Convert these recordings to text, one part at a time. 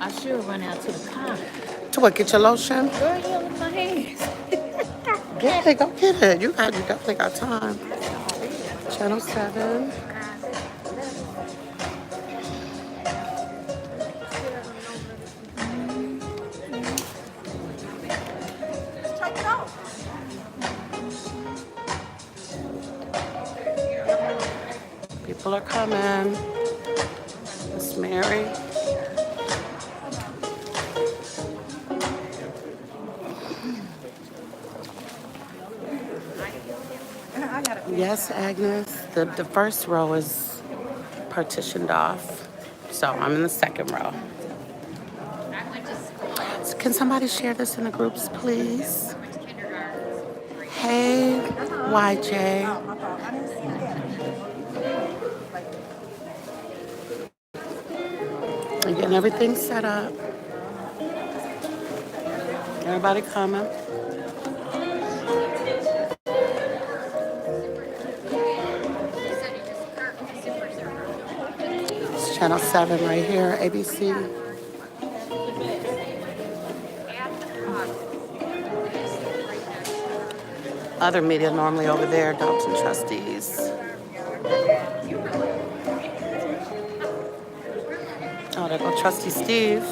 I should run out to the car. To what? Get your lotion? Girl, yeah, with my hands. Get it. Go get it. You definitely got time. Channel 7. People are coming. Miss Mary. Yes, Agnes. The first row is partitioned off. So I'm in the second row. So can somebody share this in the groups, please? Hey, YJ. I'm getting everything set up. Everybody coming. It's channel 7 right here, ABC. Other media normally over there, Dalton Trustees. Oh, there go Trustee Steve.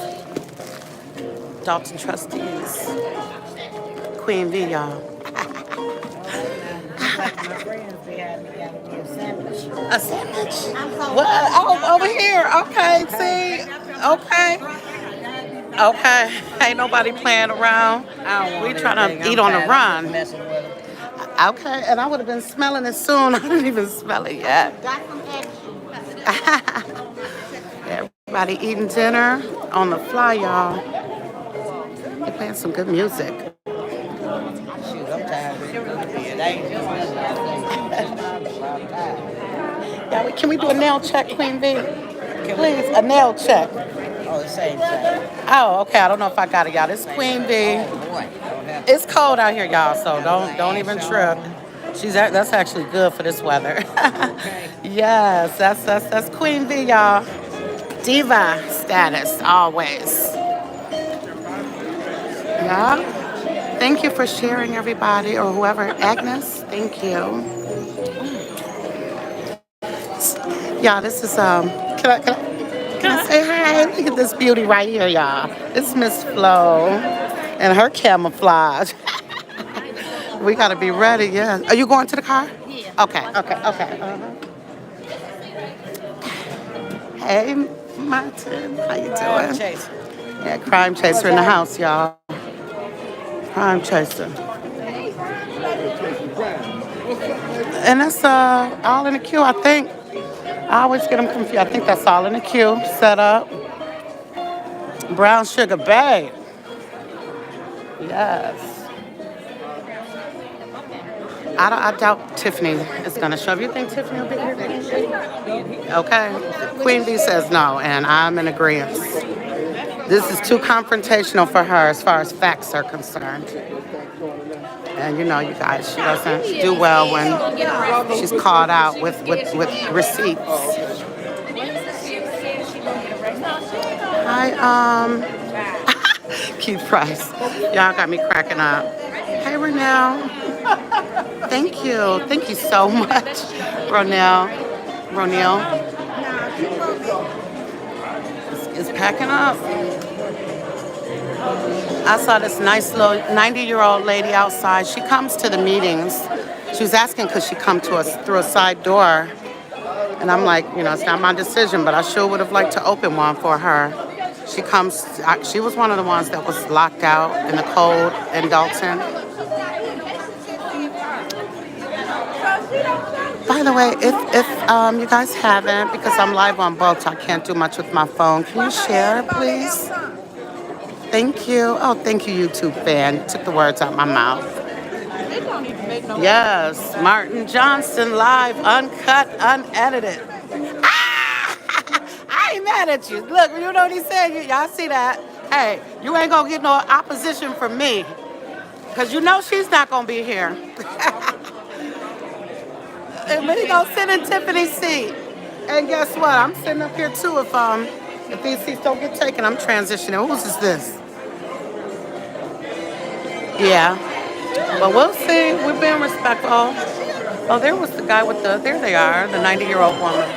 Dalton Trustees. Queen V, y'all. A sandwich? What? Oh, over here. Okay, see? Okay. Okay. Ain't nobody playing around. We trying to eat on the run. Okay, and I would have been smelling it soon. I didn't even smell it yet. Everybody eating dinner on the fly, y'all. They're playing some good music. Shoot, I'm tired of Yeah, can we do a nail check, Queen V? Please, a nail check. Oh, the same thing. Oh, okay. I don't know if I got it, y'all. This is Queen V. It's cold out here, y'all, so don't even trip. That's actually good for this weather. Yes, that's Queen V, y'all. Diva status always. Yeah. Thank you for sharing, everybody, or whoever. Agnes, thank you. Y'all, this is Can I say hi? Look at this beauty right here, y'all. This is Miss Flo and her camouflage. We gotta be ready. Yeah. Are you going to the car? Yeah. Okay. Hey, Martin, how you doing? Chaser. Yeah, crime chaser in the house, y'all. Crime chaser. And that's all in the queue, I think. I always get them confused. I think that's all in the queue, set up. Brown sugar babe. Yes. I doubt Tiffany is going to show up. You think Tiffany will be here? Okay. Queen Bee says no, and I'm in agreement. This is too confrontational for her as far as facts are concerned. And you know, you guys, she doesn't do well when she's called out with receipts. Hi, Keith Price. Y'all got me cracking up. Hey, Ronell. Thank you. Thank you so much, Ronell. It's packing up. I saw this nice little 90-year-old lady outside. She comes to the meetings. She was asking could she come to us through a side door. And I'm like, you know, it's not my decision, but I sure would have liked to open one for her. She was one of the ones that was locked out in the cold in Dalton. By the way, if you guys haven't, because I'm live on both, so I can't do much with my phone, can you share, please? Thank you. Oh, thank you, YouTube fan. You took the words out my mouth. Yes, Martin Johnson live, uncut, unedited. Ah! I ain't mad at you. Look, you know what he said? Y'all see that? Hey, you ain't gonna get no opposition from me. Because you know she's not gonna be here. And we gonna sit in Tiffany's seat. And guess what? I'm sitting up here too if If these seats don't get taken, I'm transitioning. Whose is this? Yeah. But we'll see. We're being respectful. Oh, there was the guy with the, there they are, the 90-year-old woman.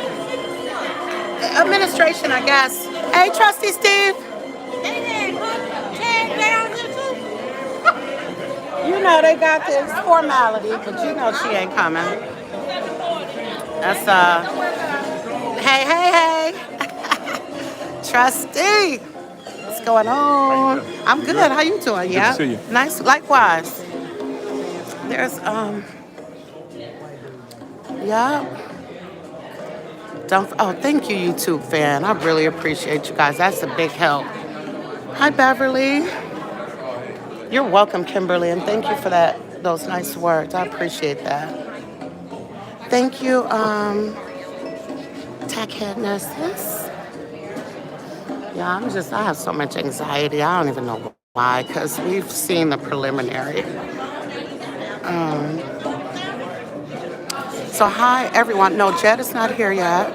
Administration, I guess. Hey, Trustee Steve. You know they got this formality, but you know she ain't coming. That's hey. Trustee. What's going on? I'm good. How you doing? Yeah. Good to see you. Nice. Likewise. There's yeah. Don't. Oh, thank you, YouTube fan. I really appreciate you guys. That's a big help. Hi, Beverly. You're welcome, Kimberly, and thank you for that. Those nice words. I appreciate that. Thank you, tech head nurses. Yeah, I have so much anxiety. I don't even know why, because we've seen the preliminary. So hi, everyone. No, Jed is not here yet.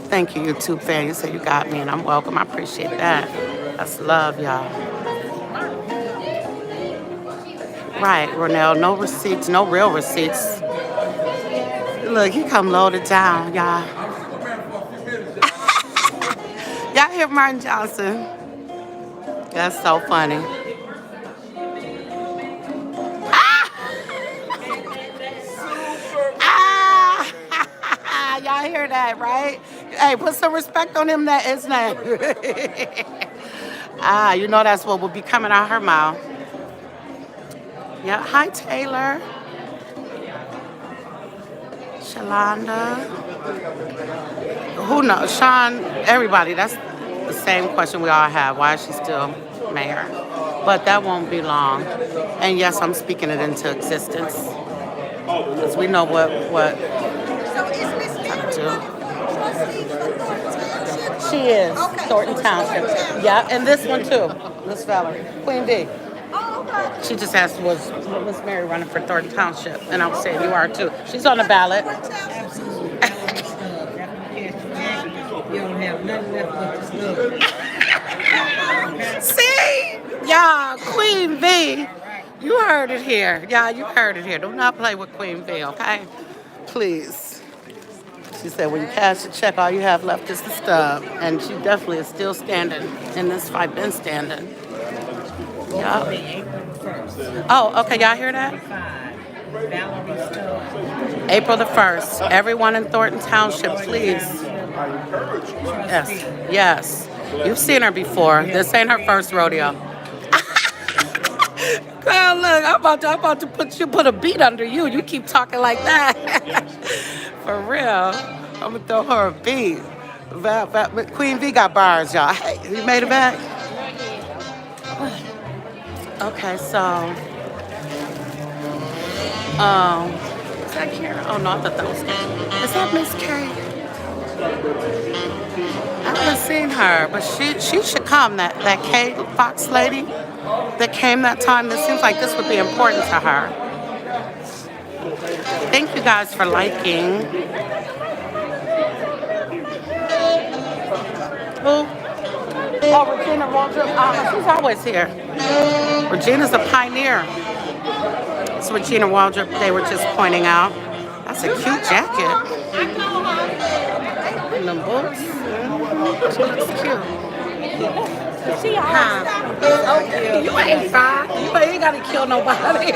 Thank you, YouTube fan. You said you got me, and I'm welcome. I appreciate that. That's love, y'all. Right, Ronell. No receipts, no real receipts. Look, he come loaded down, y'all. Y'all hear Martin Johnson? That's so funny. Y'all hear that, right? Hey, put some respect on him, that his name. You know that's what will be coming out her mouth. Yeah, hi, Taylor. Shalonda. Who knows? Sean, everybody, that's the same question we all have. Why is she still mayor? But that won't be long. And yes, I'm speaking it into existence. Because we know what to do. She is. Thornton Township. Yeah, and this one too. Miss Valerie. Queen D. She just asked, was Miss Mary running for Thornton Township? And I was saying, you are too. She's on the ballot. You don't have nothing left but this love. See? Y'all, Queen V. You heard it here. Y'all, you heard it here. Do not play with Queen V, okay? Please. She said, when you cash the check, all you have left is the stub. And she definitely is still standing in this fight, been standing. Yup. Oh, okay, y'all hear that? April the 1st. Everyone in Thornton Township, please. Yes. You've seen her before. This ain't her first rodeo. Girl, look, I'm about to put a beat under you. You keep talking like that. For real. I'm gonna throw her a beat. Queen V got bars, y'all. Hey, you made it back? Okay, so is that Karen? Oh no, I thought that was Karen. Is that Miss Kay? I haven't seen her, but she should come. That Kay Fox lady that came that time. This seems like this would be important to her. Thank you guys for liking. Who? Oh, Regina Waldrop. She's always here. Regina's a pioneer. It's Regina Waldrop they were just pointing out. That's a cute jacket. And the boots. She looks cute. She always Okay. You ain't fine. You ain't got to kill nobody.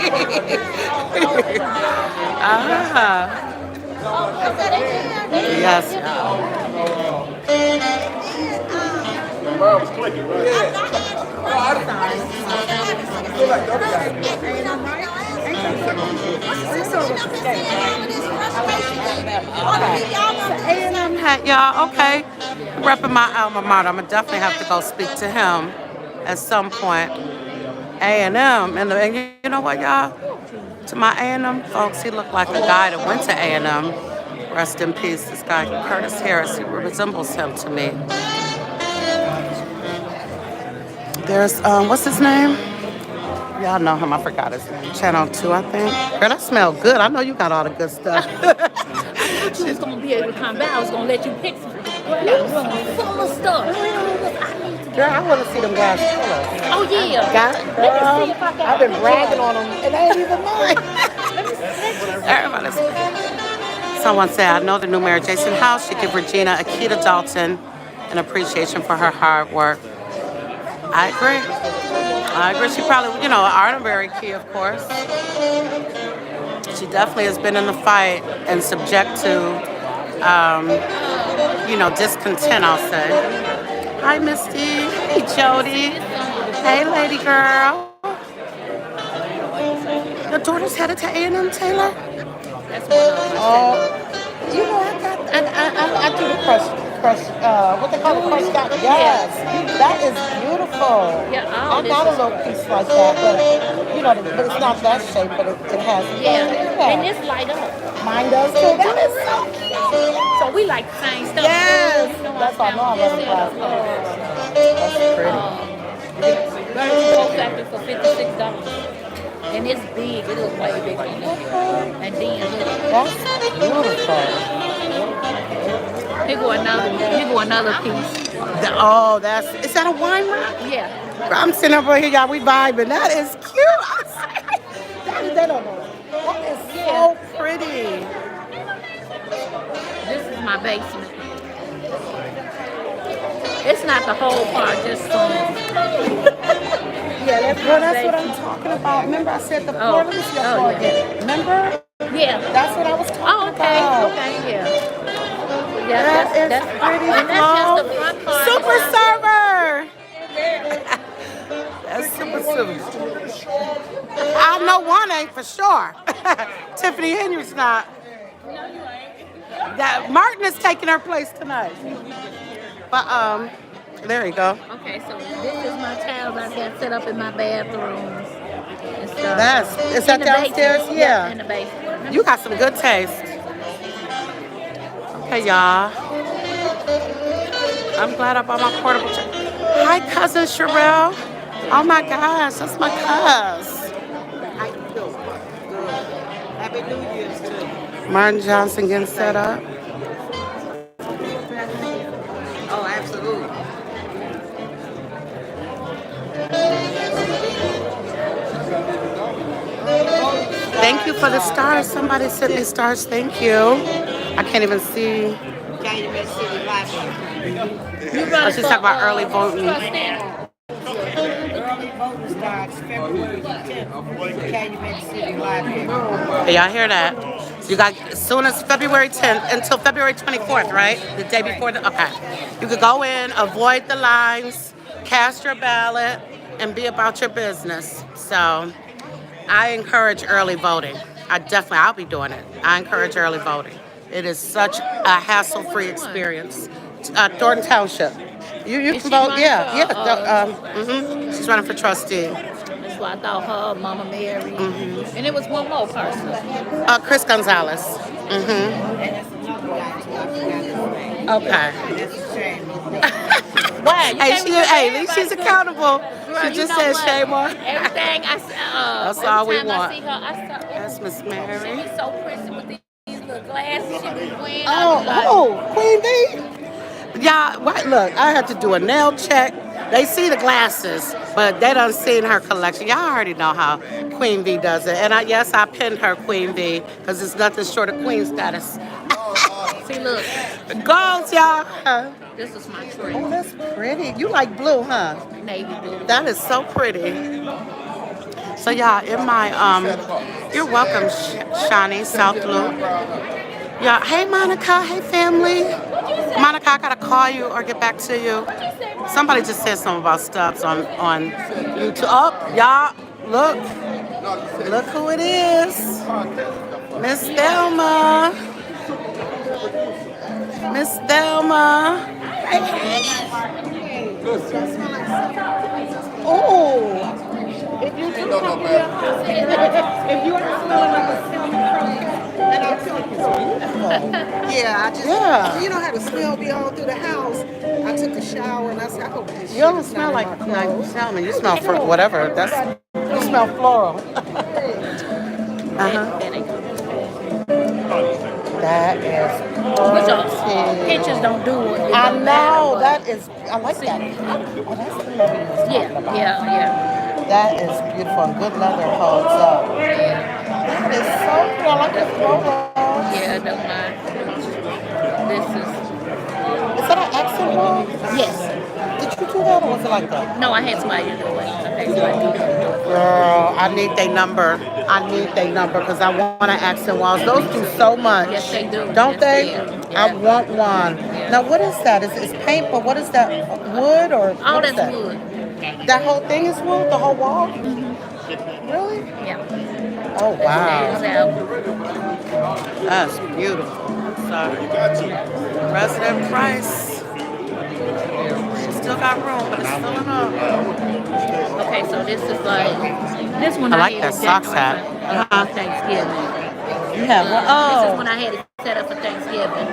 Yes. A&M hat, y'all. Okay. Repping my alma mater. I'm going to definitely have to go speak to him at some point. A&M. And you know what, y'all? To my A&M folks, he looked like a guy that went to A&M. Rest in peace. This guy, Curtis Harris, he resembles him to me. There's, what's his name? Y'all know him. I forgot his name. Channel 2, I think. Girl, that smelled good. I know you got all the good stuff. she was going to be able to come back. I was going to let you pick some. full of stuff. Girl, I want to see them glass pillows. Oh yeah. Got Let me see if I got I've been bragging on them, and they ain't even mine. Everybody's. Someone said, I know the new mayor, Jason House, should give Regina Akita Dalton an appreciation for her hard work. I agree. She probably, an honorary key, of course. She definitely has been in the fight and subject to, discontent, I'll say. Hi, Misty. Hey, Jody. Hey, lady girl. Your daughter's headed to A&M, Taylor? I do the crush, what they call the crush dot. Yes, that is beautiful. Yeah, I got a little piece like that, but but it's not that shape, but it has. And it's light up. Mine does too. That is so cute. So we like the same stuff. Yes, that's why I know I love the glass. That's pretty. Four factor for $56. And it's big. It looks way bigger than that. And then look. That's beautiful. Here go another piece. Is that a wine rack? Yeah. I'm sitting over here, y'all, we vibing. That is cute. They don't know. That is so pretty. This is my basement. It's not the whole part, just some. That's what I'm talking about. Remember I said the floor? Let me see your floor again. Remember? Yeah. That's what I was talking about. Okay, yeah. That is pretty. And that's just the front part. Super server. That's super server. I know one ain't for sure. Tiffany Henyard's not. That Martin is taking her place tonight. But there you go. Okay, so this is my towels I got set up in my bathrooms and stuff. Is that downstairs? Yeah. In the basement. You got some good taste. Okay, y'all. I'm glad I bought my portable chair. Hi, cousin Sherelle. Oh my gosh, that's my cuz. How you doing? Good. Happy New Year's to you. Martin Johnson getting set up. Oh, absolutely. Thank you for the stars. Somebody sent me stars. Thank you. I can't even see. Calumet City Library. Oh, she's talking about early voting. Early voting starts February 10th. Calumet City Library. Hey, y'all hear that? So you got as soon as February 10th until February 24th, right? The day before okay. You could go in, avoid the lines, cast your ballot, and be about your business. So I encourage early voting. I'll be doing it. I encourage early voting. It is such a hassle-free experience. Thornton Township. You can vote. She's running for trustee. That's why I thought her, Mama Mary. And it was one more person. Chris Gonzalez. And that's another guy too. I forgot his name. Okay. That's a shame. Wow, you At least she's accountable. Girl, She just said shame on. Everything I said. That's all we every time want. I see her, I saw. That's Miss Mary. She be so pretty with these little glasses she be wearing. Queen B. Y'all, look, I had to do a nail check. They see the glasses, but they done seen her collection. Y'all already know how Queen B does it. And I pinned her Queen B because it's nothing short of queen status. See, look. Goals, y'all. This is my tree. Oh, that's pretty. You like blue, huh? Navy blue. That is so pretty. So, y'all, in my, you're welcome, Shawnee, South Loop. Yeah, hey, Monica. Hey, family. Monica, I got to call you or get back to you. Somebody just said something about Stubbs on YouTube. Oh, y'all, look. Look who it is. Miss Thelma. Miss Thelma. Hey. Oh. If you do come here, if you are smelling like a cinnamon and I'm feeling beautiful. You know how the smell be all through the house. I took a shower and I said, I hope this You don't smell like salmon. You smell for whatever. You smell floral. Uh-huh. That is Which are Okay. pictures don't do it. It I don't know, matter, that is, I like that. Oh, that's the movie you was but talking about. yeah. That is beautiful and good leather holds up. That is so cool. I like the throwballs. Yeah, don't mind. This Is that an accent wall? is, yes. Did you do that or was it like that? No, I had somebody to do it. I paid somebody to do it. Girl, I need their number. I need their number because I want an accent walls. Those do so much. Yes, they do. Don't Yes, they? they do. I Yeah. want one. Yeah. Now, what is that? It's paint, but what is that? Wood or All what is that's that? wood. That whole thing is wood? The whole wall? Really? Yeah. Oh, wow. Stands out. That's beautiful. Sorry. President Price. Still got room, but it's filling up. Okay, so this is like this one. I like had that it socks decorated, hat. for Thanksgiving. Yeah, This well, is when I had it set up for Thanksgiving.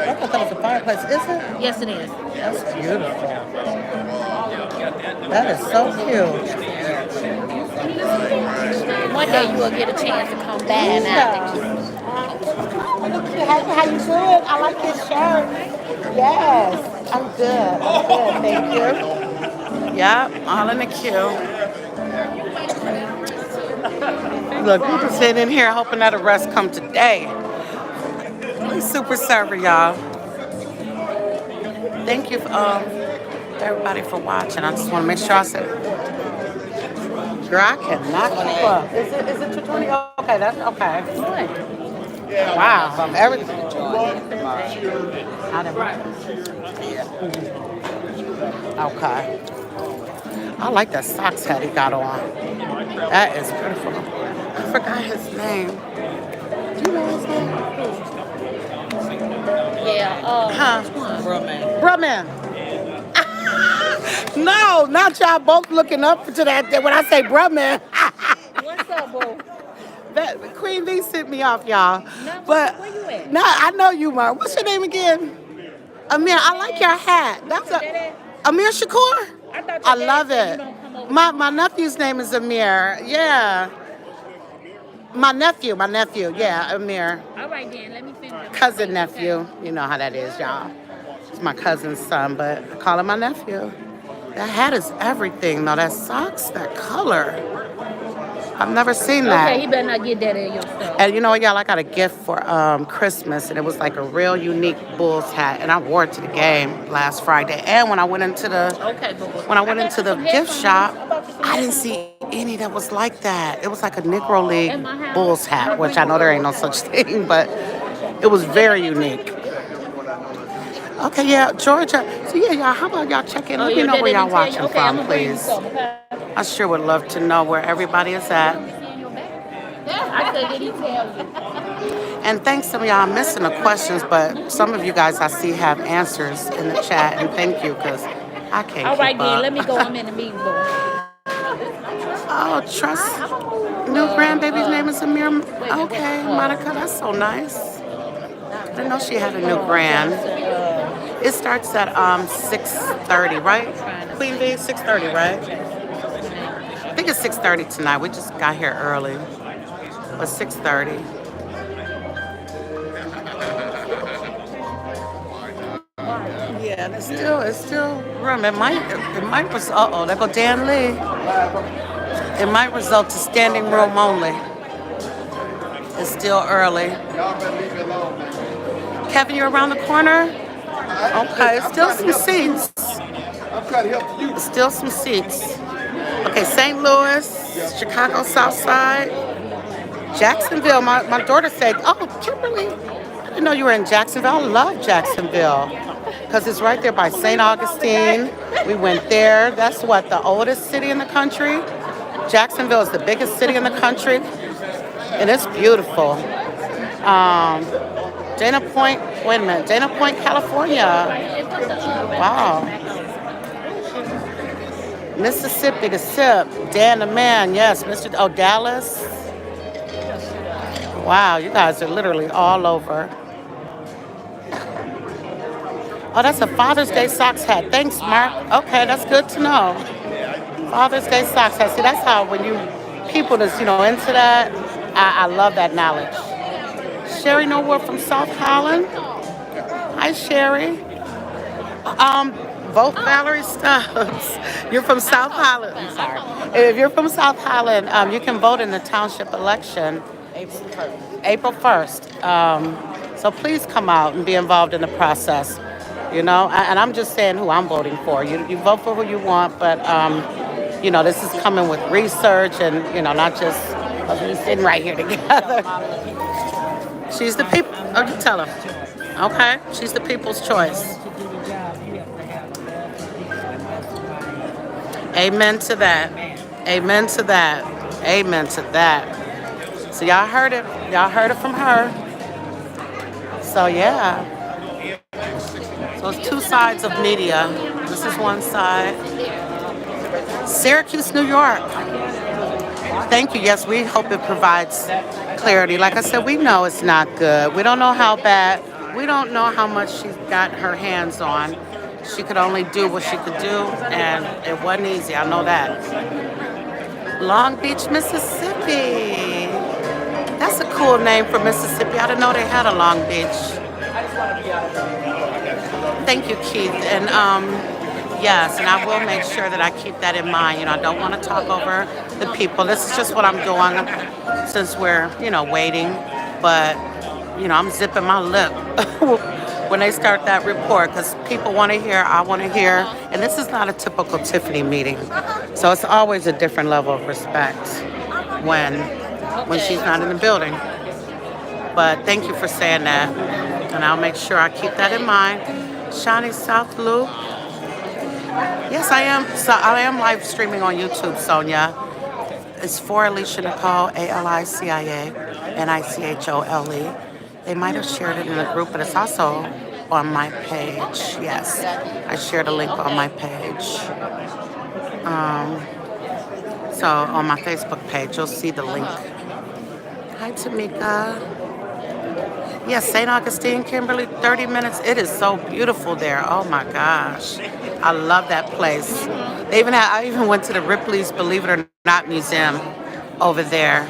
I thought that was a fireplace. Is it? Yes, it is. That's beautiful. That is so cute. One day you will get a chance to come back and How you doing? I like this shirt. Yes, I'm good. I'm good. Thank you. Yep, all in the queue. Look, people sitting in here hoping that arrest come today. Super server, y'all. Thank you, everybody for watching. I just want to make sure I said. Girl, I cannot keep up. Is it 220? Okay, that's okay. Wow, everything. Okay. I like that socks hat he got on. That is beautiful. I forgot his name. Do you know his name? Yeah. Huh? Which one? Brumman. No, not y'all both looking up to that. When I say Brumman. What's up, boo? That Queen B sent me off, y'all. No, But where you at? no, I know you, Mark. What's your name again? Amir. I like your hat. That's Amir Shakur. I love it. My nephew's name is Amir. Yeah. My nephew. Yeah, Amir. All right, then. Let me finish. Cousin nephew. You know how that is, y'all. It's my cousin's son, but I call him my nephew. That hat is everything. Now that socks, that color. I've never seen that. Okay, you better not get that in your stuff. And you know what, y'all? I got a gift for Christmas, and it was like a real unique Bulls hat, and I wore it to the game last Friday. And when I went into the gift shop, I didn't see any that was like that. It was like a Negro League Bulls hat, which I know there ain't no such thing, but it was very unique. Okay, yeah, Georgia. So yeah, y'all, how about y'all check in? Let me know where y'all watching from, please. I sure would love to know where everybody is at. I couldn't even tell you. And thanks to y'all, I'm missing the questions, but some of you guys I see have answers in the chat, and thank you, because I can't All right, keep then. up. Let me go. I'm in the meeting room. Oh, Trust. New grandbaby's name is Amir. Okay, Monica, that's so nice. I didn't know she had a new grand. It starts at 6:30, right? Queen Bee, 6:30, right? I think it's 6:30 tonight. We just got here early. But 6:30. Yeah, and it's still room. It might there go Dan Lee. It might result to standing room only. It's still early. Kevin, you're around the corner? Okay, still some seats. Still some seats. Okay, St. Louis, Chicago South Side, Jacksonville. My daughter said, oh, Kimberly, I didn't know you were in Jacksonville. I love Jacksonville because it's right there by St. Augustine. We went there. That's what, the oldest city in the country? Jacksonville is the biggest city in the country, and it's beautiful. Dana Point, wait a minute, Dana Point, California. Wow. Mississippi, the SIP. Dan the man, yes. Dallas. Wow, you guys are literally all over. Oh, that's a Father's Day socks hat. Thanks, Mark. Okay, that's good to know. Father's Day socks hat. See, that's how when you people that's, into that, I love that knowledge. Sherry Norwood from South Holland. Hi, Sherry. Vote Valerie Stubbs. You're from South Holland. I'm sorry. If you're from South Holland, you can vote in the township election April 1st. So please come out and be involved in the process. You know, and I'm just saying who I'm voting for. You vote for who you want, but you know, this is coming with research and not just us sitting right here together. She's the people. Oh, you tell her. Okay, she's the people's choice. Amen to that. Amen to that. Amen to that. So y'all heard it. Y'all heard it from her. So yeah. So it's two sides of media. This is one side. Syracuse, New York. Thank you. Yes, we hope it provides clarity. Like I said, we know it's not good. We don't know how bad. We don't know how much she's got her hands on. She could only do what she could do, and it wasn't easy. I know that. Long Beach, Mississippi. That's a cool name for Mississippi. I didn't know they had a Long Beach. Thank you, Keith. And yes, and I will make sure that I keep that in mind. I don't want to talk over the people. This is just what I'm doing since we're, waiting. But, I'm zipping my lip when they start that report because people want to hear, I want to hear. And this is not a typical Tiffany meeting. So it's always a different level of respect when she's not in the building. But thank you for saying that. And I'll make sure I keep that in mind. Shawnee South Loop. Yes, I am. So I am live streaming on YouTube, Sonia. It's for Alicia Nicole, ALICIA, NICHOLE. They might have shared it in the group, but it's also on my page. Yes, I shared a link on my page. So on my Facebook page, you'll see the link. Hi, Tamika. Yes, St. Augustine, Kimberly, 30 minutes. It is so beautiful there. Oh my gosh. I love that place. I even went to the Ripley's Believe It or Not Museum over there.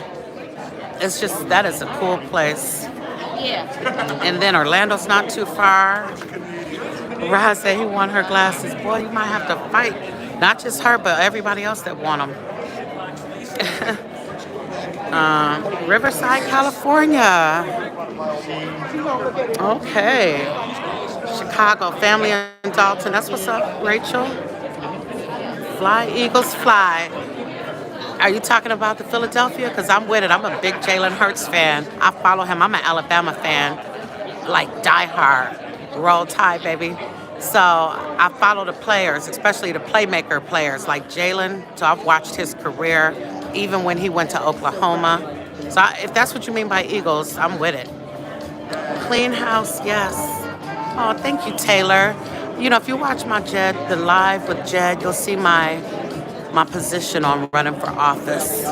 That is a cool place. Yeah. And then Orlando's not too far. Roz said he won her glasses. Boy, you might have to fight. Not just her, but everybody else that won them. Riverside, California. Okay. Chicago, family in Dalton. That's what's up, Rachel. Fly, Eagles, fly. Are you talking about the Philadelphia? Because I'm with it. I'm a big Jalen Hurts fan. I follow him. I'm an Alabama fan. Like diehard. Roll Tide, baby. So I follow the players, especially the playmaker players like Jalen. So I've watched his career, even when he went to Oklahoma. So if that's what you mean by Eagles, I'm with it. Clean house, yes. Oh, thank you, Taylor. If you watch the live with Jed, you'll see my position on running for office.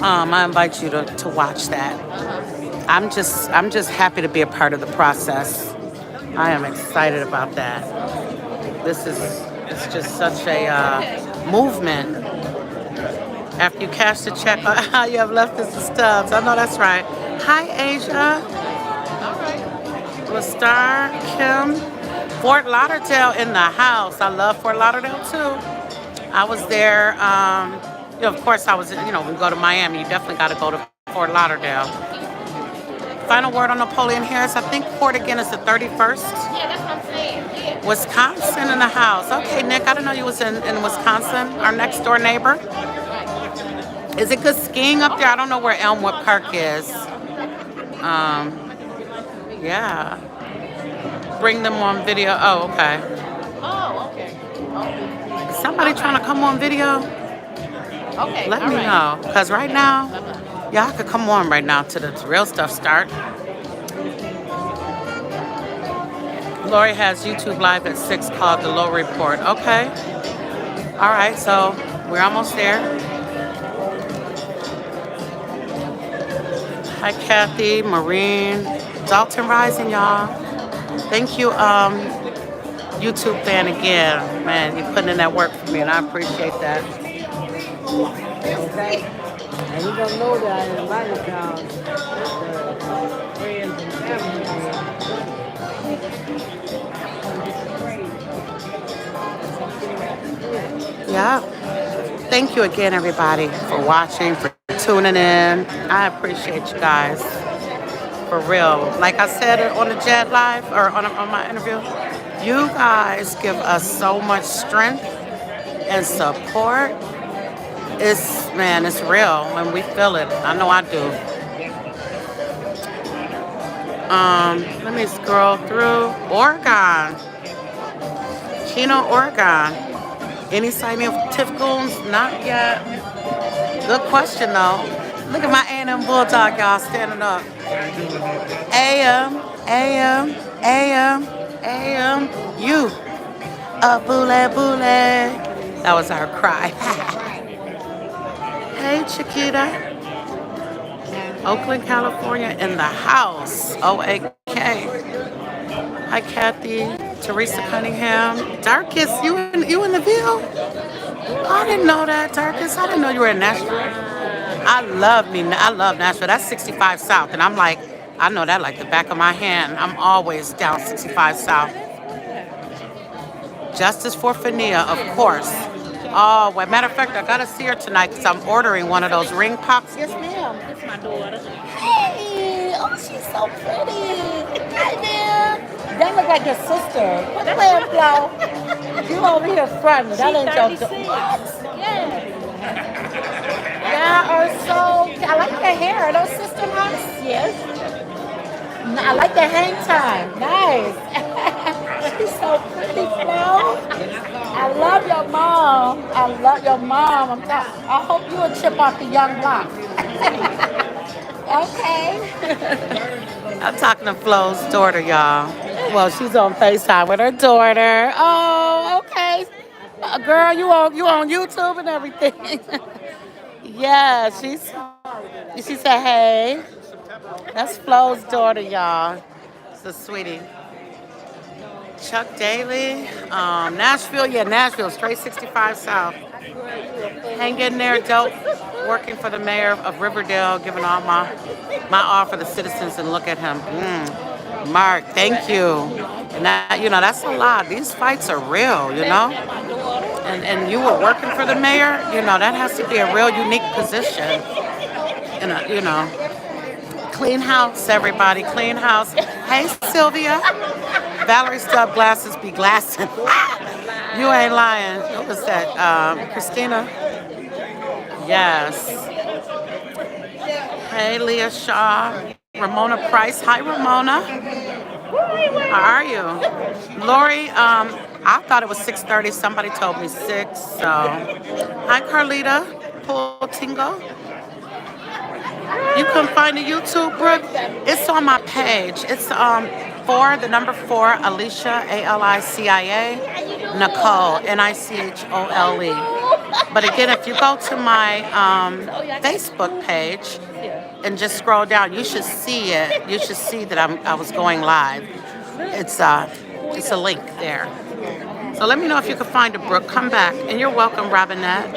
I invite you to watch that. I'm just happy to be a part of the process. I am excited about that. It's just such a movement. After you cash the check, all you have left is the stubs. I know that's right. Hi, Asia. All right. Lestar, Kim. Fort Lauderdale in the house. I love Fort Lauderdale, too. I was there. Of course, I was, when you go to Miami, you definitely got to go to Fort Lauderdale. Final word on Napoleon Harris. I think court again is the 31st. Yeah, that's what I'm saying. Yeah. Wisconsin in the house. Okay, Nick, I didn't know you was in Wisconsin, our next door neighbor. Is it good skiing up there? I don't know where Elmwood Park is. Yeah. Bring them on video. Oh, okay. Oh, okay. Is somebody trying to come on video? Okay. Let me know. Because right now, y'all could come on right now to the real stuff start. Lori has YouTube Live at 6 called The Low Report. Okay. All right, so we're almost there. Hi, Kathy, Maureen, Dalton Rising, y'all. Thank you, YouTube fan again. Man, you're putting in that work for me, and I appreciate that. Okay. And you don't know that I invited y'all, friends and family. Yeah. Thank you again, everybody, for watching, for tuning in. I appreciate you guys. For real. Like I said on the Jet Live or on my interview, you guys give us so much strength and support. It's real when we feel it. I know I do. Let me scroll through. Oregon. Chino, Oregon. Any signing of Tiff Goons? Not yet. Good question, though. Look at my A&M Bulldog, y'all, standing up. AM, AM, AM, AM, you. Boule, boule. That was our cry. Hey, Chiquita. Oakland, California, in the house. OAK. Hi, Kathy. Teresa Cunningham. Darkest, you in the Ville? I didn't know that, Darkest. I didn't know you were in Nashville. I love Nashville. That's 65 South, and I'm like, I know that like the back of my hand. I'm always down 65 South. Justice for Fania, of course. Oh, well, matter of fact, I gotta see her tonight because I'm ordering one of those ring pops. Yes, ma'am. It's my daughter. Hey, oh, she's so pretty. Hi, ma'am. That look like your sister. What the hell, Flo? You over here fronting. That ain't your daughter. Yeah. Yeah, or so. I like the hair. Are those sister-in-laws? Yes. I like the hang time. Nice. She's so pretty, Flo. I love your mom. I hope you a chip off the young block. Okay. I'm talking to Flo's daughter, y'all. Well, she's on FaceTime with her daughter. Oh, okay. Girl, you on YouTube and everything. Yeah, she said, hey. That's Flo's daughter, y'all. It's a sweetie. Chuck Daly, Nashville, straight 65 South. Hang in there, dope. Working for the mayor of Riverdale, giving all my all for the citizens, and look at him. Mark, thank you. And that's a lot. These fights are real, And you were working for the mayor, that has to be a real unique position. And clean house, everybody, clean house. Hey, Sylvia. Valerie Stubb glasses be glassing. You ain't lying. What was that? Christina? Yes. Hey, Leah Shaw. Ramona Price. Hi, Ramona. How are you? Lori, I thought it was 6:30. Somebody told me 6. So, hi, Carlita. Tingo. You can find the YouTube, Brooke. It's on my page. It's 4, the number 4, Alicia, ALICIA, Nicole, NICHOLE. But again, if you go to my Facebook page and just scroll down, you should see it. You should see that I was going live. It's a link there. So let me know if you can find it, Brooke. Come back. And you're welcome, Robinette.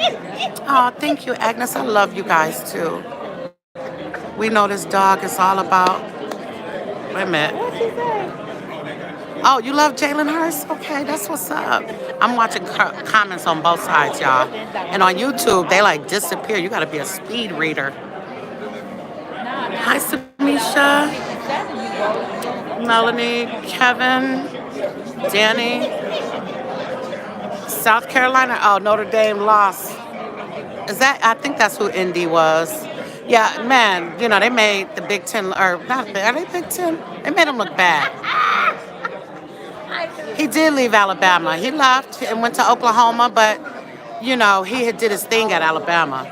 Oh, thank you, Agnes. I love you guys, too. We know this dog is all about... Wait a minute. Oh, you love Jalen Hurst? Okay, that's what's up. I'm watching comments on both sides, y'all. And on YouTube, they like disappear. You got to be a speed reader. Hi, Samisha. Melanie, Kevin, Danny. South Carolina. Oh, Notre Dame lost. I think that's who Indy was. Yeah, man, they made the Big Ten, or not, are they Big Ten? They made him look bad. He did leave Alabama. He left and went to Oklahoma, but, he had did his thing at Alabama.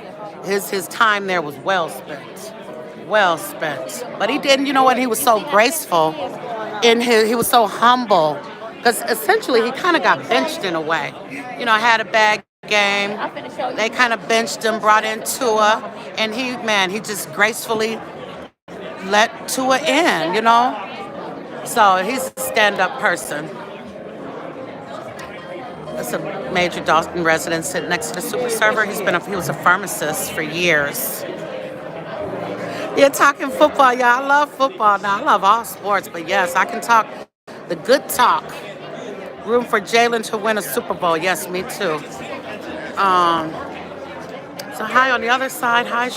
His time there was well spent. Well spent. But he didn't, he was so graceful. He was so humble. Because essentially he kind of got benched in a way. Had a bad game. They kind of benched him, brought in Tua, and he just gracefully let Tua in, So he's a stand-up person. That's a major Dawson resident sitting next to the super server. He was a pharmacist for years. You're talking football, y'all. I love football now. I love all sports, but yes, I can talk The good talk. Room for Jalen to win a Super Bowl. Yes, me too. So hi on the other side. Hi, is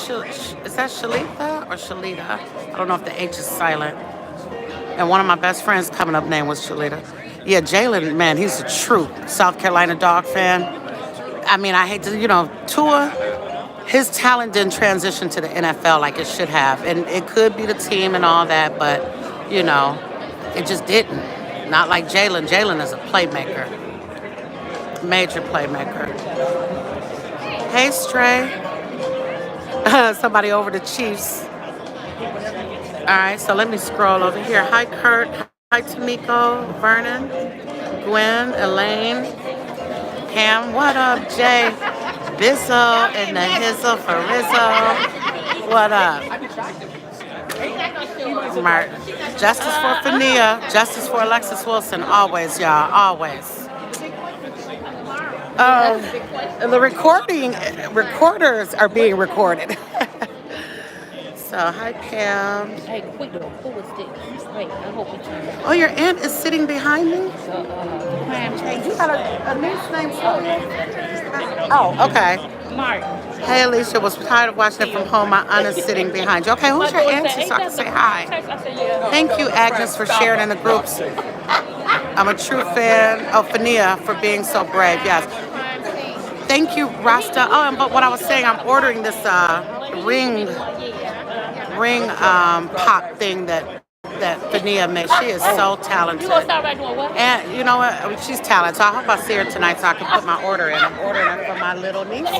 that Shalita or Shalita? I don't know if the H is silent. And one of my best friends coming up name was Shalita. Yeah, Jalen, man, he's a true South Carolina dog fan. I mean, I hate to, Tua, his talent didn't transition to the NFL like it should have. And it could be the team and all that, but, it just didn't. Not like Jalen. Jalen is a playmaker. Major playmaker. Hey, Stray. Somebody over the Chiefs. All right, so let me scroll over here. Hi, Kurt. Hi, Tamiko, Vernon, Gwen, Elaine, Pam. What up, Jay? Bizzo and the Hizzle for Rizzo. What up? Mark. Justice for Fania. Justice for Alexis Wilson. Always, y'all. Always. The recorders are being recorded. So, hi, Pam. Hey, quick though, who was this? Wait, I hope we turn. Oh, your aunt is sitting behind me? Crime trace. You got a niece named Sylvia? Oh, okay. Mark. Hey, Alicia, was tired of watching it from home. My aunt is sitting behind you. Okay, who's your auntie so I can say hi? Thank you, Agnes, for sharing in the groups. I'm a true fan of Fania for being so brave. Yes. Thank you, Rasta. Oh, but what I was saying, I'm ordering this ring pop thing that Fania made. She is so talented. You gonna start right doing what? And you know what? I mean, she's talented. So I hope I see her tonight so I can put my order in. I'm ordering it for my little niece.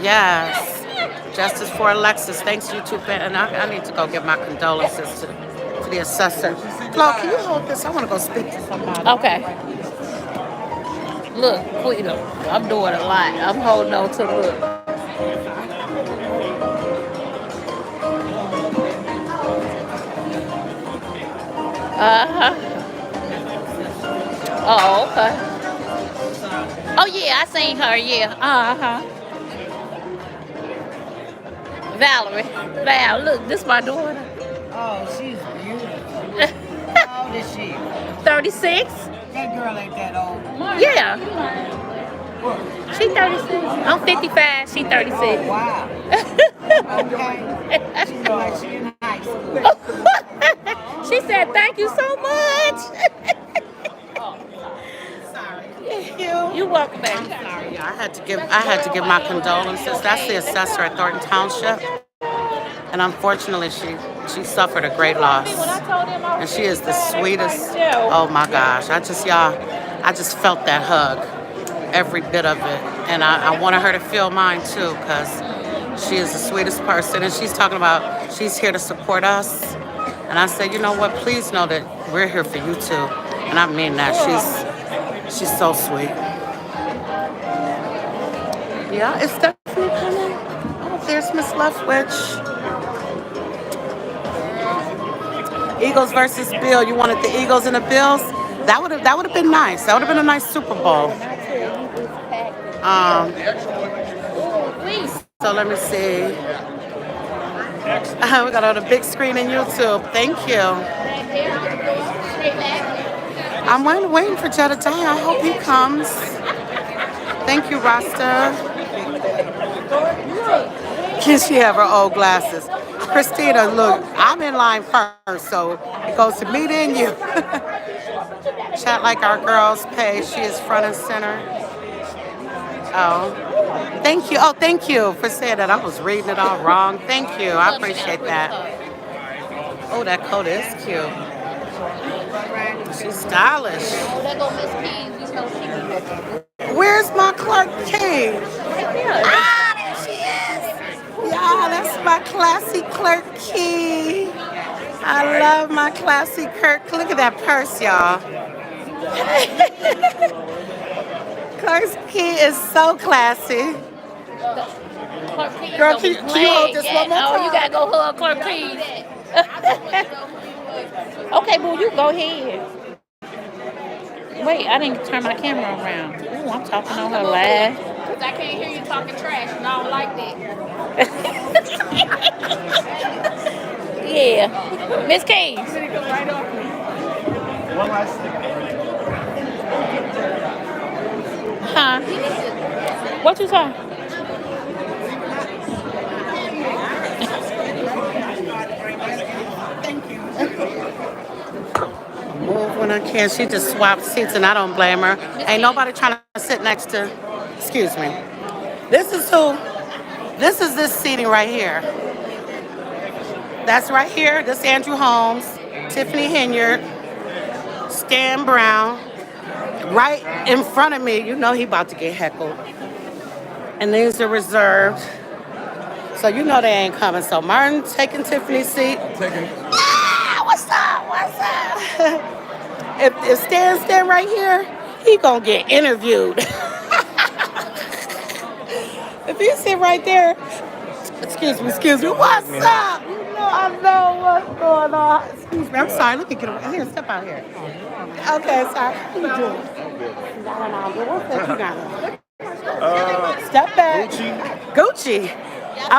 Yes. Justice for Alexis. Thanks, YouTube. And I need to go give my condolences to the assessor. Flo, can you hold this? I want to go speak to somebody. Okay. Look, Quita, I'm doing a lot. I'm holding on to look. Uh-huh. Oh, okay. Oh, yeah, I seen her, yeah. Uh-huh. Valerie. Val, look, this my daughter. Oh, she's beautiful. How old is she? 36? That girl ain't that old. Yeah. She 36. I'm 55. She 36. Oh, wow. Okay. She look like she in high school. She said, thank you so much. Sorry. You're welcome, baby. Sorry, I had to give my condolences. That's the assessor at Thornton Township. And unfortunately, she suffered a great loss. And she is the sweetest. Oh my gosh. I just felt that hug. Every bit of it. And I wanted her to feel mine too, because she is the sweetest person. And she's talking about she's here to support us. And I said, you know what, please know that we're here for you too. And I mean that. She's so sweet. Yeah, is Stephanie coming? Oh, there's Miss Leftwich. Eagles versus Bill. You wanted the Eagles and the Bills? That would have been nice. That would have been a nice Super Bowl. So let me see. We got on the big screen in YouTube. Thank you. I'm waiting for Jedediah. I hope he comes. Thank you, Rasta. Can she have her old glasses? Christina, look, I'm in line first, so it goes to me, then you. Chat like our girls page. She is front and center. Oh, thank you. Oh, thank you for saying that. I was reading it all wrong. Thank you. I appreciate that. Oh, that coat is cute. She's stylish. Where's my Clark King? Ah, there she is. Y'all, that's my classy Clark Key. I love my classy Kirk. Look at that purse, y'all. Clark's Key is so classy. Girl, can you hold this one more time? Oh, you gotta go hug Clark Key. Okay, boo, you go ahead. Wait, I didn't turn my camera around. Ooh, I'm talking on her live. Because I can't hear you talking trash, and I don't like that. yeah. Miss Keys. Huh? What you say? Move when I can. She just swapped seats, and I don't blame her. Ain't nobody trying to sit next to. Excuse me. This is who. This is this seating right here. That's right here. This Andrew Holmes, Tiffany Henyard, Stan Brown. Right in front of me, you know he about to get heckled. And these are reserved. So you know they ain't coming. So Martin taking Tiffany's seat. Ah, what's up? What's up? if Stan stand right here, he gonna get interviewed. If you sit right there, excuse me, what's up? You know I know what's going on. Excuse me, I'm sorry. Let me get over here. Step out here. Okay, sorry. How you doing? What's that you got? Step back. Gucci.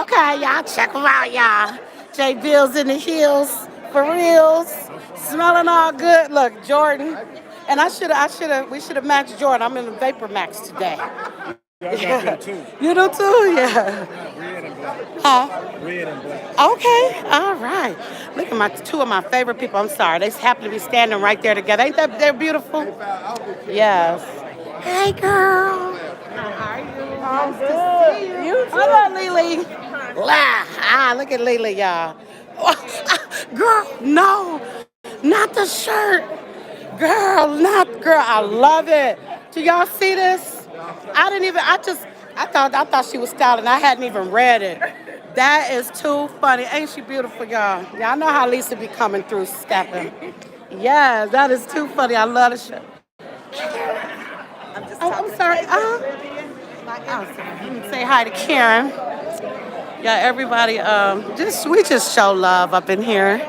Okay, y'all check them out, y'all. J Bills in the heels, for reals, smelling all good. Look, Jordan. And we should have matched Jordan. I'm in the Vapor Max today. Yeah. You do too? Yeah. Red and black. Huh? Red and black. Okay, all right. Look at two of my favorite people. I'm sorry. They happen to be standing right there together. Ain't that they're beautiful? Yes. Hey, girl. How are you? I'm good. You too. Hello, Lily. Look at Lily, y'all. Girl, no, not the shirt. Girl, I love it. Do y'all see this? I thought she was styling. I hadn't even read it. That is too funny. Ain't she beautiful, y'all? Y'all know how Lisa be coming through stepping. Yes, that is too funny. I love the shirt. I'm sorry. Let me say hi to Karen. Yeah, everybody, we just show love up in here.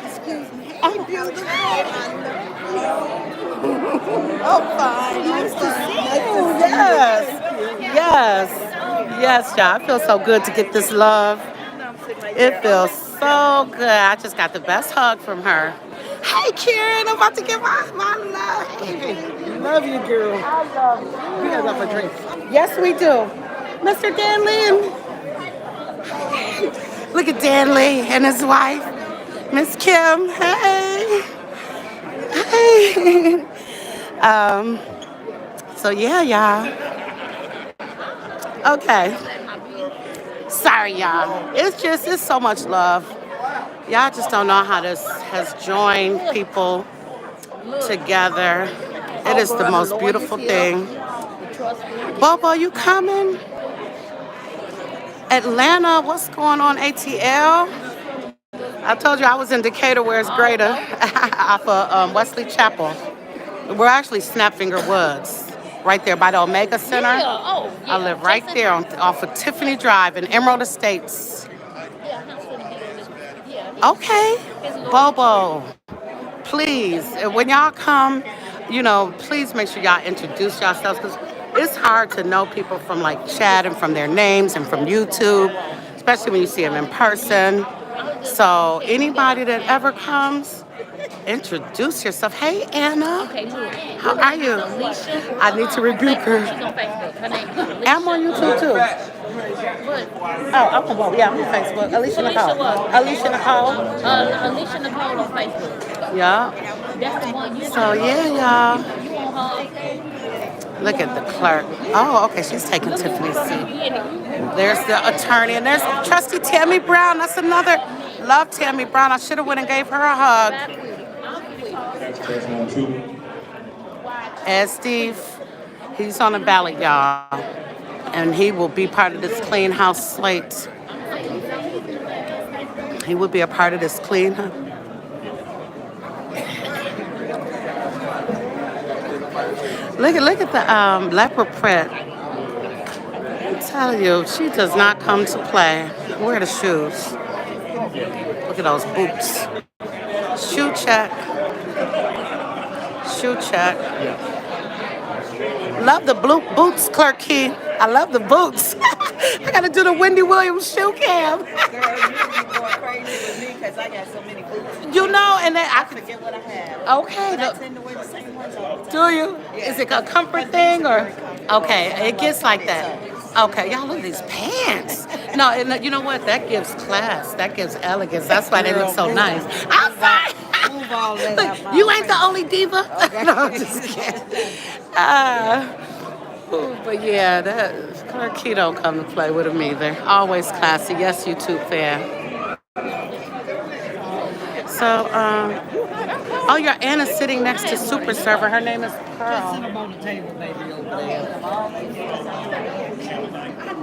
Excuse me. Hey, beautiful. Oh, fine. Nice to see you. Yes, y'all. I feel so good to get this love. It feels so good. I just got the best hug from her. Hey, Karen, I'm about to get my love. Hey, Love you, girl. I love you. We gotta go for drinks. Yes, we do. Mr. Dan Lee. Look at Dan Lee and his wife, Miss Kim. Hey. Hey. So yeah, y'all. Okay. Sorry, y'all. It's so much love. Y'all just don't know how this has joined people together. It is the most beautiful thing. Bobo, you coming? Atlanta, what's going on, ATL? I told you I was in Decatur, where it's greater, off of Wesley Chapel. We're actually Snapfinger Woods, right there by the Omega Center. I live right there off of Tiffany Drive in Emerald Estates. Okay, Bobo, please, when y'all come, please make sure y'all introduce yourselves, because it's hard to know people from like chat and from their names and from YouTube, especially when you see them in person. So anybody that ever comes, introduce yourself. Hey, Anna. How are you? I need to rebuke her. I'm on YouTube too. I'm on Facebook. Alicia Nicole. Alicia Nicole on Facebook. Yeah. That's the one you So yeah, y'all. Look at the clerk. Oh, okay, she's taking Tiffany's seat. There's the attorney, and there's trustee Tammy Brown. That's another. Love Tammy Brown. I should have went and gave her a hug. And Steve, he's on the ballot, y'all. And he will be part of this clean house slate. He will be a part of this clean house. Look at the leopard print. I'm telling you, she does not come to play. Wear the shoes. Look at those boots. Shoe check. Shoe check. Love the blue boots, Clerk Key. I love the boots. I gotta do the Wendy Williams shoe cam. Girl, you be going crazy with me because I got so many boots. You know, and then I forget what I have. okay. But I tend to wear the same ones all the time. Do you? Yeah. Is it a comfort thing or? Okay, it gets like that. Okay, y'all look at these pants. No, and you know what? That gives class. That gives elegance. That's why they look so nice. I'm sorry. Move all that Look, out my you ain't the face. only diva. No, I'm just kidding. But yeah, that Clarky don't come to play with them either. Always classy. Yes, YouTube fan. So, oh, your Anna's sitting next to Super Server. Her name is Pearl. Sit them on the table, baby, over there.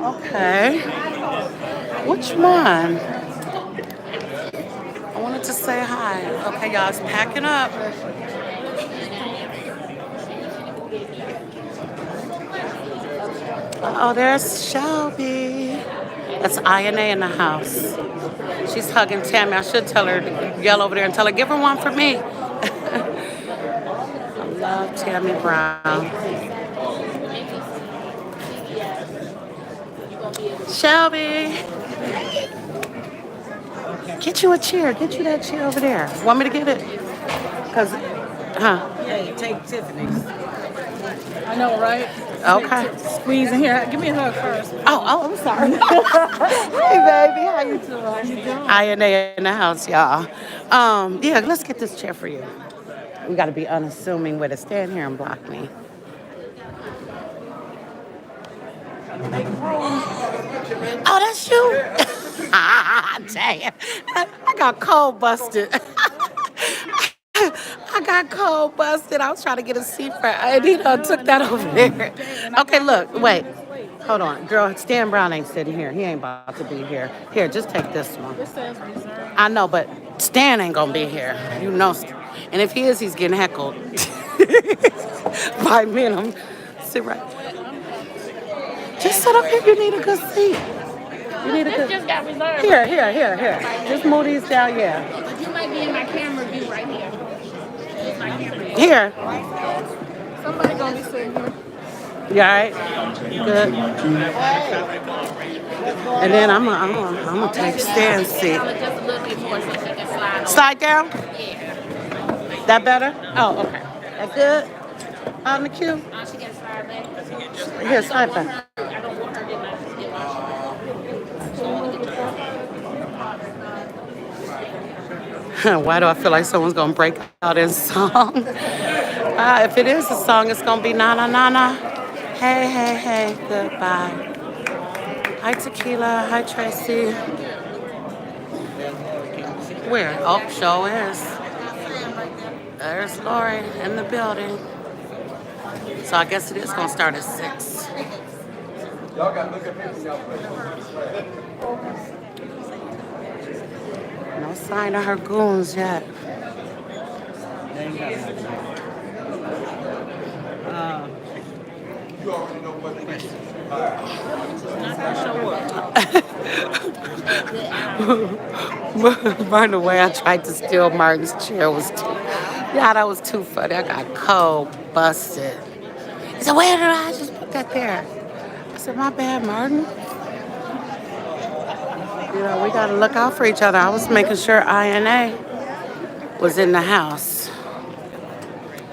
Okay. Which one? I wanted to say hi. Okay, y'all, it's packing up. Oh, there's Shelby. That's INA in the house. She's hugging Tammy. I should tell her to yell over there and tell her, give her one for me. I love Tammy Brown. Shelby. Get you a chair. Get you that chair over there. Want me to get it? Because, Hey, take Tiffany's. I know, right? Okay. Squeeze in here. Give me a hug first. Oh, I'm sorry. Hey, baby. How you doing? INA in the house, y'all. Yeah, let's get this chair for you. We got to be unassuming with it. Stand here and block me. Oh, that's you? Dang. I got cold busted. I got cold busted. I was trying to get a seat for Anita. Took that over there. Okay, look, wait. Hold on. Girl, Stan Brown ain't sitting here. He ain't about to be here. Here, just take this one. I know, but Stan ain't gonna be here. You know. And if he is, he's getting heckled. By me and I'm sit right. Just sit up here. You need a good seat. You need a good. Just got reserved. Here. Just move these down, yeah. You might be in my camera view right here. Here. Somebody gonna be sitting here. You all right? Good. And then I'm gonna take Stan's seat. Just a little bit more so she can slide over. Slide down. Yeah. That better? Oh, okay. That good? On the cue? She can slide back. Here, slide back. I don't want her to get Why do I feel like someone's gonna break out in song? If it is a song, it's gonna be na na na na. Hey, goodbye. Hi Tequila, hi Tracy. Where? Oh, show is. There's Lori in the building. So I guess it is gonna start at 6. Y'all got to look at me. No sign of her goons yet. You already know what it is. By the way, I tried to steal Martin's chair. That was too funny. I got cold busted. He said, where did I just put that there? I said, my bad, Martin. You know, we got to look out for each other. I was making sure INA was in the house.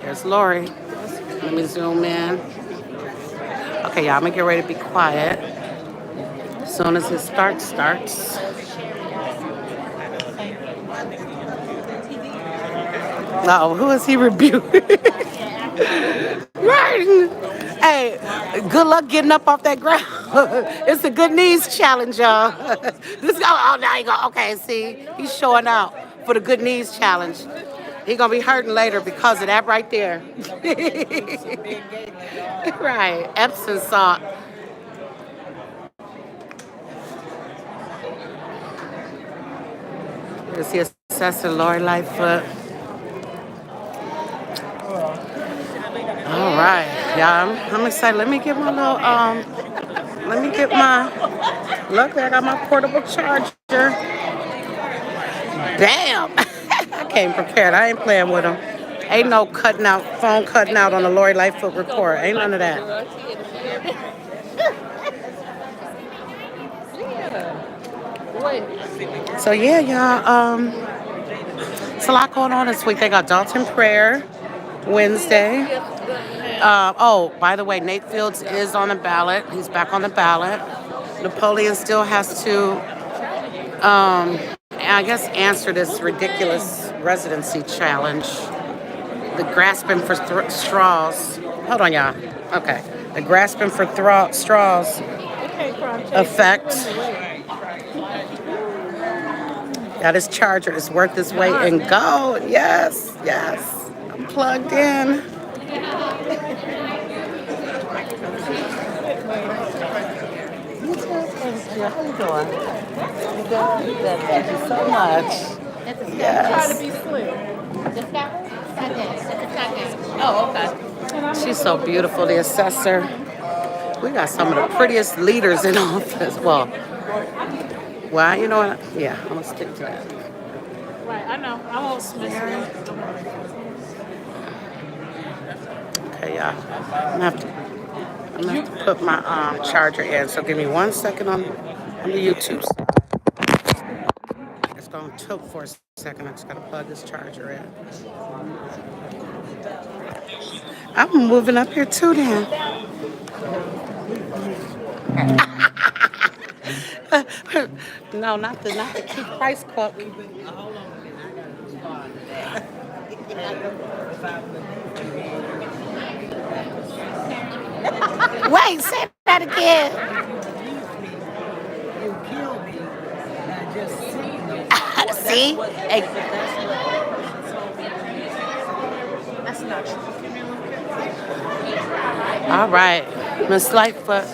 There's Lori. Let me zoom in. Okay, y'all, I'm going to get ready to be quiet. As soon as it starts. Uh-oh, who is he rebuking? Martin! Hey, good luck getting up off that ground. It's a good knees challenge, y'all. Now you go. Okay, see, he's showing out for the good knees challenge. He's gonna be hurting later because of that right there. Right, Epsom salt. Here's the assessor, Lori Lightfoot. All right, y'all, I'm excited. Let me get my little, luckily I got my portable charger. Bam! I came prepared. I ain't playing with them. Ain't no phone cutting out on the Lori Lightfoot report. Ain't none of that. So yeah, y'all. It's a lot going on this week. They got Dalton Prayer Wednesday. Oh, by the way, Nate Fields is on the ballot. He's back on the ballot. Napoleon still has to, I guess, answer this ridiculous residency challenge. The grasping for straws. Hold on, y'all. Okay. The grasping for straws effect. Got his charger. It's worth its weight in gold. Yes, yes. I'm plugged in. How you doing? You good? You good. Thank you so much. Yes. Try to be slick. Oh, okay. She's so beautiful, the assessor. We got some of the prettiest leaders in office. Well, you know what? Yeah, I'm going to stick to that. Right, I know. I won't Smith. Okay, y'all. I'm going to have to put my charger in, so give me 1 second on the YouTube. It's going to tilt for a second. I just got to plug this charger in. I'm moving up here too then. No, not the key price quote. Wait, say that again. You killed me. And I just See? That's not true. All right, Miss Lightfoot.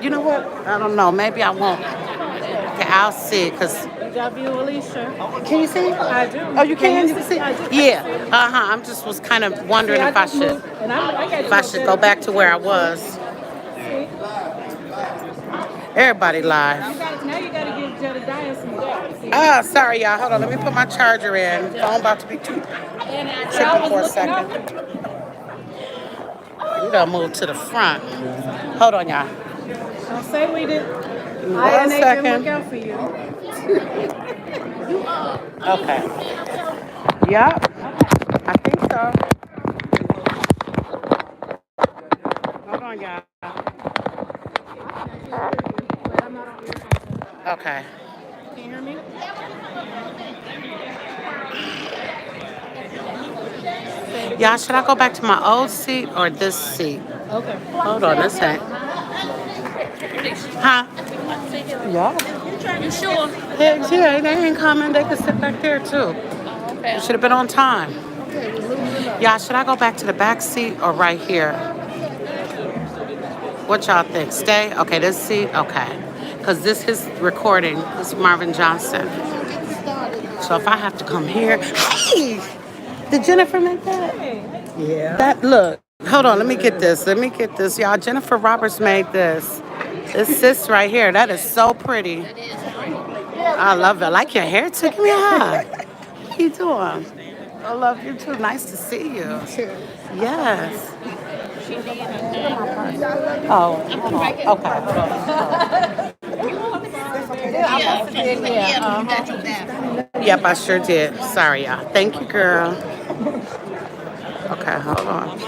You know what? I don't know. Maybe I won't. Okay, I'll see. Cause You got view, Alicia. can you see? I do. Oh, you can? You can see? I do. Yeah. I just was kind of wondering if I should go back to where I was. Everybody live. Now you got to give Jedediah some gas. Sorry, y'all. Hold on. Let me put my charger in. Phone about to be too tricky for a second. You done moved to the front. Hold on, y'all. Don't say we did. One second. Didn't look out for you. Okay. Yep. I think so. Hold on, y'all. Okay. Can you hear me? Y'all, should I go back to my old seat or this seat? Okay. Hold on, this ain't. Huh? Yeah. You sure? Heck yeah, they ain't coming. They could sit back there too. Okay. You should have been on time. Y'all, should I go back to the back seat or right here? What y'all think? Stay? Okay, this seat? Okay. Because this is recording. This is Marvin Johnson. So if I have to come here. Hey! Did Jennifer make that? Yeah. That look. Hold on, let me get this. Y'all, Jennifer Roberts made this. This right here. That is so pretty. I love it. I like your hair too. Give me a hug. What you doing? I love you too. Nice to see you. Yes. Oh, hold on. Okay, hold on. Yep, I sure did. Sorry, y'all. Thank you, girl. Okay, hold on.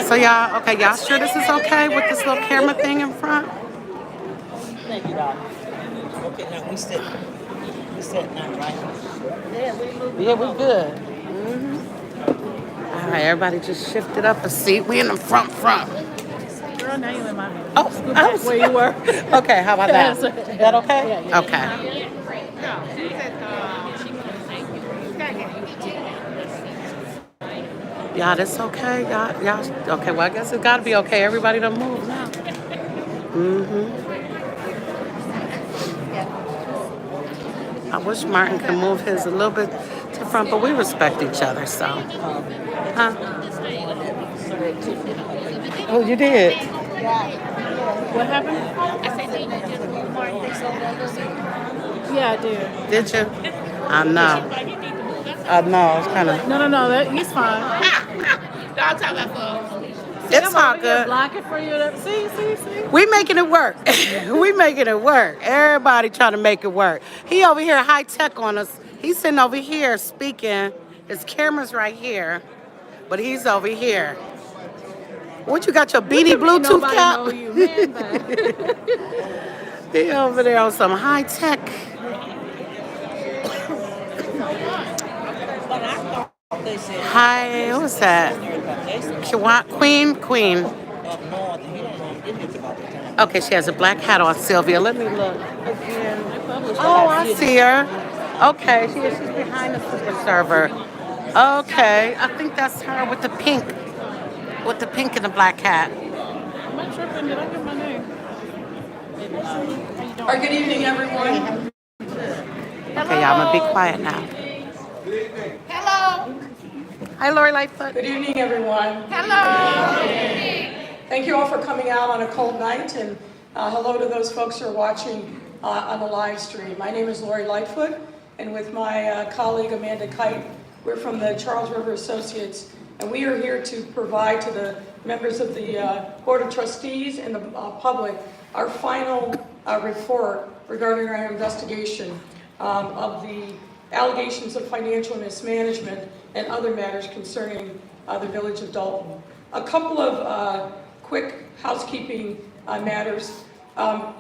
So y'all, okay, y'all sure this is okay with this little camera thing in front? Thank you, darling. Okay, now we sit now, right? Yeah, we're good. All right, everybody just shifted up a seat. We in the front. Girl, now you in my Oh, where you were. Okay, how about that? Is that okay? Yeah. Okay. Y'all, this okay? Y'all, okay, well, I guess it's got to be okay. Everybody done move now. I wish Martin could move his a little bit to the front, but we respect each other, so. Huh? Oh, you did? What happened? Yeah, I did. Did you? I know. It's kind of. No, he's fine. I'll talk about It's I'm all over here good. blocking for you. See. We making it work. We making it work. Everybody trying to make it work. He over here high tech on us. He's sitting over here speaking. His camera's right here, but he's over here. What you got your beanie Bluetooth Nobody cap? know you, man. But He over there on some high tech. But I thought they said Hi, what's that? Queen. up north here, didn't it about the time? Okay, she has a black hat on, Sylvia. Let me look again. Oh, I see her. Okay, she's behind the super server. Okay, I think that's her with the pink and the black hat. am I tripping? Did I get my name? All right, good evening, everyone. Okay, y'all, I'm gonna be quiet now. Hello. Hi, Lori Lightfoot. Good evening, everyone. Hello. Thank you all for coming out on a cold night, and hello to those folks who are watching on the live stream. My name is Lori Lightfoot, and with my colleague Amanda Kite, we're from the Charles River Associates, and we are here to provide to the members of the Board of Trustees and the public our final report regarding our investigation of the allegations of financial mismanagement and other matters concerning the Village of Dalton. A couple of quick housekeeping matters.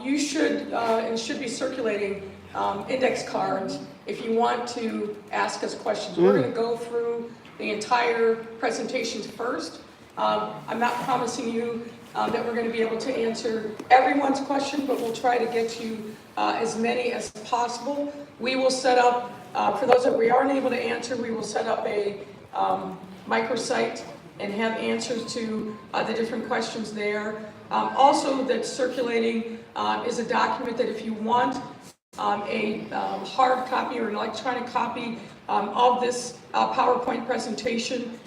You should and should be circulating index cards if you want to ask us questions. We're going to go through the entire presentations first. I'm not promising you that we're going to be able to answer everyone's question, but we'll try to get you as many as possible. We will set up, for those that we aren't able to answer, we will set up a microsite and have answers to the different questions there. Also, that's circulating is a document that if you want a hard copy or an electronic copy of this PowerPoint presentation,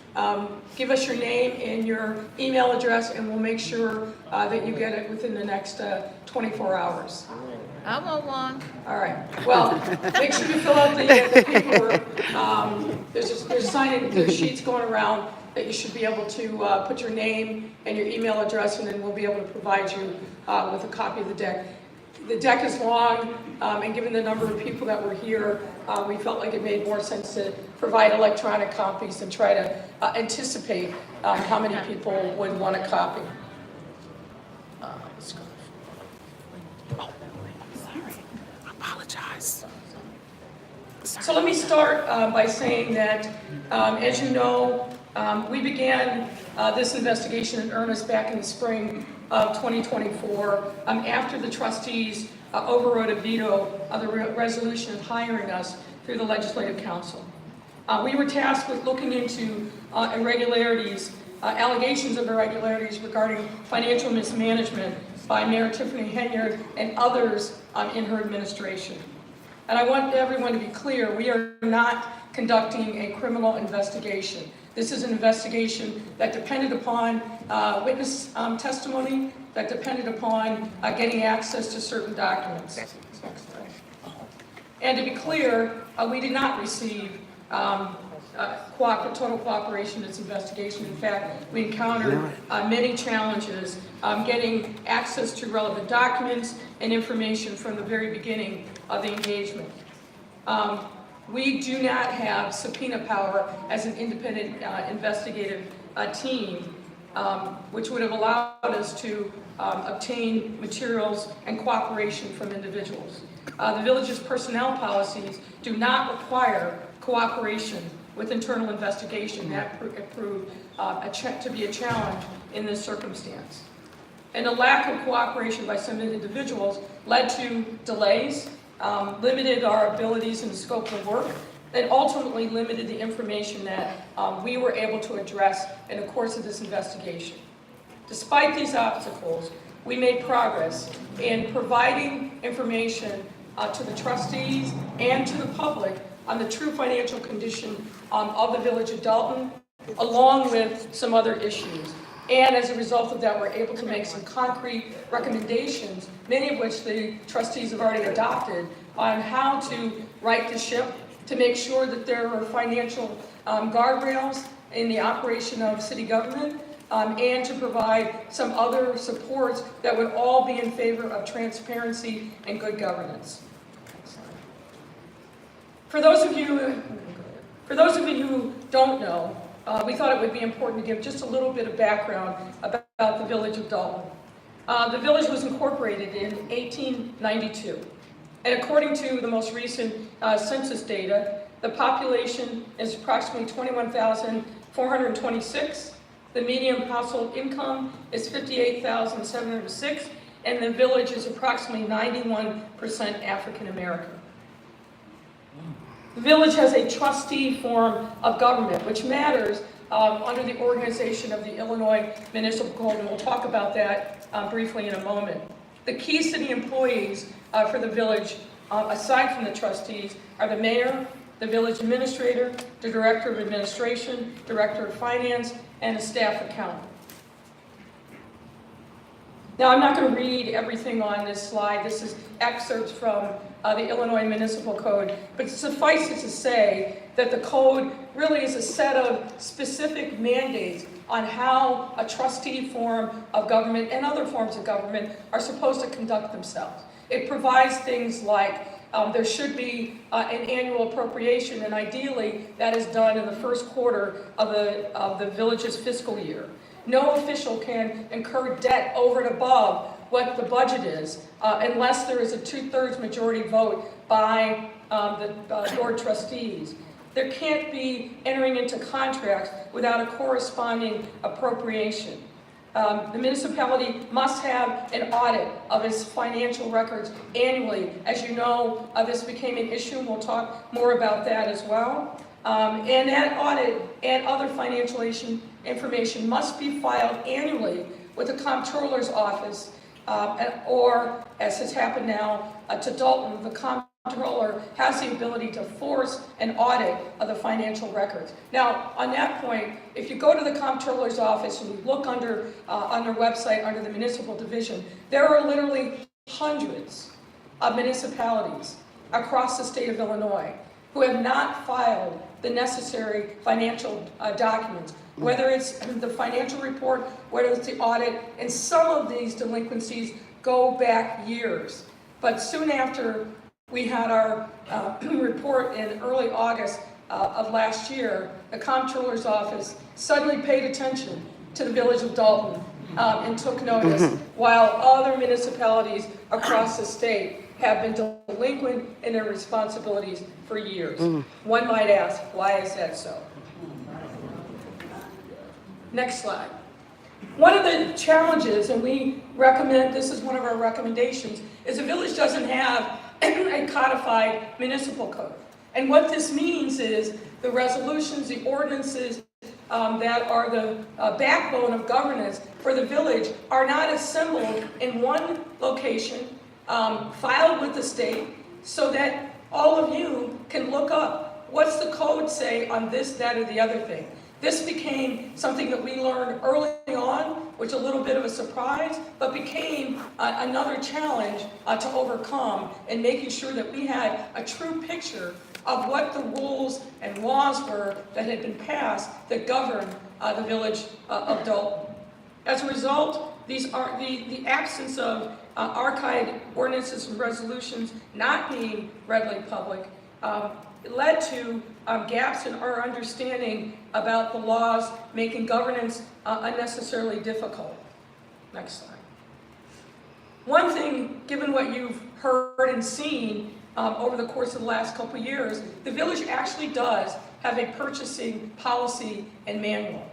give us your name and your email address, and we'll make sure that you get it within the next 24 hours. I want one. All right. Well, make sure you fill out the paperwork. There's signing the sheets going around that you should be able to put your name and your email address, and then we'll be able to provide you with a copy of the deck. The deck is long, and given the number of people that were here, we felt like it made more sense to provide electronic copies and try to anticipate how many people would want a copy. Let's go. Apologize. So let me start by saying that, as you know, we began this investigation in earnest back in the spring of 2024 after the trustees overrode a veto of the resolution of hiring us through the Legislative Council. We were tasked with looking into irregularities, allegations of irregularities regarding financial mismanagement by Mayor Tiffany Henyard and others in her administration. And I want everyone to be clear, we are not conducting a criminal investigation. This is an investigation that depended upon witness testimony, that depended upon getting access to certain documents. And to be clear, we did not receive total cooperation in this investigation. In fact, we encountered many challenges getting access to relevant documents and information from the very beginning of the engagement. We do not have subpoena power as an independent investigative team, which would have allowed us to obtain materials and cooperation from individuals. The village's personnel policies do not require cooperation with internal investigation. That proved to be a challenge in this circumstance. And the lack of cooperation by some individuals led to delays, limited our abilities and scope of work, and ultimately limited the information that we were able to address in the course of this investigation. Despite these obstacles, we made progress in providing information to the trustees and to the public on the true financial condition of the Village of Dalton, along with some other issues. And as a result of that, we're able to make some concrete recommendations, many of which the trustees have already adopted, on how to right the ship, to make sure that there are financial guardrails in the operation of city government, and to provide some other supports that would all be in favor of transparency and good governance. For those of you who don't know, we thought it would be important to give just a little bit of background about the village of Dalton. The village was incorporated in 1892, and according to the most recent census data, the population is approximately 21,426. The median household income is 58,706, and the village is approximately 91% African American. The village has a trustee form of government, which matters under the organization of the Illinois Municipal Code, and we'll talk about that briefly in a moment. The key city employees for the village, aside from the trustees, are the mayor, the village administrator, the director of administration, director of finance, and a staff accountant. Now, I'm not going to read everything on this slide. This is excerpts from the Illinois Municipal Code, but suffice it to say that the code really is a set of specific mandates on how a trustee form of government and other forms of government are supposed to conduct themselves. It provides things like there should be an annual appropriation, and ideally that is done in the first quarter of the village's fiscal year. No official can incur debt over and above what the budget is unless there is a 2/3 majority vote by the board trustees. There can't be entering into contracts without a corresponding appropriation. The municipality must have an audit of its financial records annually. As you know, this became an issue, and we'll talk more about that as well. And that audit and other financial information must be filed annually with the comptroller's office, or, as has happened now to Dalton, the comptroller has the ability to force an audit of the financial records. Now, on that point, if you go to the comptroller's office and you look on their website, under the municipal division, there are literally hundreds of municipalities across the state of Illinois who have not filed the necessary financial documents, whether it's the financial report, whether it's the audit, and some of these delinquencies go back years. But soon after we had our report in early August of last year, the comptroller's office suddenly paid attention to the village of Dalton and took notice, while other municipalities across the state have been delinquent in their responsibilities for years. One might ask, why is that so? Next slide. One of the challenges, and we recommend, this is one of our recommendations, is the village doesn't have a codified municipal code. And what this means is the resolutions, the ordinances that are the backbone of governance for the village are not assembled in one location, filed with the state, so that all of you can look up what's the code say on this, that, or the other thing. This became something that we learned early on, which a little bit of a surprise, but became another challenge to overcome, in making sure that we had a true picture of what the rules and laws were that had been passed that govern the village of Dalton. As a result, these are the absence of archived ordinances and resolutions not being readily public led to gaps in our understanding about the laws, making governance unnecessarily difficult. Next slide. One thing, given what you've heard and seen over the course of the last couple of years, the village actually does have a purchasing policy and manual.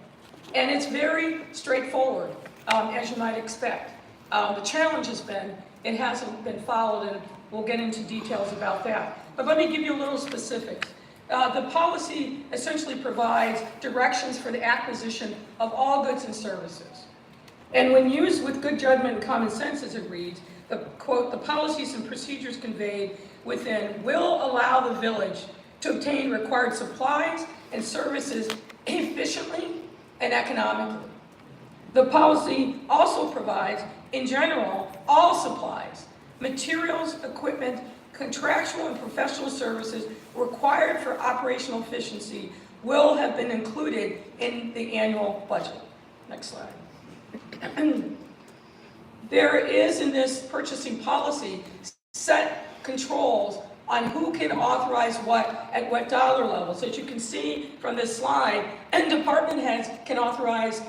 And it's very straightforward, as you might expect. The challenge has been, it hasn't been followed, and we'll get into details about that. But let me give you a little specifics. The policy essentially provides directions for the acquisition of all goods and services. And when used with good judgment and common sense, as it reads, the quote, the policies and procedures conveyed within will allow the village to obtain required supplies and services efficiently and economically. The policy also provides, in general, all supplies, materials, equipment, contractual and professional services required for operational efficiency will have been included in the annual budget. Next slide. There is in this purchasing policy set controls on who can authorize what at what dollar level. So as you can see from this slide, and department heads can authorize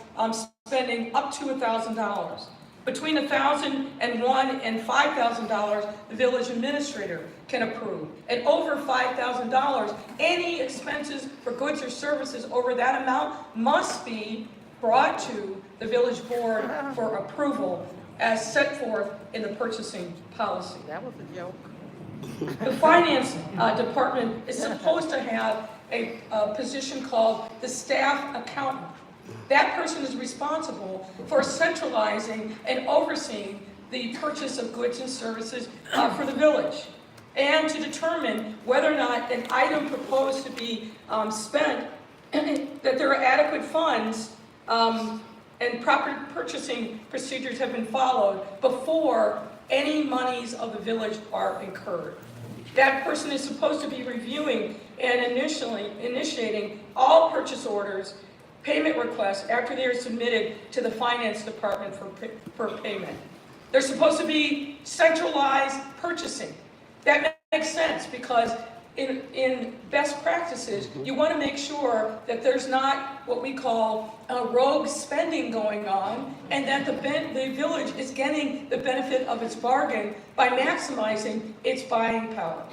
spending up to $1,000. Between $1,001 and $5,000, the village administrator can approve. And over $5,000, any expenses for goods or services over that amount must be brought to the village board for approval as set forth in the purchasing policy. That was a joke. The finance department is supposed to have a position called the staff accountant. That person is responsible for centralizing and overseeing the purchase of goods and services for the village, and to determine whether or not an item proposed to be spent, that there are adequate funds and proper purchasing procedures have been followed before any monies of the village are incurred. That person is supposed to be reviewing and initiating all purchase orders, payment requests after they are submitted to the finance department for payment. They're supposed to be centralized purchasing. That makes sense because in best practices, you want to make sure that there's not what we call rogue spending going on, and that the village is getting the benefit of its bargain by maximizing its buying power.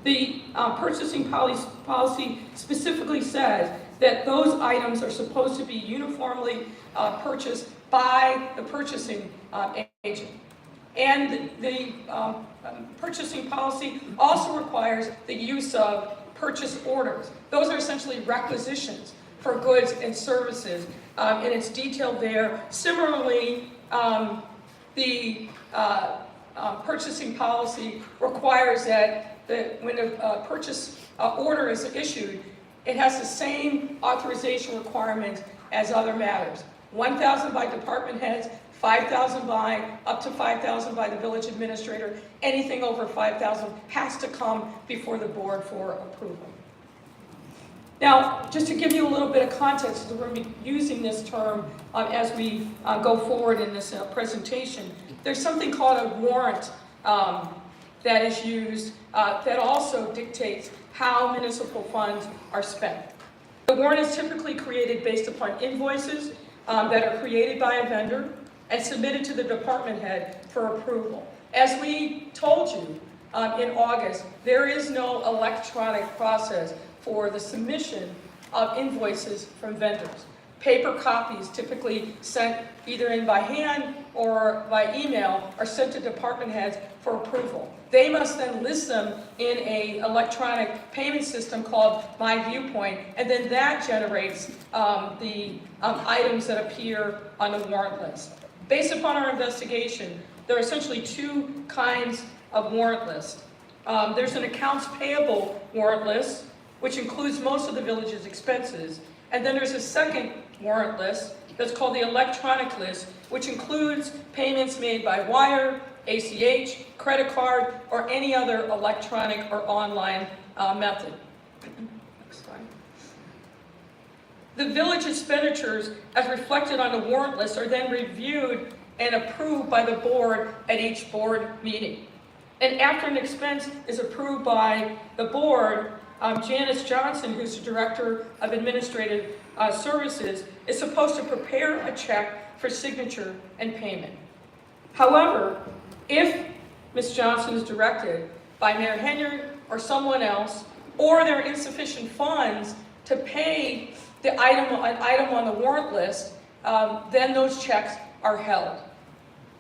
The purchasing policy specifically says that those items are supposed to be uniformly purchased by the purchasing agent. And the purchasing policy also requires the use of purchase orders. Those are essentially requisitions for goods and services, and it's detailed there. Similarly, the purchasing policy requires that when a purchase order is issued, it has the same authorization requirements as other matters. 1,000 by department heads, 5,000 by, up to 5,000 by the village administrator. Anything over 5,000 has to come before the board for approval. Now, just to give you a little bit of context, we're going to be using this term as we go forward in this presentation. There's something called a warrant that is used that also dictates how municipal funds are spent. The warrant is typically created based upon invoices that are created by a vendor and submitted to the department head for approval. As we told you in August, there is no electronic process for the submission of invoices from vendors. Paper copies, typically sent either in by hand or by email, are sent to department heads for approval. They must then list them in an electronic payment system called My Viewpoint, and then that generates the items that appear on the warrant list. Based upon our investigation, there are essentially two kinds of warrant lists. There's an accounts payable warrant list, which includes most of the village's expenses, and then there's a second warrant list that's called the electronic list, which includes payments made by wire, ACH, credit card, or any other electronic or online method. Next slide. The village expenditures, as reflected on the warrant list, are then reviewed and approved by the board at each board meeting. And after an expense is approved by the board, Janice Johnson, who's the Director of Administrative Services, is supposed to prepare a check for signature and payment. However, if Ms. Johnson is directed by Mayor Henyard or someone else, or there are insufficient funds to pay the item on the warrant list, then those checks are held.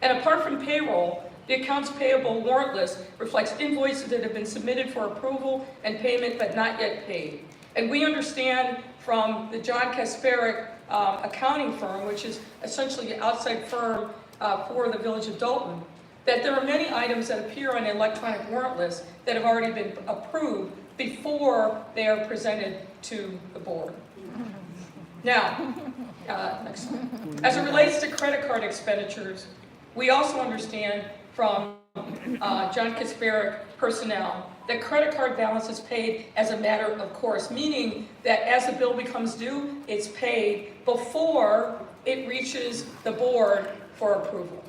And apart from payroll, the accounts payable warrant list reflects invoices that have been submitted for approval and payment but not yet paid. And we understand from the John Kasparic accounting firm, which is essentially an outside firm for the village of Dalton, that there are many items that appear on the electronic warrant list that have already been approved before they are presented to the board. Now, next slide. As it relates to credit card expenditures, we also understand from John Kasparic personnel that credit card balance is paid as a matter of course, meaning that as the bill becomes due, it's paid before it reaches the board for approval.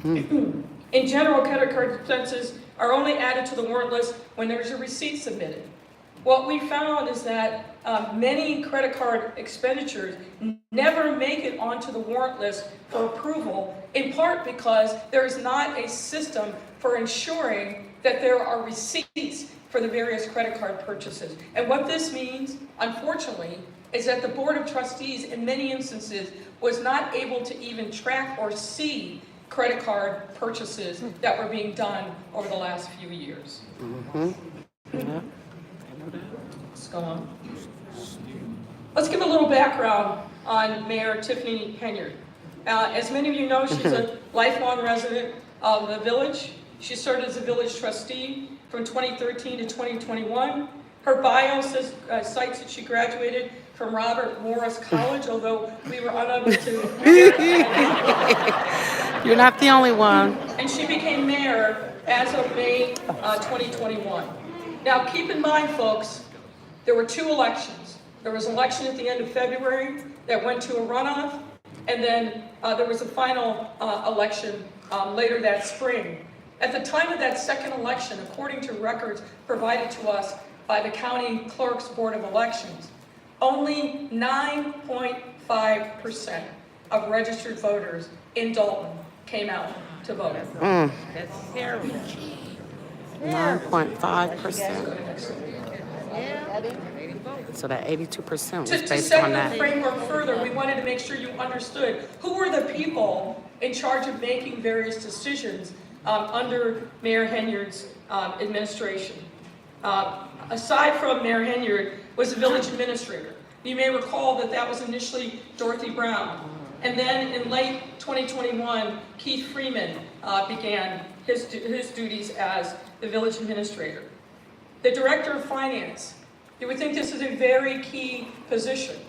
In general, credit card expenses are only added to the warrant list when there's a receipt submitted. What we found is that many credit card expenditures never make it onto the warrant list for approval, in part because there is not a system for ensuring that there are receipts for the various credit card purchases. And what this means, unfortunately, is that the Board of Trustees, in many instances, was not able to even track or see credit card purchases that were being done over the last few years. Let's go on. Let's give a little background on Mayor Tiffany Henyard. As many of you know, she's a lifelong resident of the village. She served as a village trustee from 2013 to 2021. Her bio says, cites that she graduated from Robert Morris College, although we were unable to. You're not the only one. And she became mayor as of May 2021. Now, keep in mind, folks, there were two elections. There was an election at the end of February that went to a runoff, and then there was a final election later that spring. At the time of that second election, according to records provided to us by the County Clerk's Board of Elections, only 9.5% of registered voters in Dalton came out to vote. That's terrible. 9.5%. So that 82% was To based set on the that. framework further, we wanted to make sure you understood who were the people in charge of making various decisions under Mayor Henyard's administration. Aside from Mayor Henyard was the village administrator. You may recall that that was initially Dorothy Brown. And then in late 2021, Keith Freeman began his duties as the village administrator. The director of finance, you would think this is a very key position.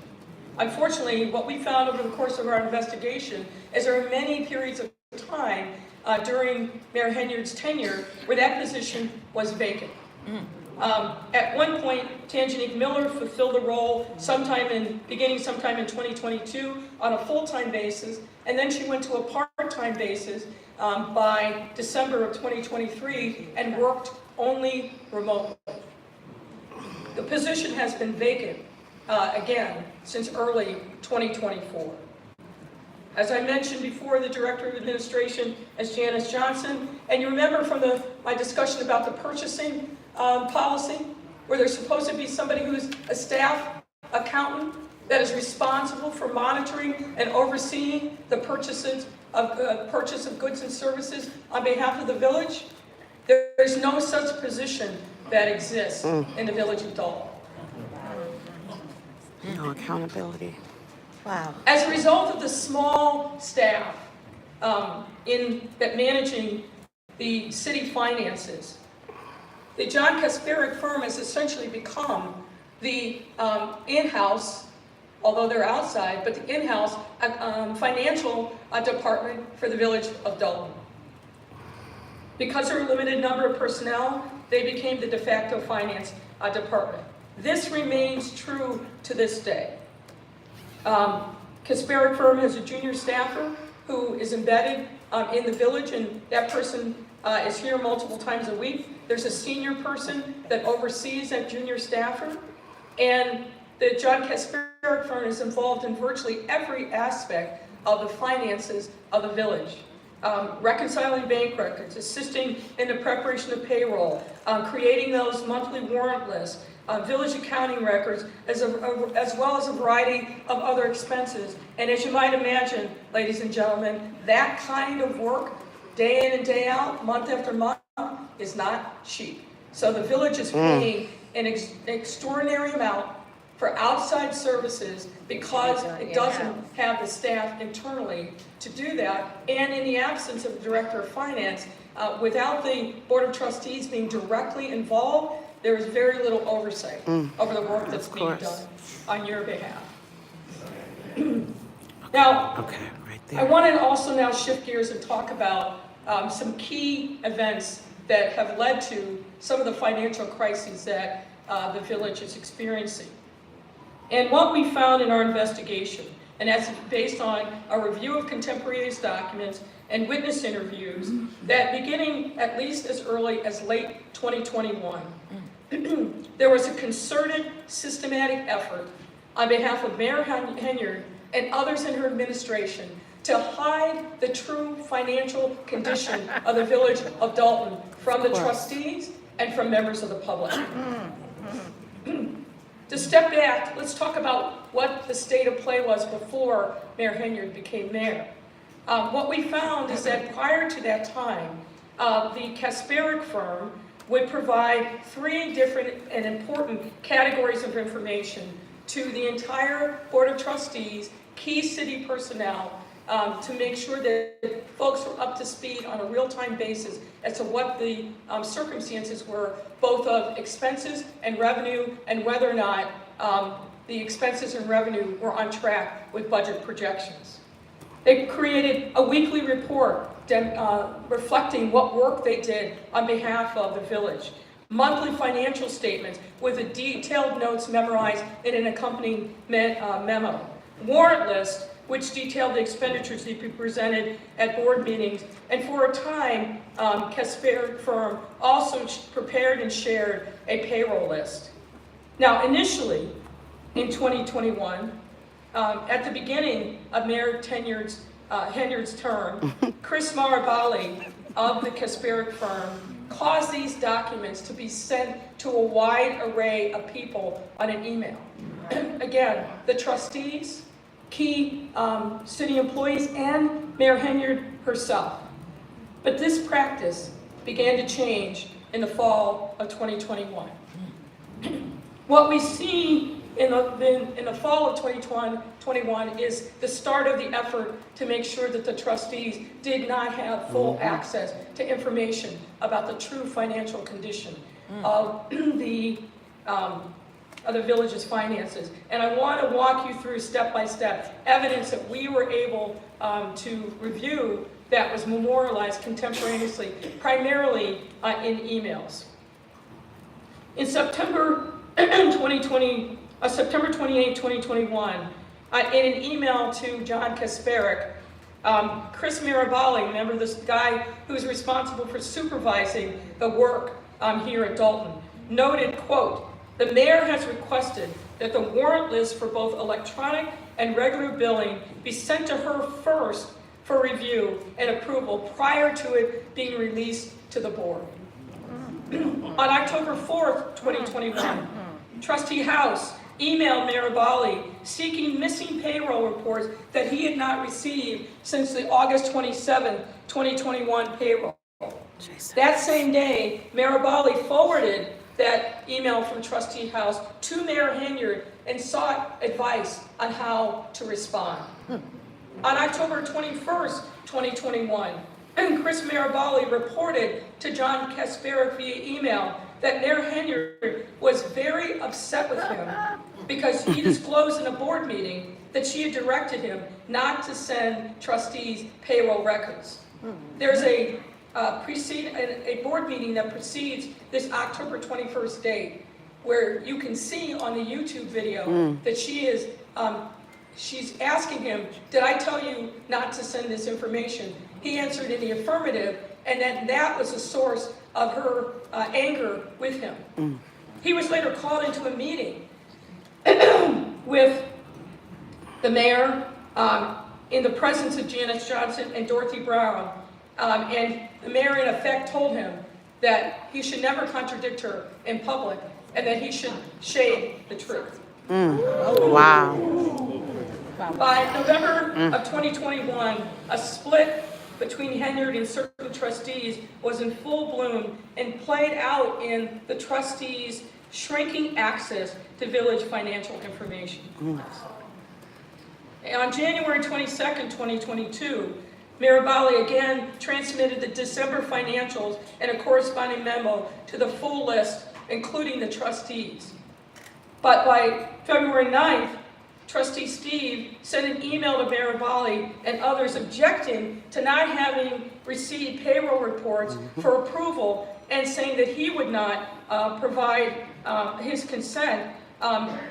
Unfortunately, what we found over the course of our investigation is there are many periods of time during Mayor Henyard's tenure where that position was vacant. At one point, Tangenique Miller fulfilled the role sometime in 2022 on a full-time basis, and then she went to a part-time basis by December of 2023 and worked only remotely. The position has been vacant again since early 2024. As I mentioned before, the Director of Administration is Janice Johnson, and you remember from my discussion about the purchasing policy, where there's supposed to be somebody who's a staff accountant that is responsible for monitoring and overseeing the purchase of goods and services on behalf of the village. There's no such position that exists in the village of Dalton. No accountability. Wow. As a result of the small staff managing the city finances, the John Kasparic firm has essentially become the in-house, although they're outside, but the in-house financial department for the village of Dalton. Because there are a limited number of personnel, they became the de facto finance department. This remains true to this day. Kasparic firm has a junior staffer who is embedded in the village, and that person is here multiple times a week. There's a senior person that oversees that junior staffer, and the John Kasparic firm is involved in virtually every aspect of the finances of the village. Reconciling bank records, assisting in the preparation of payroll, creating those monthly warrant lists, village accounting records, as well as a variety of other expenses. And as you might imagine, ladies and gentlemen, that kind of work, day in and day out, month after month, is not cheap. So the village is paying an extraordinary amount for outside services because it doesn't have the staff internally to do that. And in the absence of the director of finance, without the Board of Trustees being directly involved, there is very little oversight over the work that's being done on your behalf. Now, Okay, right there. I want to also now shift gears and talk about some key events that have led to some of the financial crises that the village is experiencing. And what we found in our investigation, and that's based on a review of contemporaneous documents and witness interviews, that beginning at least as early as late 2021, there was a concerted, systematic effort on behalf of Mayor Henyard and others in her administration to hide the true financial condition of the village of Dalton from the trustees and from members of the public. To step back, let's talk about what the state of play was before Mayor Henyard became mayor. What we found is that prior to that time, the Kasperick firm would provide 3 different and important categories of information to the entire Board of Trustees, key city personnel, to make sure that folks were up to speed on a real-time basis as to what the circumstances were, both of expenses and revenue, and whether or not the expenses and revenue were on track with budget projections. They created a weekly report reflecting what work they did on behalf of the village. Monthly financial statements with the detailed notes memorized in an accompanying memo. Warrant list, which detailed the expenditures to be presented at board meetings. And for a time, Kasperick firm also prepared and shared a payroll list. Now, initially, in 2021, at the beginning of Mayor Henyard's term, Chris Marabali of the Kasperick firm caused these documents to be sent to a wide array of people on an email. Again, the trustees, key city employees, and Mayor Henyard herself. But this practice began to change in the fall of 2021. What we see in the fall of 2021 is the start of the effort to make sure that the trustees did not have full access to information about the true financial condition of the village's finances. And I want to walk you through step-by-step evidence that we were able to review that was memorialized contemporaneously, primarily in emails. In September 28, 2021, in an email to John Kasperick, Chris Mirabali, remember this guy who's responsible for supervising the work here at Dalton, noted, quote, "The mayor has requested that the warrant list for both electronic and regular billing be sent to her first for review and approval prior to it being released to the board." On October 4th, 2021, Trustee House emailed Mirabali seeking missing payroll reports that he had not received since the August 27, 2021 payroll. That same day, Mirabali forwarded that email from Trustee House to Mayor Henyard and sought advice on how to respond. On October 21st, 2021, Chris Mirabali reported to John Kasperick via email that Mayor Henyard was very upset with him because he disclosed in a board meeting that she had directed him not to send trustees payroll records. There's a board meeting that precedes this October 21st date, where you can see on the YouTube video that she's asking him, "Did I tell you not to send this information?" He answered in the affirmative, and then that was the source of her anger with him. He was later called into a meeting with the mayor in the presence of Janice Johnson and Dorothy Brown, and the mayor in effect told him that he should never contradict her in public and that he should shade the truth. Wow. By November of 2021, a split between Henyard and certain trustees was in full bloom and played out in the trustees' shrinking access to village financial information. And on January 22nd, 2022, Mirabali again transmitted the December financials and a corresponding memo to the full list, including the trustees. But by February 9th, Trustee Steve sent an email to Mirabali and others objecting to not having received payroll reports for approval and saying that he would not provide his consent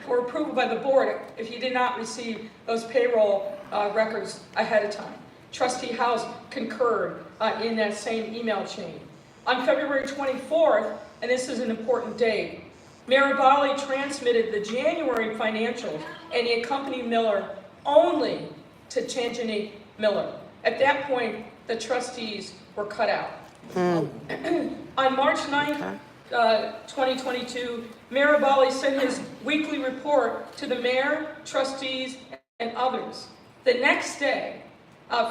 for approval by the board if he did not receive those payroll records ahead of time. Trustee House concurred in that same email chain. On February 24th, and this is an important date, Marabali transmitted the January financials and the accompanying Miller only to Chanjani Miller. At that point, the trustees were cut out. On March 9th, 2022, Marabali sent his weekly report to the mayor, trustees, and others. The next day,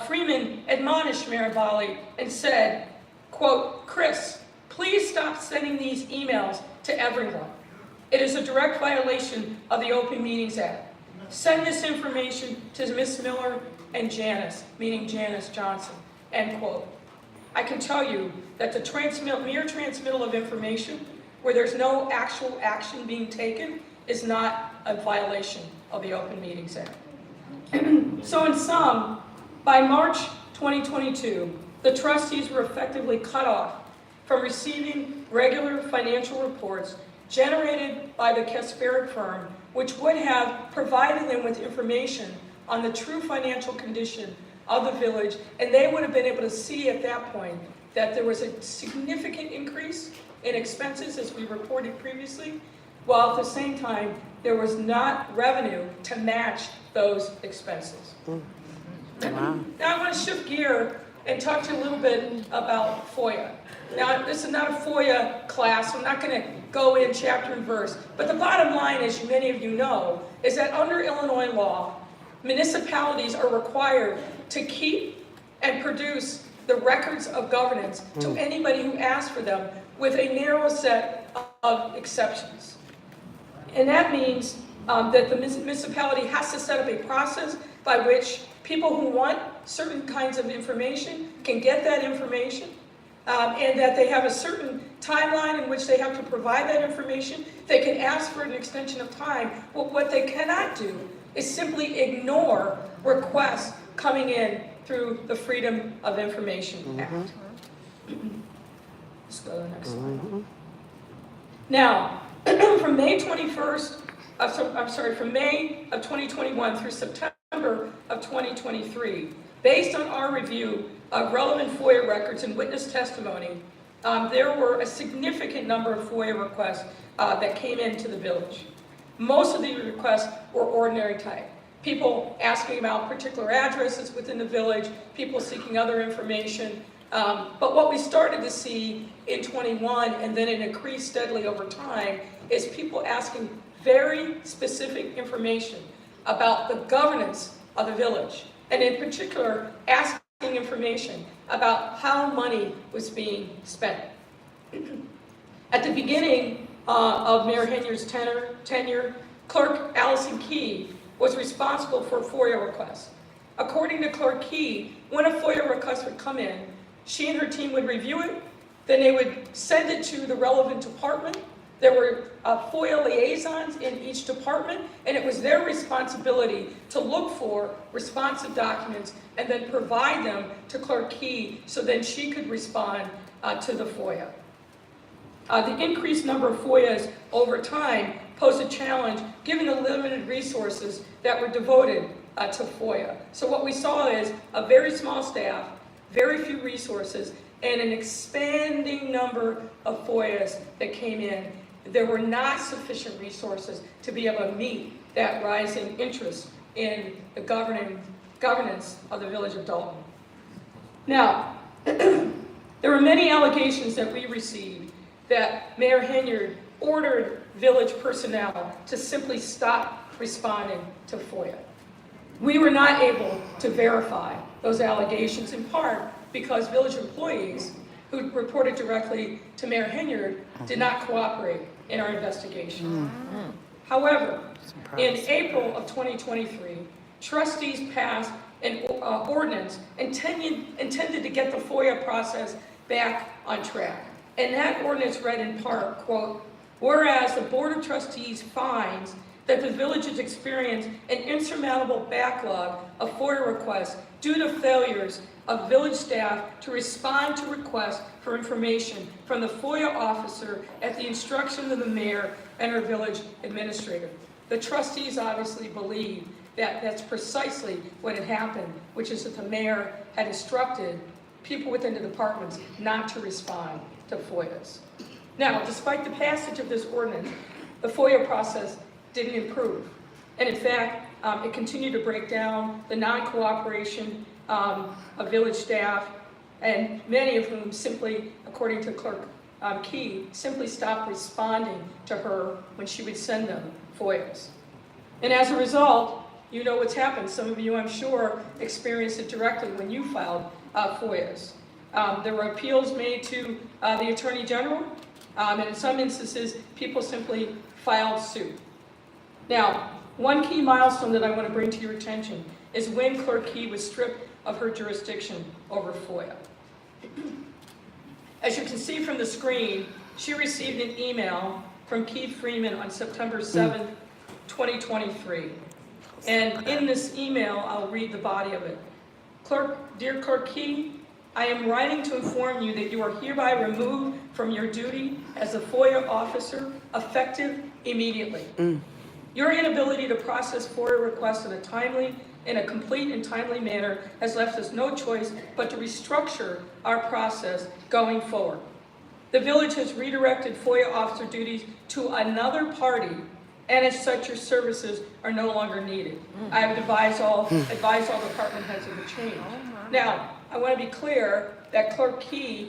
Freeman admonished Marabali and said, quote, "Chris, please stop sending these emails to everyone. It is a direct violation of the Open Meetings Act. Send this information to Ms. Miller and Janice," meaning Janice Johnson, end quote. I can tell you that the mere transmittal of information where there's no actual action being taken is not a violation of the Open Meetings Act. So in sum, by March 2022, the trustees were effectively cut off from receiving regular financial reports generated by the Kasperic firm, which would have provided them with information on the true financial condition of the village, and they would have been able to see at that point that there was a significant increase in expenses, as we reported previously, while at the same time there was not revenue to match those expenses. Now I want to shift gear and talk to you a little bit about FOIA. Now, this is not a FOIA class, so I'm not going to go in chapter and verse, but the bottom line, as many of you know, is that under Illinois law, municipalities are required to keep and produce the records of governance to anybody who asks for them, with a narrow set of exceptions. And that means that the municipality has to set up a process by which people who want certain kinds of information can get that information, and that they have a certain timeline in which they have to provide that information. They can ask for an extension of time. Well, what they cannot do is simply ignore requests coming in through the Freedom of Information Act. Let's go to the next slide. Now, from May 21st, from May of 2021 through September of 2023, based on our review of relevant FOIA records and witness testimony, there were a significant number of FOIA requests that came into the village. Most of these requests were ordinary type. People asking about particular addresses within the village, people seeking other information. But what we started to see in 21, and then it increased steadily over time, is people asking very specific information about the governance of the village, and in particular, asking information about how money was being spent. At the beginning of Mayor Henyard's tenure, Clerk Allison Key was responsible for FOIA requests. According to Clerk Key, when a FOIA request would come in, she and her team would review it, then they would send it to the relevant department. There were FOIA liaisons in each department, and it was their responsibility to look for responsive documents and then provide them to Clerk Key so then she could respond to the FOIA. The increased number of FOIAs over time posed a challenge given the limited resources that were devoted to FOIA. So what we saw is a very small staff, very few resources, and an expanding number of FOIAs that came in. There were not sufficient resources to be able to meet that rising interest in the governance of the village of Dalton. Now, there were many allegations that we received that Mayor Henyard ordered village personnel to simply stop responding to FOIA. We were not able to verify those allegations, in part because village employees who reported directly to Mayor Henyard did not cooperate in our investigation. However, in April of 2023, trustees passed an ordinance intended to get the FOIA process back on track. And that ordinance read in part, quote, "Whereas the Board of Trustees finds that the village has experienced an insurmountable backlog of FOIA requests due to failures of village staff to respond to requests for information from the FOIA officer at the instruction of the mayor and her village administrator. The trustees obviously believe that that's precisely what had happened, which is that the mayor had instructed people within the departments not to respond to FOIAs. Now, despite the passage of this ordinance, the FOIA process didn't improve. And in fact, it continued to break down the non-cooperation of village staff, and many of whom simply, according to Clerk Key, simply stopped responding to her when she would send them FOIAs. And as a result, you know what's happened. Some of you, I'm sure, experienced it directly when you filed FOIAs. There were appeals made to the Attorney General, and in some instances, people simply filed suit. Now, one key milestone that I want to bring to your attention is when Clerk Key was stripped of her jurisdiction over FOIA. As you can see from the screen, she received an email from Keith Freeman on September 7th, 2023. And in this email, I'll read the body of it. Dear Clerk Key, I am writing to inform you that you are hereby removed from your duty as a FOIA officer, effective immediately. Your inability to process FOIA requests in a complete and timely manner has left us no choice but to restructure our process going forward. The village has redirected FOIA officer duties to another party, and as such, your services are no longer needed. I have advised all department heads of the change. Now, I want to be clear that Clerk Key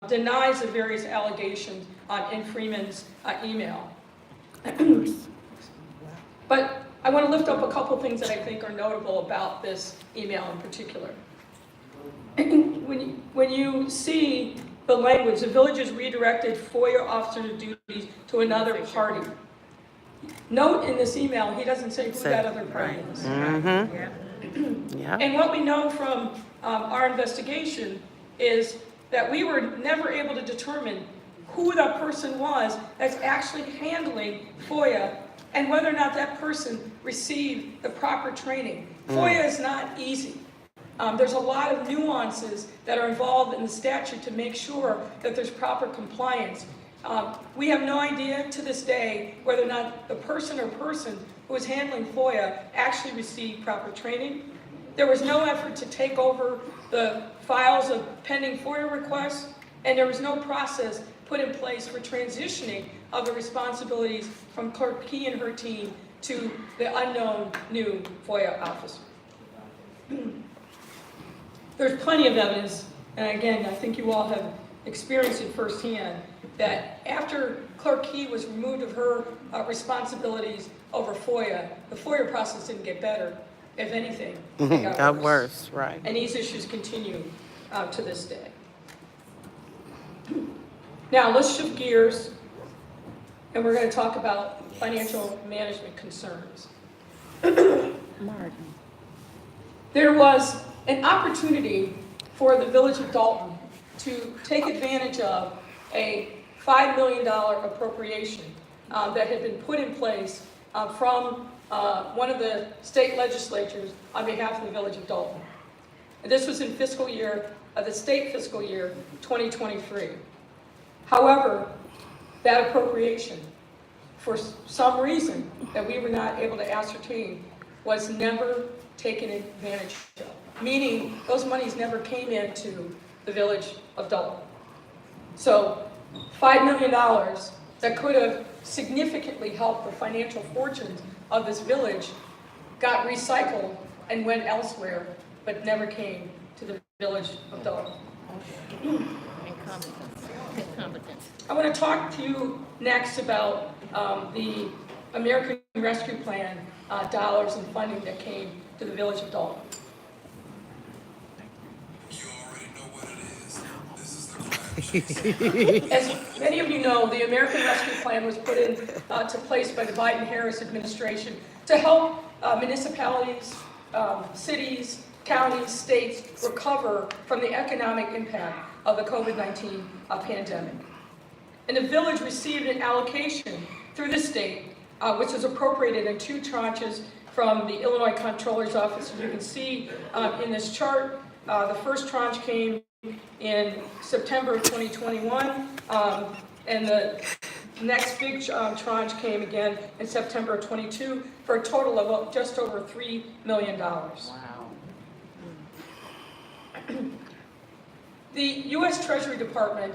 denies the various allegations in Freeman's email. But I want to lift up a couple things that I think are notable about this email in particular. When you see the language, the village has redirected FOIA officer duties to another party. Note in this email, he doesn't say who that other party is. Yeah. And what we know from our investigation is that we were never able to determine who the person was that's actually handling FOIA and whether or not that person received the proper training. FOIA is not easy. There's a lot of nuances that are involved in the statute to make sure that there's proper compliance. We have no idea to this day whether or not the person or person who was handling FOIA actually received proper training. There was no effort to take over the files of pending FOIA requests, and there was no process put in place for transitioning of the responsibilities from Clerk Key and her team to the unknown new FOIA officer. There's plenty of evidence, and again, I think you all have experienced it firsthand, that after Clerk Key was removed of her responsibilities over FOIA, the FOIA process didn't get better. If anything, it got worse. Right. And these issues continue to this day. Now, let's shift gears, and we're going to talk about financial management concerns. There was an opportunity for the Village of Dalton to take advantage of a $5 million appropriation that had been put in place from one of the state legislatures on behalf of the Village of Dalton. And this was in the state fiscal year 2023. However, that appropriation, for some reason that we were not able to ascertain, was never taken advantage of, meaning those monies never came into the Village of Dalton. So $5 million that could have significantly helped the financial fortunes of this village got recycled and went elsewhere, but never came to the Village of Dalton. Incompetence. I want to talk to you next about the American Rescue Plan dollars and funding that came to the Village of Dalton. You already know what it is. This is the crash. As many of you know, the American Rescue Plan was put into place by the Biden-Harris administration to help municipalities, cities, counties, states recover from the economic impact of the COVID-19 pandemic. And the village received an allocation through the state which was appropriated in 2 tranches from the Illinois Comptroller's Office. As you can see in this chart, the first tranche came in September of 2021, and the next big tranche came again in September of 22 for a total of just over $3 million. Wow. The U.S. Treasury Department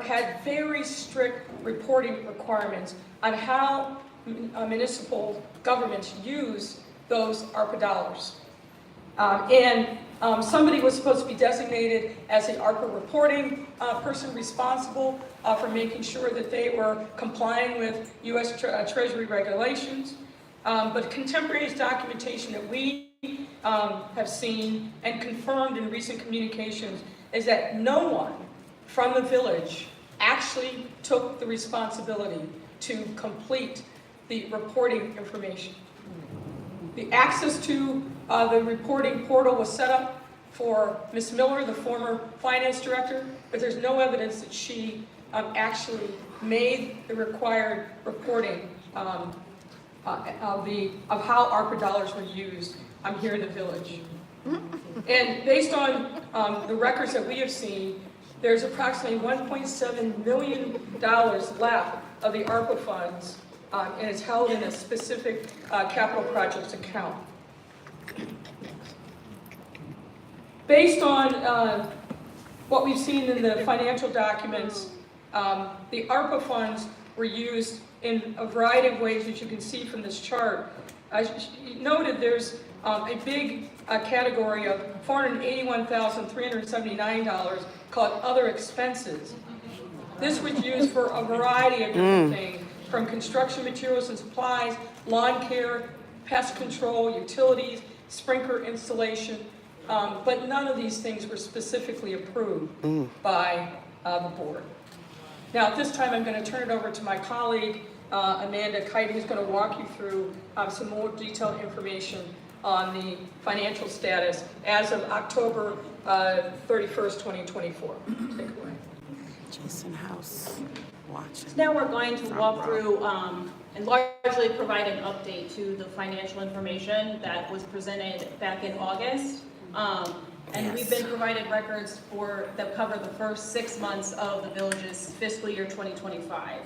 had very strict reporting requirements on how municipal governments use those ARPA dollars. Somebody was supposed to be designated as an ARPA reporting person responsible for making sure that they were complying with U.S. Treasury regulations. But contemporaneous documentation that we have seen and confirmed in recent communications is that no one from the village actually took the responsibility to complete the reporting information. The access to the reporting portal was set up for Ms. Miller, the former finance director, but there's no evidence that she actually made the required reporting of how ARPA dollars were used here in the village. And based on the records that we have seen, there's approximately $1.7 million left of the ARPA funds, and it's held in a specific capital projects account. Based on what we've seen in the financial documents, the ARPA funds were used in a variety of ways, as you can see from this chart. As you noted, there's a big category of $481,379 called other expenses. This was used for a variety of different things, from construction materials and supplies, lawn care, pest control, utilities, sprinkler installation, but none of these things were specifically approved by the board. Now, at this time, I'm going to turn it over to my colleague, Amanda Kite, who's going to walk you through some more detailed information on the financial status as of October 31st, 2024. Take it away. Jason House watching. Now we're going to walk through and largely provide an update to the financial information that was presented back in August. And we've been provided records that cover the first 6 months of the village's fiscal year 2025.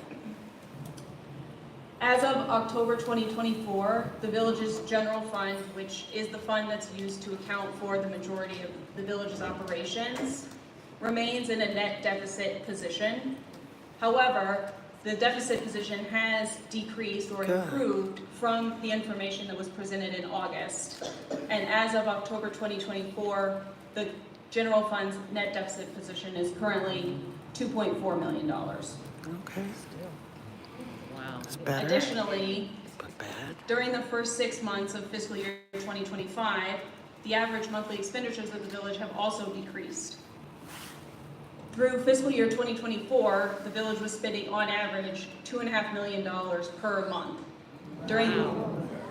As of October 2024, the village's general fund, which is the fund that's used to account for the majority of the village's operations, remains in a net deficit position. However, the deficit position has decreased or improved from the information that was presented in August. And as of October 2024, the general fund's net deficit position is currently $2.4 million. Okay. Wow. It's better. Additionally, But bad. during the first 6 months of fiscal year 2025, the average monthly expenditures of the village have also decreased. Through fiscal year 2024, the village was spending on average $2.5 million per month. During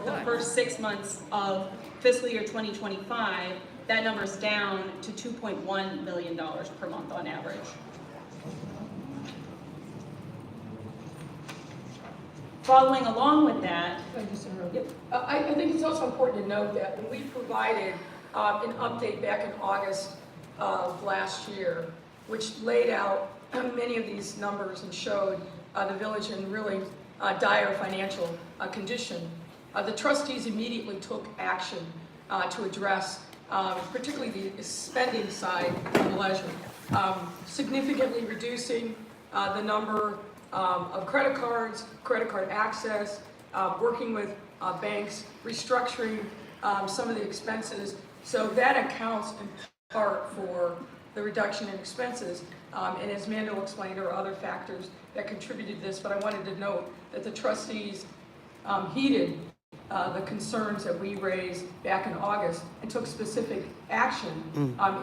the first 6 months of fiscal year 2025, that number's down to $2.1 million per month on average. Following along with that, I think it's also important to note that when we provided an update back in August of last year, which laid out many of these numbers and showed the village in really dire financial condition, the trustees immediately took action to address particularly the spending side of the ledger, significantly reducing the number of credit card access, working with banks, restructuring some of the expenses. So that accounts in part for the reduction in expenses. And as Amanda will explain, there are other factors that contributed to this, but I wanted to note that the trustees heeded the concerns that we raised back in August and took specific action,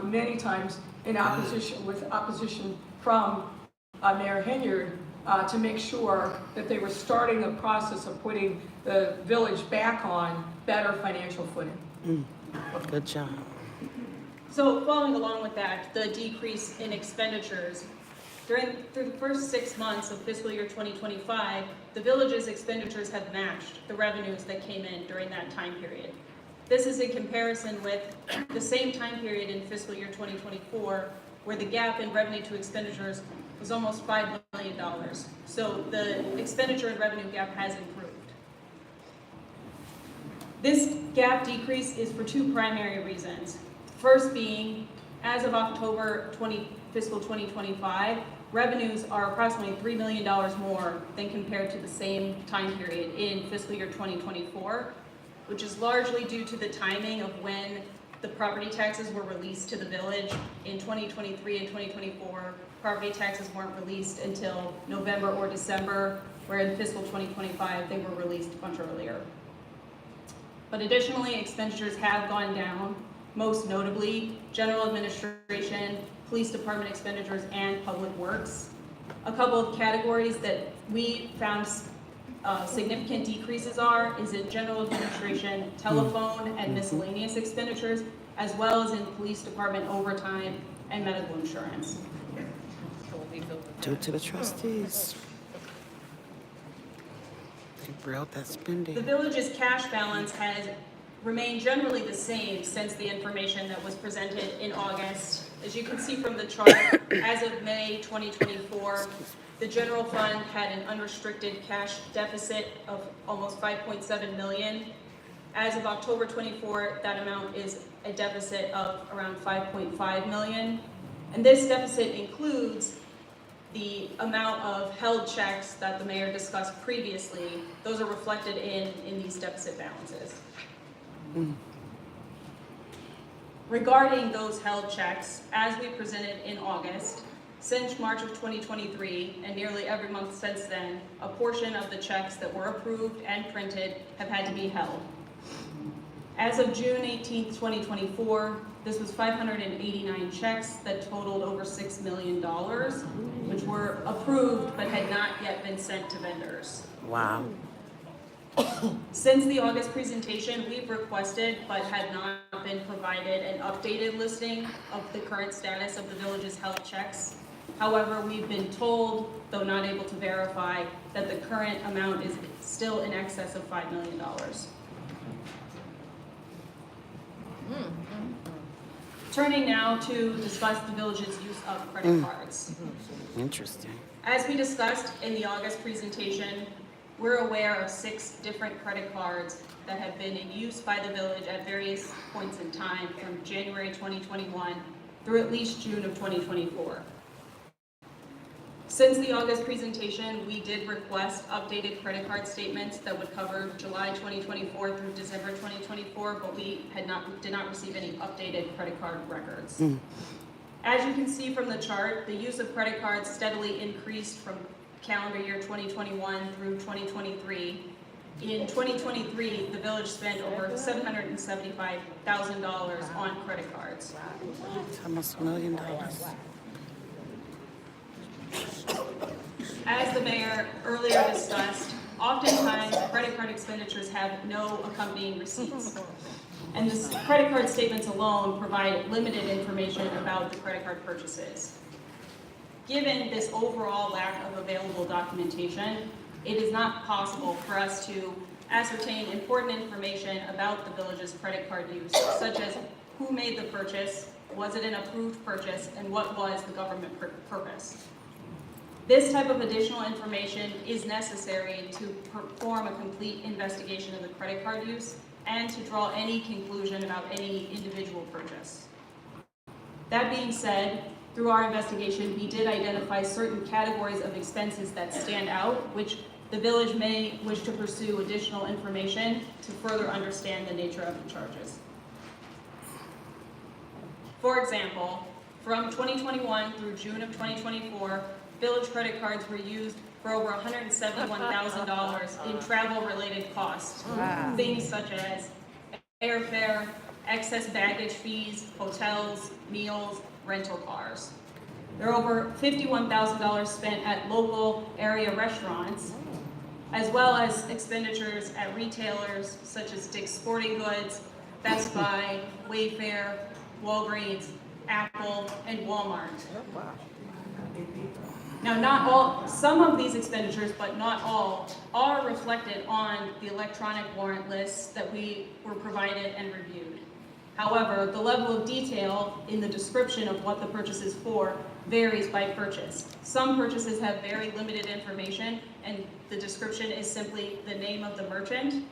many times in opposition, with opposition from Mayor Henyard, to make sure that they were starting the process of putting the village back on better financial footing. Good job. so following along with that, the decrease in expenditures, Through the first 6 months of fiscal year 2025, the village's expenditures have matched the revenues that came in during that time period. This is in comparison with the same time period in fiscal year 2024, where the gap in revenue to expenditures was almost $5 million. So the expenditure and revenue gap has improved. This gap decrease is for two primary reasons. First being, as of October fiscal 2025, revenues are approximately $3 million more than compared to the same time period in fiscal year 2024, which is largely due to the timing of when the property taxes were released to the village. In 2023 and 2024, property taxes weren't released until November or December, where in fiscal 2025, they were released much earlier. But additionally, expenditures have gone down, most notably general administration, police department expenditures, and public works. A couple of categories that we found significant decreases is in general administration, telephone, and miscellaneous expenditures, as well as in police department overtime and medical insurance. Due to the trustees. They brought that spending. The village's cash balance has remained generally the same since the information that was presented in August. As you can see from the chart, as of May 2024, the general fund had an unrestricted cash deficit of almost $5.7 million. As of October 24, that amount is a deficit of around $5.5 million. And this deficit includes the amount of held checks that the mayor discussed previously. Those are reflected in these deficit balances. Regarding those held checks, as we presented in August, since March of 2023 and nearly every month since then, a portion of the checks that were approved and printed have had to be held. As of June 18, 2024, this was 589 checks that totaled over $6 million, which were approved but had not yet been sent to vendors. Wow. Since the August presentation, we've requested but had not been provided an updated listing of the current status of the village's health checks. However, we've been told, though not able to verify, that the current amount is still in excess of $5 million. Turning now to discuss the village's use of credit cards. Interesting. As we discussed in the August presentation, we're aware of 6 different credit cards that have been in use by the village at various points in time from January 2021 through at least June of 2024. Since the August presentation, we did request updated credit card statements that would cover July 2024 through December 2024, but we did not receive any updated credit card records. As you can see from the chart, the use of credit cards steadily increased from calendar year 2021 through 2023. In 2023, the village spent over $775,000 on credit cards. It's almost $1 million. As the mayor earlier discussed, oftentimes credit card expenditures have no accompanying receipts. And the credit card statements alone provide limited information about the credit card purchases. Given this overall lack of available documentation, it is not possible for us to ascertain important information about the village's credit card use, such as who made the purchase, was it an approved purchase, and what was the government purpose. This type of additional information is necessary to perform a complete investigation of the credit card use and to draw any conclusion about any individual purchase. That being said, through our investigation, we did identify certain categories of expenses that stand out, which the village may wish to pursue additional information to further understand the nature of the charges. For example, from 2021 through June of 2024, village credit cards were used for over $171,000 in travel-related costs. Wow. Things such as airfare, excess baggage fees, hotels, meals, rental cars. There are over $51,000 spent at local area restaurants, as well as expenditures at retailers such as Dick's Sporting Goods, Best Buy, Wayfair, Walgreens, Apple, and Walmart. Now, not all, some of these expenditures, but not all, are reflected on the electronic warrant lists that we were provided and reviewed. However, the level of detail in the description of what the purchase is for varies by purchase. Some purchases have very limited information, and the description is simply the name of the merchant,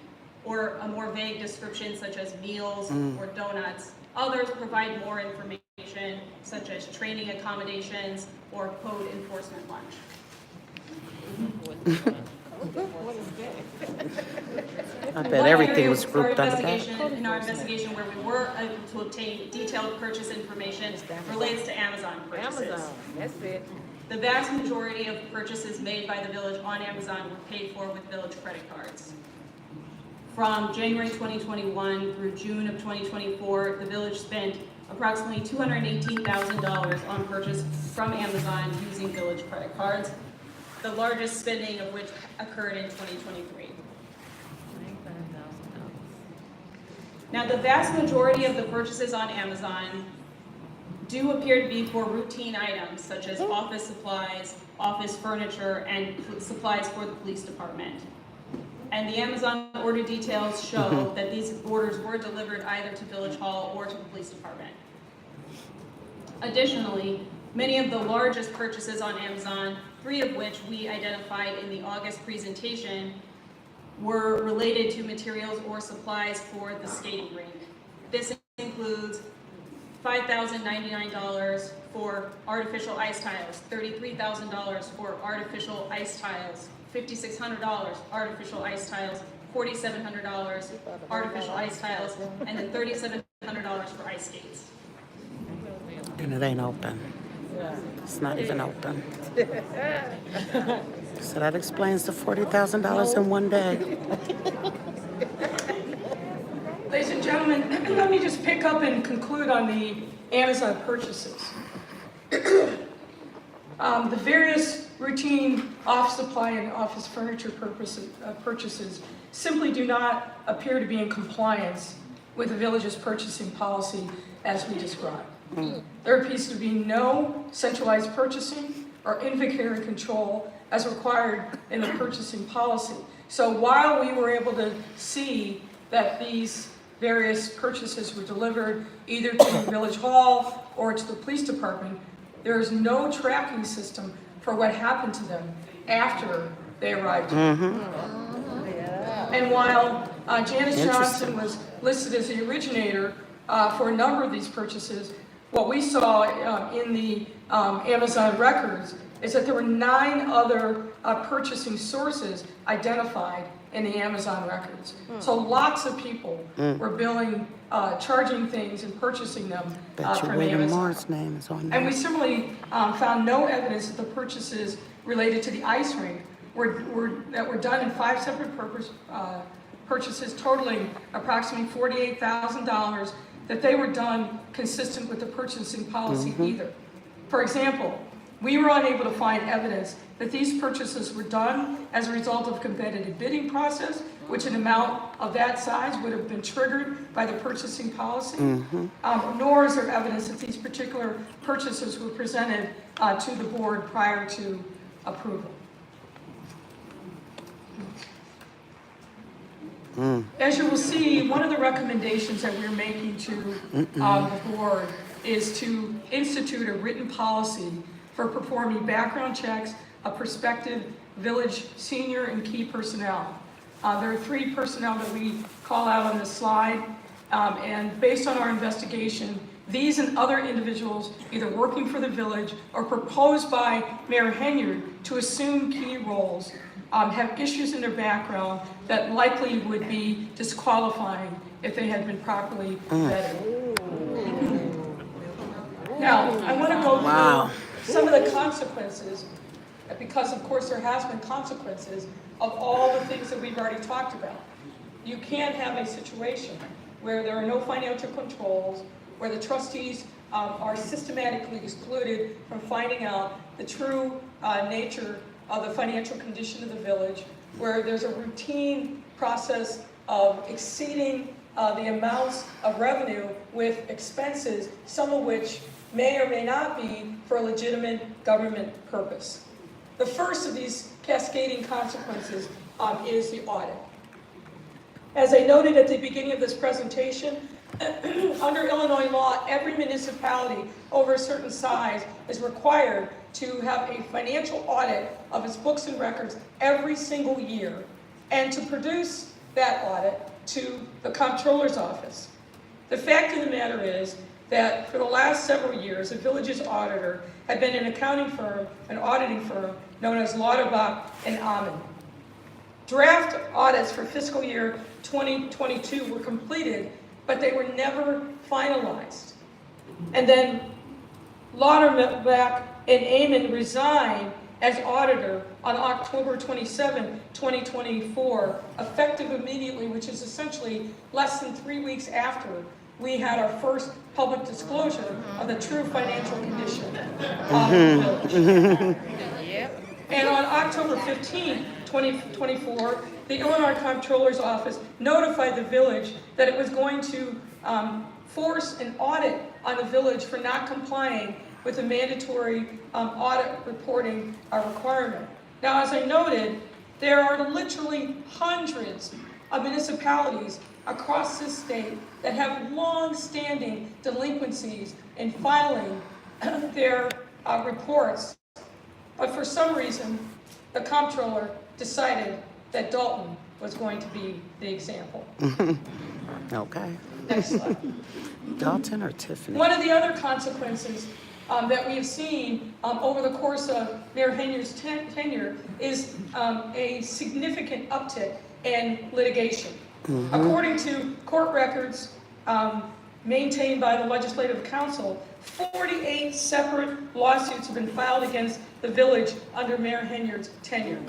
or a more vague description such as meals or donuts. Others provide more information, such as training accommodations or code enforcement lunch. I bet everything was One area grouped under that. in our investigation where we were able to obtain detailed purchase information relates to Amazon purchases. That's it. The vast majority of purchases made by the village on Amazon were paid for with village credit cards. From January 2021 through June of 2024, the village spent approximately $218,000 on purchase from Amazon using village credit cards, the largest spending of which occurred in 2023. Now, the vast majority of the purchases on Amazon do appear to be for routine items such as office supplies, office furniture, and supplies for the police department. And the Amazon order details show that these orders were delivered either to Village Hall or to the police department. Additionally, many of the largest purchases on Amazon, 3 of which we identified in the August presentation, were related to materials or supplies for the skating rink. This includes $5,099 for artificial ice tiles, $33,000 for artificial ice tiles, $5,600 artificial ice tiles, $4,700 artificial ice tiles, and then $3,700 for ice skates. And it ain't open. It's not even open. So that explains the $40,000 in one day. Ladies and gentlemen, let me just pick up and conclude on the Amazon purchases. The various routine office supply and office furniture purchases simply do not appear to be in compliance with the village's purchasing policy as we described. There appears to be no centralized purchasing or inventory control as required in the purchasing policy. So while we were able to see that these various purchases were delivered either to the village hall or to the police department, there is no tracking system for what happened to them after they arrived. And while Janice Johnson was listed as the originator for a number of these purchases, what we saw in the Amazon records is that there were 9 other purchasing sources identified in the Amazon records. So lots of people were billing, charging things and purchasing them Bet you from William Amazon. Moore's name is on And we there. similarly found no evidence that the purchases related to the ice rink that were done in 5 separate purchases totaling approximately $48,000, that they were done consistent with the purchasing policy either. For example, we were unable to find evidence that these purchases were done as a result of competitive bidding process, which an amount of that size would have been triggered by the purchasing policy, nor is there evidence that these particular purchases were presented to the board prior to approval. As you will see, one of the recommendations that we're making to the board is to institute a written policy for performing background checks of prospective village senior and key personnel. There are 3 personnel that we call out on this slide, and based on our investigation, these and other individuals either working for the village or proposed by Mayor Henyard to assume key roles have issues in their background that likely would be disqualifying if they had been properly vetted. Now, I want to go through some of the consequences, because of course there has been consequences of all the things that we've already talked about. You can't have a situation where there are no financial controls, where the trustees are systematically excluded from finding out the true nature of the financial condition of the village, where there's a routine process of exceeding the amounts of revenue with expenses, some of which may or may not be for a legitimate government purpose. The first of these cascading consequences is the audit. As I noted at the beginning of this presentation, under Illinois law, every municipality over a certain size is required to have a financial audit of its books and records every single year, and to produce that audit to the comptroller's office. The fact of the matter is that for the last several years, the village's auditor had been an accounting firm, an auditing firm known as Lauterbach and Amann. Draft audits for fiscal year 2022 were completed, but they were never finalized. And then Lauterbach and Amann resigned as auditor on October 27, 2024, effective immediately, which is essentially less than 3 weeks after we had our first public disclosure of the true financial condition of the village. And on October 15, 2024, the Illinois Comptroller's Office notified the village that it was going to force an audit on the village for not complying with the mandatory audit reporting requirement. Now, as I noted, there are literally hundreds of municipalities across this state that have long-standing delinquencies in filing their reports. But for some reason, the comptroller decided that Dalton was going to be the example. Okay. Next slide. Dalton or Tiffany? One of the other consequences that we have seen over the course of Mayor Henyard's tenure is a significant uptick in litigation. According to court records maintained by the Legislative Council, 48 separate lawsuits have been filed against the village under Mayor Henyard's tenure.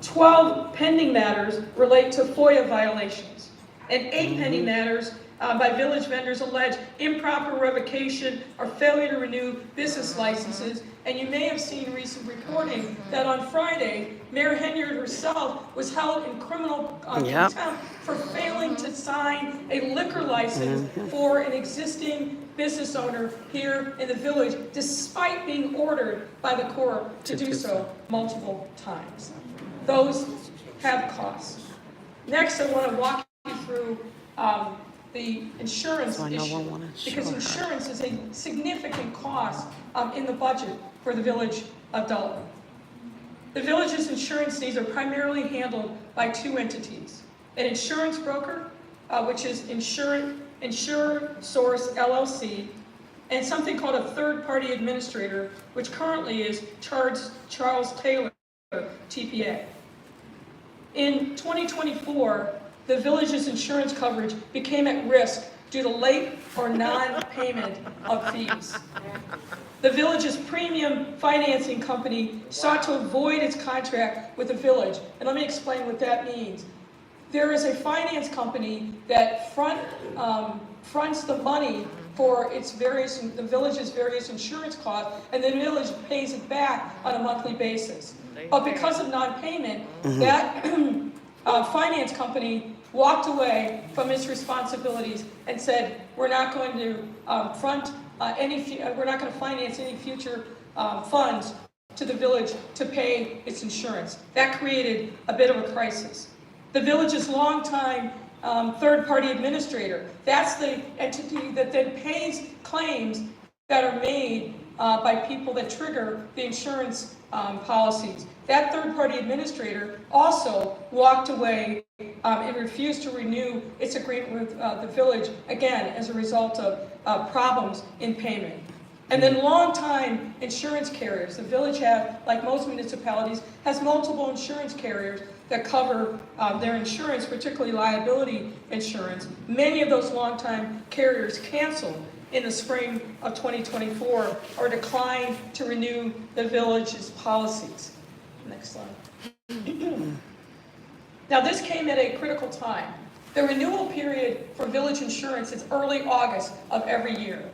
12 pending matters relate to FOIA violations, and 8 pending matters by village vendors allege improper revocation or failure to renew business licenses. And you may have seen recent reporting that on Friday, Mayor Henyard herself was held in criminal contempt for failing to sign a liquor license for an existing business owner here in the village, despite being ordered by the court to do so multiple times. Those have costs. Next, I want to walk you through the insurance issue, because insurance is a significant cost in the budget for the village of Dalton. The village's insurance needs are primarily handled by 2 entities: an insurance broker, which is Insured Source LLC, and something called a third-party administrator, which currently is Charles Taylor, TPA. In 2024, the village's insurance coverage became at risk due to late or non-payment of fees. The village's premium financing company sought to avoid its contract with the village, and let me explain what that means. There is a finance company that fronts the money for the village's various insurance costs, and the village pays it back on a monthly basis. But because of non-payment, that finance company walked away from its responsibilities and said, we're not going to we're not going to finance any future funds to the village to pay its insurance. That created a bit of a crisis. The village's longtime third-party administrator, that's the entity that then pays claims that are made by people that trigger the insurance policies. That third-party administrator also walked away and refused to renew its agreement with the village, again, as a result of problems in payment. And then long-time insurance carriers. The village like most municipalities, has multiple insurance carriers that cover their insurance, particularly liability insurance. Many of those long-time carriers canceled in the spring of 2024 or declined to renew the village's policies. Next slide. Now, this came at a critical time. The renewal period for village insurance is early August of every year.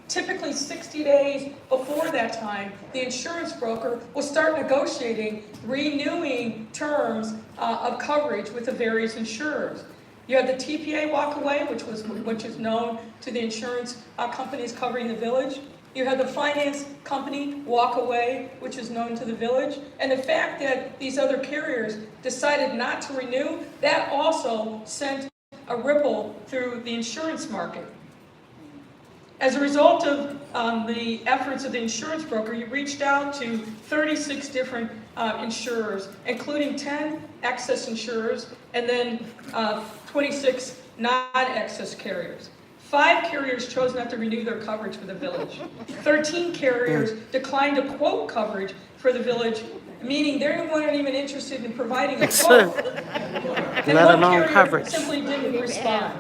Typically 60 days before that time, the insurance broker will start negotiating, renewing terms of coverage with the various insurers. You have the TPA walk away, which is known to the insurance companies covering the village. You had the finance company walk away, which is known to the village. And the fact that these other carriers decided not to renew, that also sent a ripple through the insurance market. As a result of the efforts of the insurance broker, you reached out to 36 different insurers, including 10 excess insurers and then 26 non-excess carriers. 5 carriers chose not to renew their coverage for the village. 13 carriers declined to quote coverage for the village, meaning they weren't even interested in providing a quote. And Let one alone carrier coverage. simply didn't respond.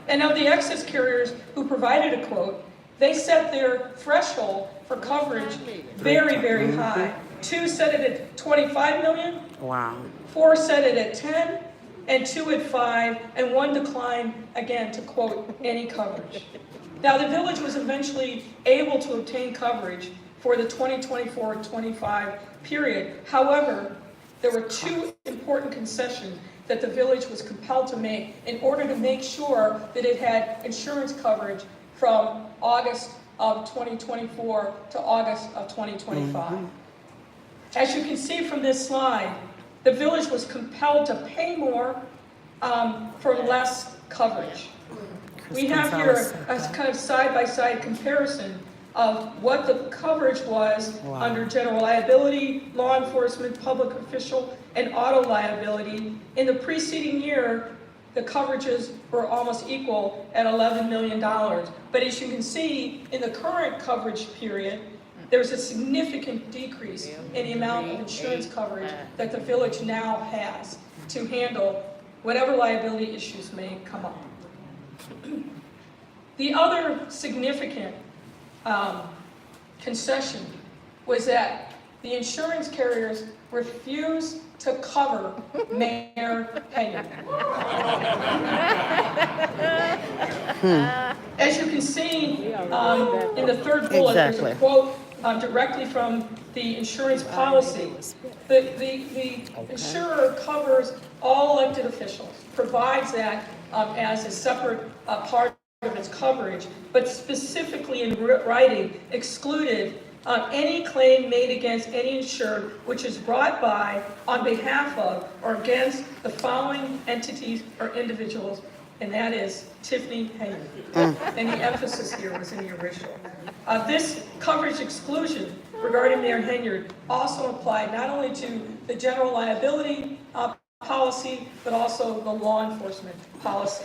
And of the excess carriers who provided a quote, they set their threshold for coverage very, very high. 2 set it at 25 million, Wow. 4 set it at 10, and 2 at 5, and 1 declined, again, to quote any coverage. Now, the village was eventually able to obtain coverage for the 2024-25 period. However, there were 2 important concessions that the village was compelled to make in order to make sure that it had insurance coverage from August of 2024 to August of 2025. As you can see from this slide, the village was compelled to pay more for less coverage. We have here a kind of side-by-side comparison of what the coverage was under general liability, law enforcement, public official, and auto liability. In the preceding year, the coverages were almost equal at $11 million. But as you can see, in the current coverage period, there's a significant decrease in the amount of insurance coverage that the village now has to handle whatever liability issues may come up. The other significant concession was that the insurance carriers refused to cover Mayor Henyard. As you can see in the third bullet, there's a quote directly from the insurance policy. The insurer covers all elected officials, provides that as a separate part of its coverage, but specifically in writing excluded any claim made against any insured which is brought by, on behalf of, or against the following entities or individuals, and that is Tiffany Henyard. And the emphasis here was in the original. This coverage exclusion regarding Mayor Henyard also applied not only to the general liability policy, but also the law enforcement policy.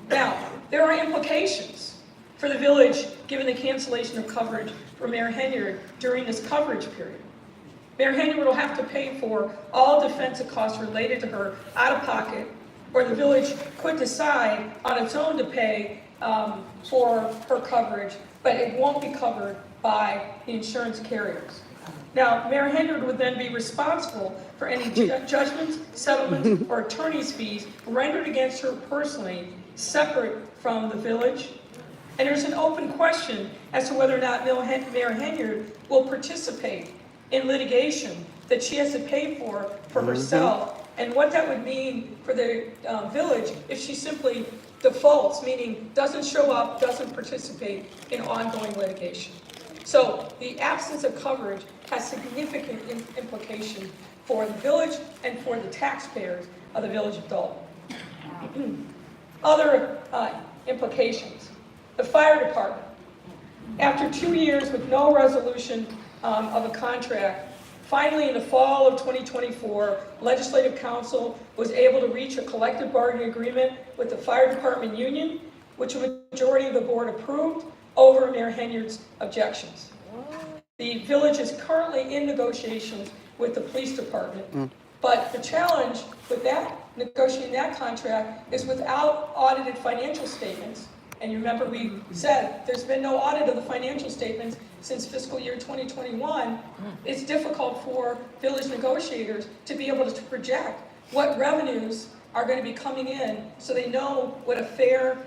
Now, there are implications for the village given the cancellation of coverage for Mayor Henyard during this coverage period. Mayor Henyard will have to pay for all defensive costs related to her out of pocket, or the village could decide on its own to pay for her coverage, but it won't be covered by the insurance carriers. Now, Mayor Henyard would then be responsible for any judgments, settlements, or attorney's fees rendered against her personally, separate from the village. And there's an open question as to whether or not Mayor Henyard will participate in litigation that she has to pay for herself, and what that would mean for the village if she simply defaults, meaning doesn't show up, doesn't participate in ongoing litigation. So the absence of coverage has significant implications for the village and for the taxpayers of the village of Dalton. Other implications. The fire department. After 2 years with no resolution of a contract, finally in the fall of 2024, Legislative Council was able to reach a collective bargaining agreement with the fire department union, which a majority of the board approved over Mayor Henyard's objections. The village is currently in negotiations with the police department, but the challenge with that, negotiating that contract, is without audited financial statements. And you remember we said there's been no audit of the financial statements since fiscal year 2021. It's difficult for village negotiators to be able to project what revenues are going to be coming in so they know what a fair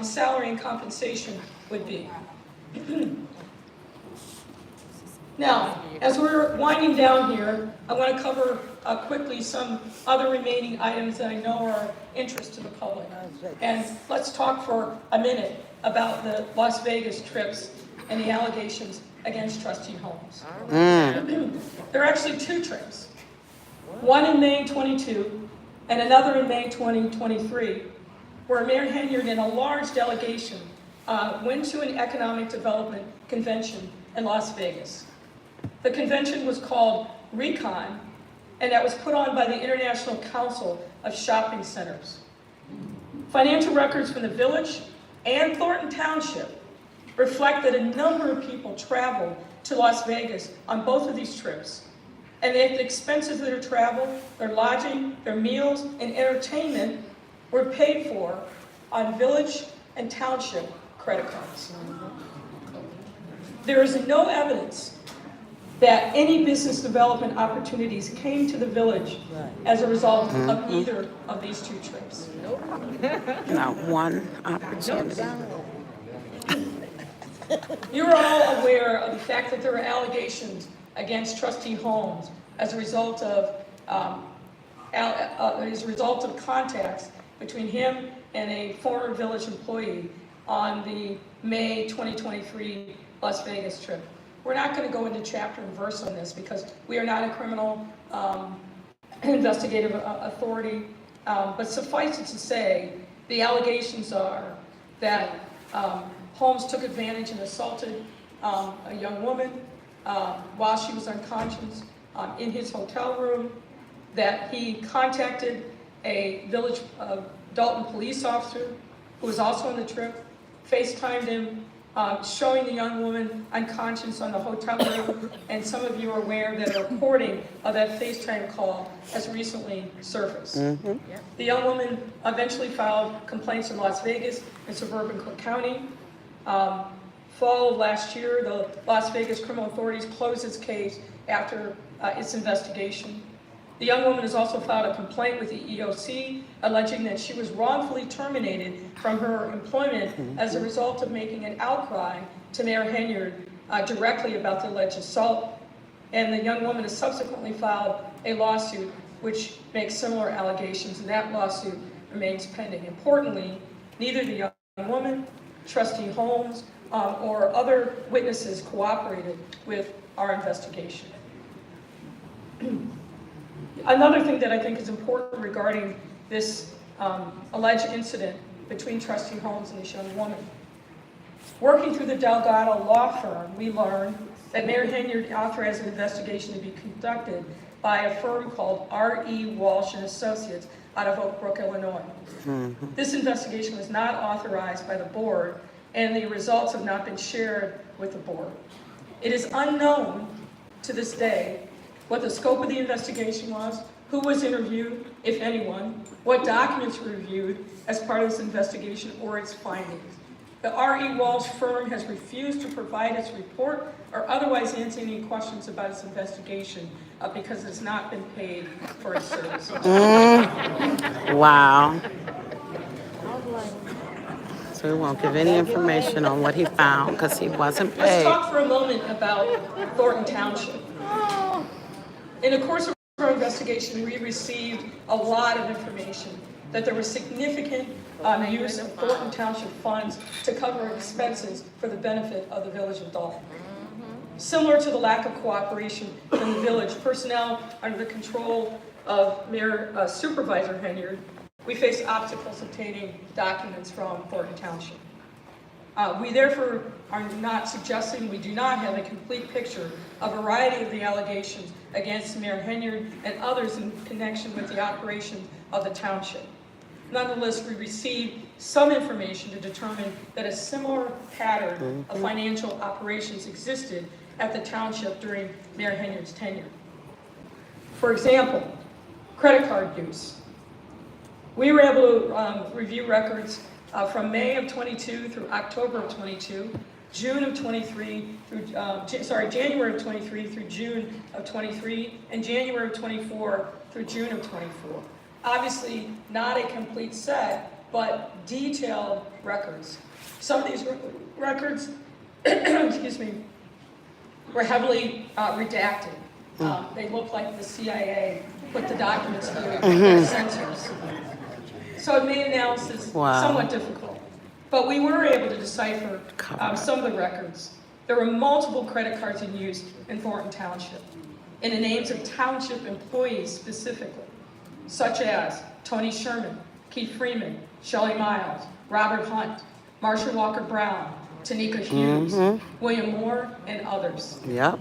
salary and compensation would be. Now, as we're winding down here, I want to cover quickly some other remaining items that I know are of interest to the public. And let's talk for a minute about the Las Vegas trips and the allegations against Trustee Holmes. There are actually two trips, one in May 22 and another in May 2023, where Mayor Henyard and a large delegation went to an economic development convention in Las Vegas. The convention was called Recon, and that was put on by the International Council of Shopping Centers. Financial records from the village and Thornton Township reflect that a number of people traveled to Las Vegas on both of these trips, and that the expenses of their travel, their lodging, their meals, and entertainment were paid for on village and township credit cards. There is no evidence that any business development opportunities came to the village as a result of either of these two trips. Not one opportunity. You're all aware of the fact that there are allegations against Trustee Holmes as a result of contacts between him and a former village employee on the May 2023 Las Vegas trip. We're not going to go into chapter and verse on this because we are not a criminal investigative authority, but suffice it to say, the allegations are that Holmes took advantage and assaulted a young woman while she was unconscious in his hotel room, that he contacted a village Dalton police officer who was also on the trip, FaceTimed him, showing the young woman unconscious on the hotel room, and some of you are aware that a recording of that FaceTime call has recently surfaced. The young woman eventually filed complaints in Las Vegas and suburban Cook County. Fall of last year, the Las Vegas criminal authorities closed its case after its investigation. The young woman has also filed a complaint with the EOC alleging that she was wrongfully terminated from her employment as a result of making an outcry to Mayor Henyard directly about the alleged assault. And the young woman has subsequently filed a lawsuit which makes similar allegations, and that lawsuit remains pending. Importantly, neither the young woman, Trustee Holmes, or other witnesses cooperated with our investigation. Another thing that I think is important regarding this alleged incident between Trustee Holmes and this young woman. Working through the Delgado law firm, we learned that Mayor Henyard authorized an investigation to be conducted by a firm called R.E. Walsh and Associates out of Oak Brook, Illinois. This investigation was not authorized by the board, and the results have not been shared with the board. It is unknown to this day what the scope of the investigation was, who was interviewed, if anyone, what documents were reviewed as part of this investigation or its findings. The R.E. Walsh firm has refused to provide its report or otherwise answer any questions about its investigation because it's not been paid for its services. Wow. So we won't give any information on what he found because he wasn't Let's paid. talk for a moment about Thornton Township. In the course of our investigation, we received a lot of information that there was significant use of Thornton Township funds to cover expenses for the benefit of the village of Dalton. Similar to the lack of cooperation from the village, personnel under the control of Mayor Supervisor Henyard, we face obstacles obtaining documents from Thornton Township. We therefore are not suggesting, we do not have a complete picture of a variety of the allegations against Mayor Henyard and others in connection with the operation of the township. Nonetheless, we received some information to determine that a similar pattern of financial operations existed at the township during Mayor Henyard's tenure. For example, credit card use. We were able to review records from May of 22 through October of 22, June of 23 through, January of 23 through June of 23, and January of 24 through June of 24. Obviously, not a complete set, but detailed records. Some of these records, excuse me, were heavily redacted. They look like the CIA put the documents through censors. So it made analysis somewhat difficult. But we were able to decipher some of the records. There were multiple credit cards in use in Thornton Township, in the names of township employees specifically, such as Tony Sherman, Keith Freeman, Shelley Miles, Robert Hunt, Marsha Walker Brown, Tanika Hughes, William Moore, and others. Yep.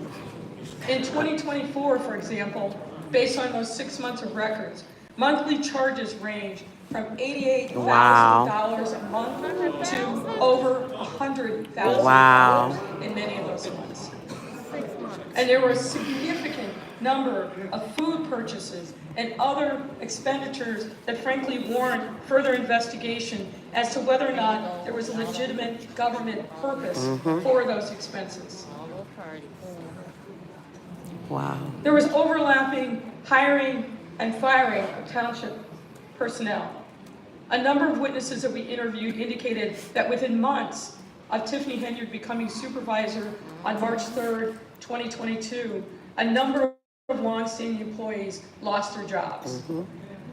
In 2024, for example, based on those 6 months of records, monthly charges range from $88,000 a month to over $100,000 in many of those months. And there were a significant number of food purchases and other expenditures that frankly warrant further investigation as to whether or not there was a legitimate government purpose for those expenses. Wow. There was overlapping hiring and firing of township personnel. A number of witnesses that we interviewed indicated that within months of Tiffany Henyard becoming supervisor on March 3rd, 2022, a number of longstanding employees lost their jobs.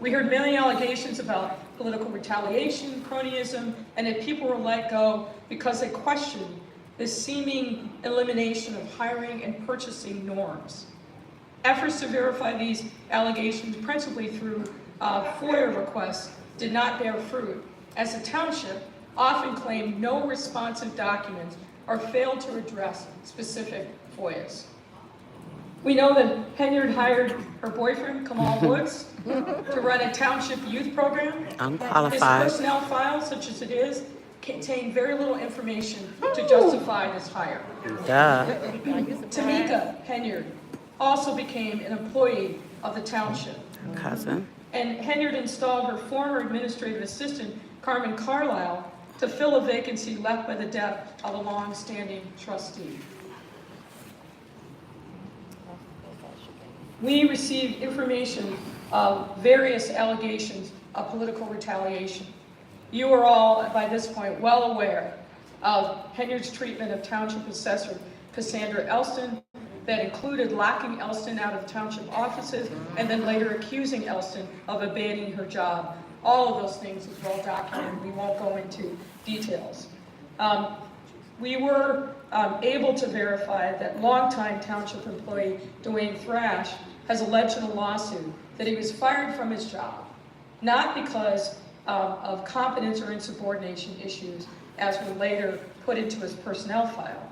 We heard many allegations about political retaliation, cronyism, and that people were let go because they questioned the seeming elimination of hiring and purchasing norms. Efforts to verify these allegations, principally through FOIA requests, did not bear fruit, as the township often claimed no responsive documents or failed to address specific FOIAs. We know that Henyard hired her boyfriend, Kamal Woods, to run a township youth program. Unqualified. His personnel file, such as it is, contain very little information to justify this hire. Duh. Tamika Henyard also became an employee of the township. Cousin. And Henyard installed her former administrative assistant, Carmen Carlisle, to fill a vacancy left by the death of a long-standing trustee. We received information of various allegations of political retaliation. You are all, by this point, well aware of Henyard's treatment of Township Assessor Cassandra Elston that included locking Elston out of township offices and then later accusing Elston of abandoning her job. All of those things is well documented. We won't go into details. We were able to verify that longtime township employee Dwayne Thrash has alleged in a lawsuit that he was fired from his job, not because of competence or insubordination issues, as were later put into his personnel file,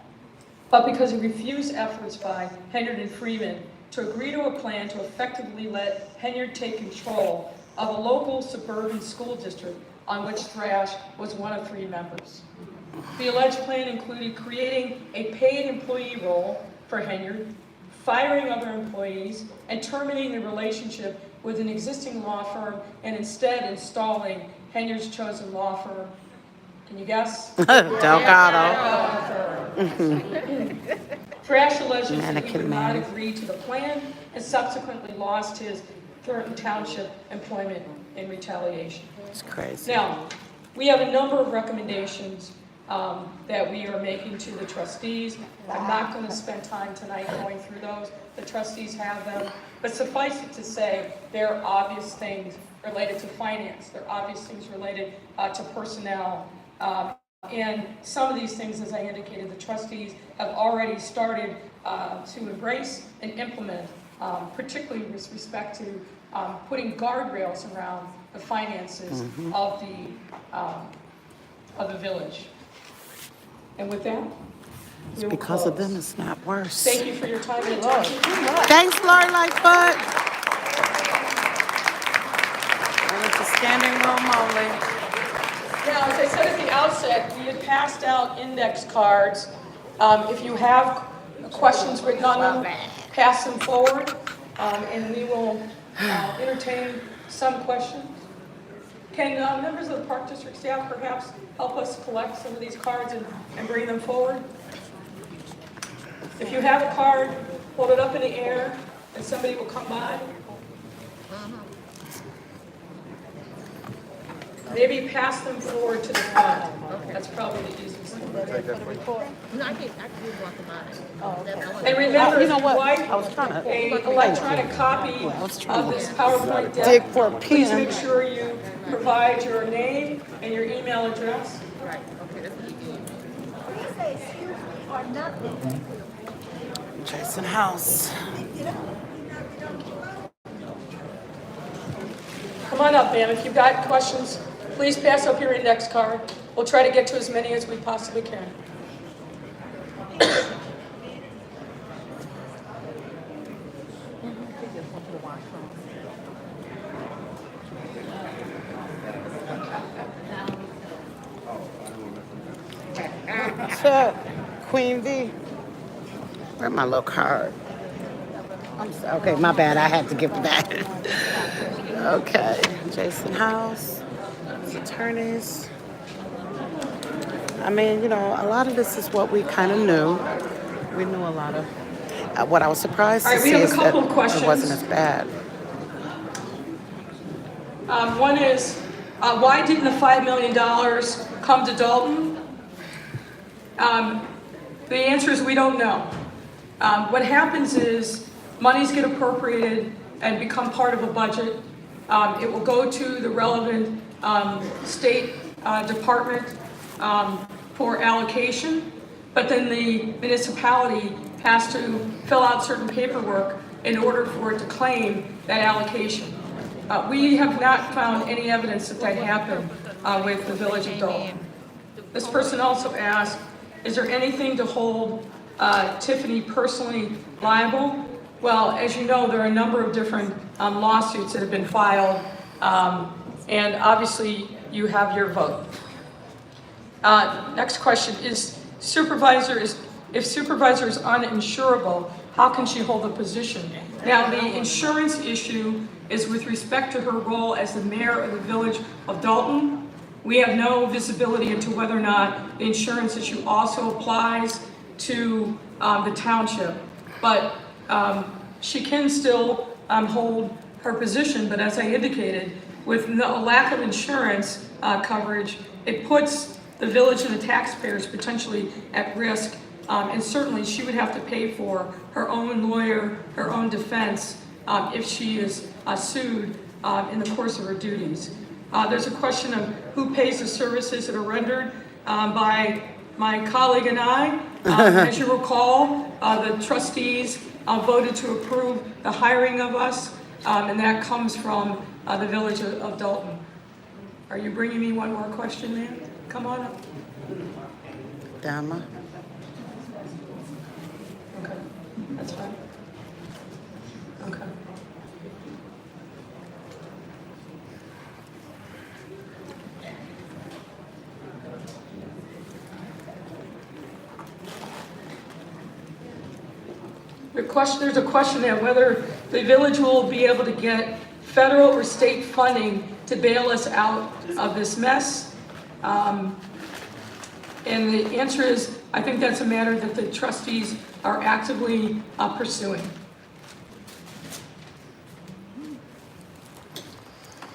but because he refused efforts by Henyard and Freeman to agree to a plan to effectively let Henyard take control of a local suburban school district on which Thrash was one of 3 members. The alleged plan included creating a paid employee role for Henyard, firing other employees, and terminating the relationship with an existing law firm and instead installing Henyard's chosen law firm. Can you guess? Delgado. Thrash alleges that he would not agree to the plan and subsequently lost his Thornton Township employment in retaliation. It's crazy. Now, we have a number of recommendations that we are making to the trustees. I'm not going to spend time tonight going through those. The trustees have them. But suffice it to say, there are obvious things related to finance. There are obvious things related to personnel. And some of these things, as I indicated, the trustees have already started to embrace and implement, particularly with respect to putting guardrails around the finances of the village. And with that, It's because of them, it's not worse. thank you for your time and attention. Thanks, Lori Lightfoot. And it's a standing room only. Now, as I said at the outset, we had passed out index cards. If you have questions written on them, pass them forward, and we will entertain some questions. Can members of the Park District staff perhaps help us collect some of these cards and bring them forward? If you have a card, hold it up in the air, and somebody will come by. Maybe pass them forward to the front. That's probably the easiest thing. And remember, if you'd like an electronic copy of this PowerPoint deck, please make sure you provide your name and your email address. Jason House. Come on up, ma'am. If you've got questions, please pass up your index card. We'll try to get to as many as we possibly can. What's up, Queen V? Where's my little card? Okay, my bad. I had to give it back. Okay, Jason House, attorneys. I mean, you know, a lot of this is what we kind of knew. We knew a lot of. What I was surprised All to right, we see have is a that couple of questions. it wasn't as bad. One is, why didn't the $5 million come to Dalton? The answer is we don't know. What happens is monies get appropriated and become part of a budget. It will go to the relevant state department for allocation, but then the municipality has to fill out certain paperwork in order for it to claim that allocation. We have not found any evidence that that happened with the Village of Dalton. This person also asked, is there anything to hold Tiffany personally liable? Well, as you know, there are a number of different lawsuits that have been filed, and obviously you have your vote. Next question is, if supervisor is uninsurable, how can she hold the position? Now, the insurance issue is with respect to her role as the mayor of the Village of Dalton. We have no visibility into whether or not the insurance issue also applies to the township, but she can still hold her position. But as I indicated, with no lack of insurance coverage, it puts the village and the taxpayers potentially at risk, and certainly she would have to pay for her own lawyer, her own defense, if she is sued in the course of her duties. There's a question of who pays the services that are rendered by my colleague and I. As you recall, the trustees voted to approve the hiring of us, and that comes from the Village of Dalton. Are you bringing me one more question, ma'am? Come on up. Dama. Okay, that's fine. Okay. There's a question there whether the village will be able to get federal or state funding to bail us out of this mess. And the answer is, I think that's a matter that the trustees are actively pursuing.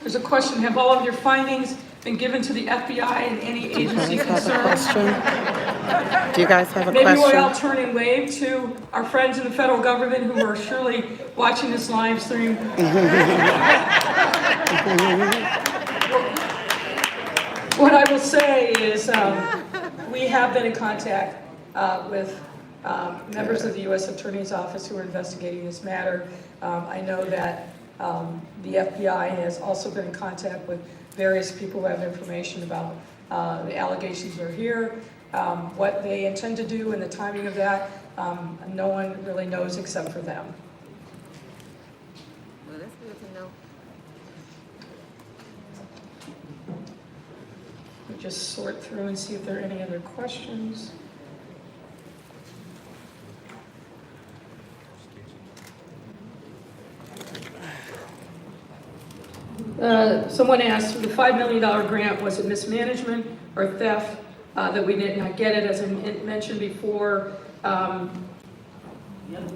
There's a question, have all of your findings been given to the FBI and any agency concerned? Do you guys have a Maybe question? we'll all turn and wave to our friends in the federal government who are surely watching this live stream. What I will say is we have been in contact with members of the U.S. Attorney's Office who are investigating this matter. I know that the FBI has also been in contact with various people who have information about the allegations that are here. What they intend to do and the timing of that, no one really knows except for them. Well, that's good to know. We'll just sort through and see if there are any other questions. Someone asked, the $5 million grant, was it mismanagement or theft that we did not get it? As I mentioned before,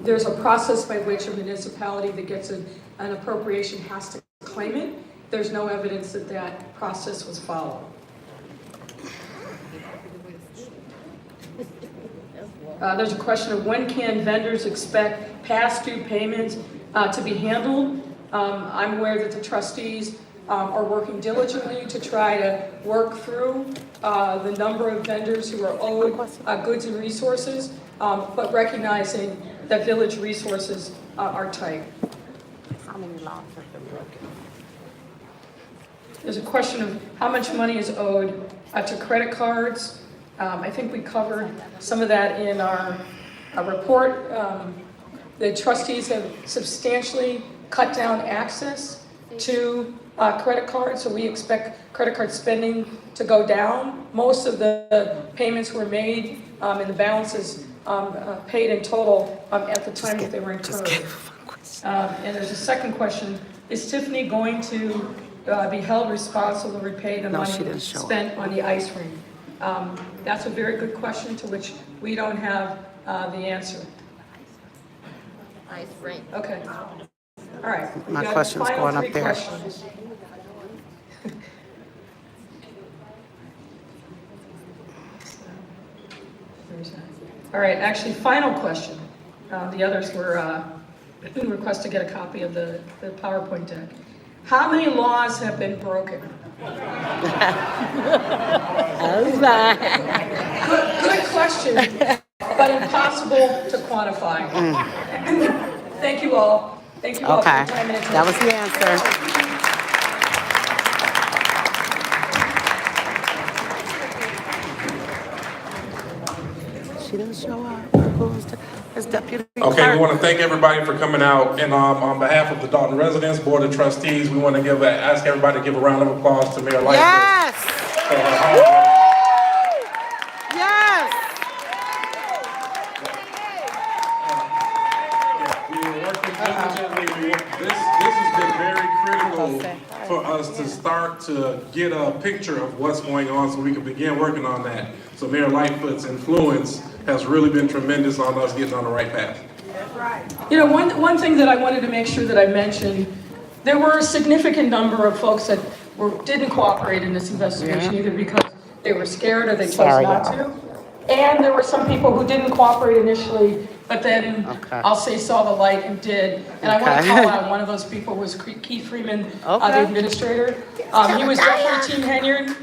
there's a process by which a municipality that gets an appropriation has to claim it. There's no evidence that that process was followed. There's a question of when can vendors expect past due payments to be handled? I'm aware that the trustees are working diligently to try to work through the number of vendors who are owed goods and resources, but recognizing that village resources are tight. How many laws have been broken? There's a question of how much money is owed to credit cards. I think we covered some of that in our report. The trustees have substantially cut down access to credit cards, so we expect credit card spending to go down. Most of the payments were made and the balances paid in total at the time that they were incurred. And there's a second question. Is Tiffany going to be held responsible to repay the money spent on the ice rink? That's a very good question to which we don't have the answer. Ice rink. Okay. All right. My question's going up there. Questions. All right, actually, final question. The others were request to get a copy of the PowerPoint deck. How many laws have been broken? Good question, but impossible to quantify. Thank you all. Thank you all for your time and attention. That was the answer. She didn't show up. Who's the deputy? Okay, we want to thank everybody for coming out, and on behalf of the Dalton residents, board of trustees, we want to ask everybody to give a round of applause to Mayor Lightfoot. Yes! For her hard work. Yes! We were working diligently. This has been very critical for us to start to get a picture of what's going on so we can begin working on that. So Mayor Lightfoot's influence has really been tremendous on us getting on the right path. You know, one thing that I wanted to make sure that I mentioned, there were a significant number of folks that didn't cooperate in this investigation, either because they were scared or they chose not to. And there were some people who didn't cooperate initially, but then I'll say saw the light and did. And I want to call out one of those people was Keith Freeman, the administrator. He was definitely Team Henyard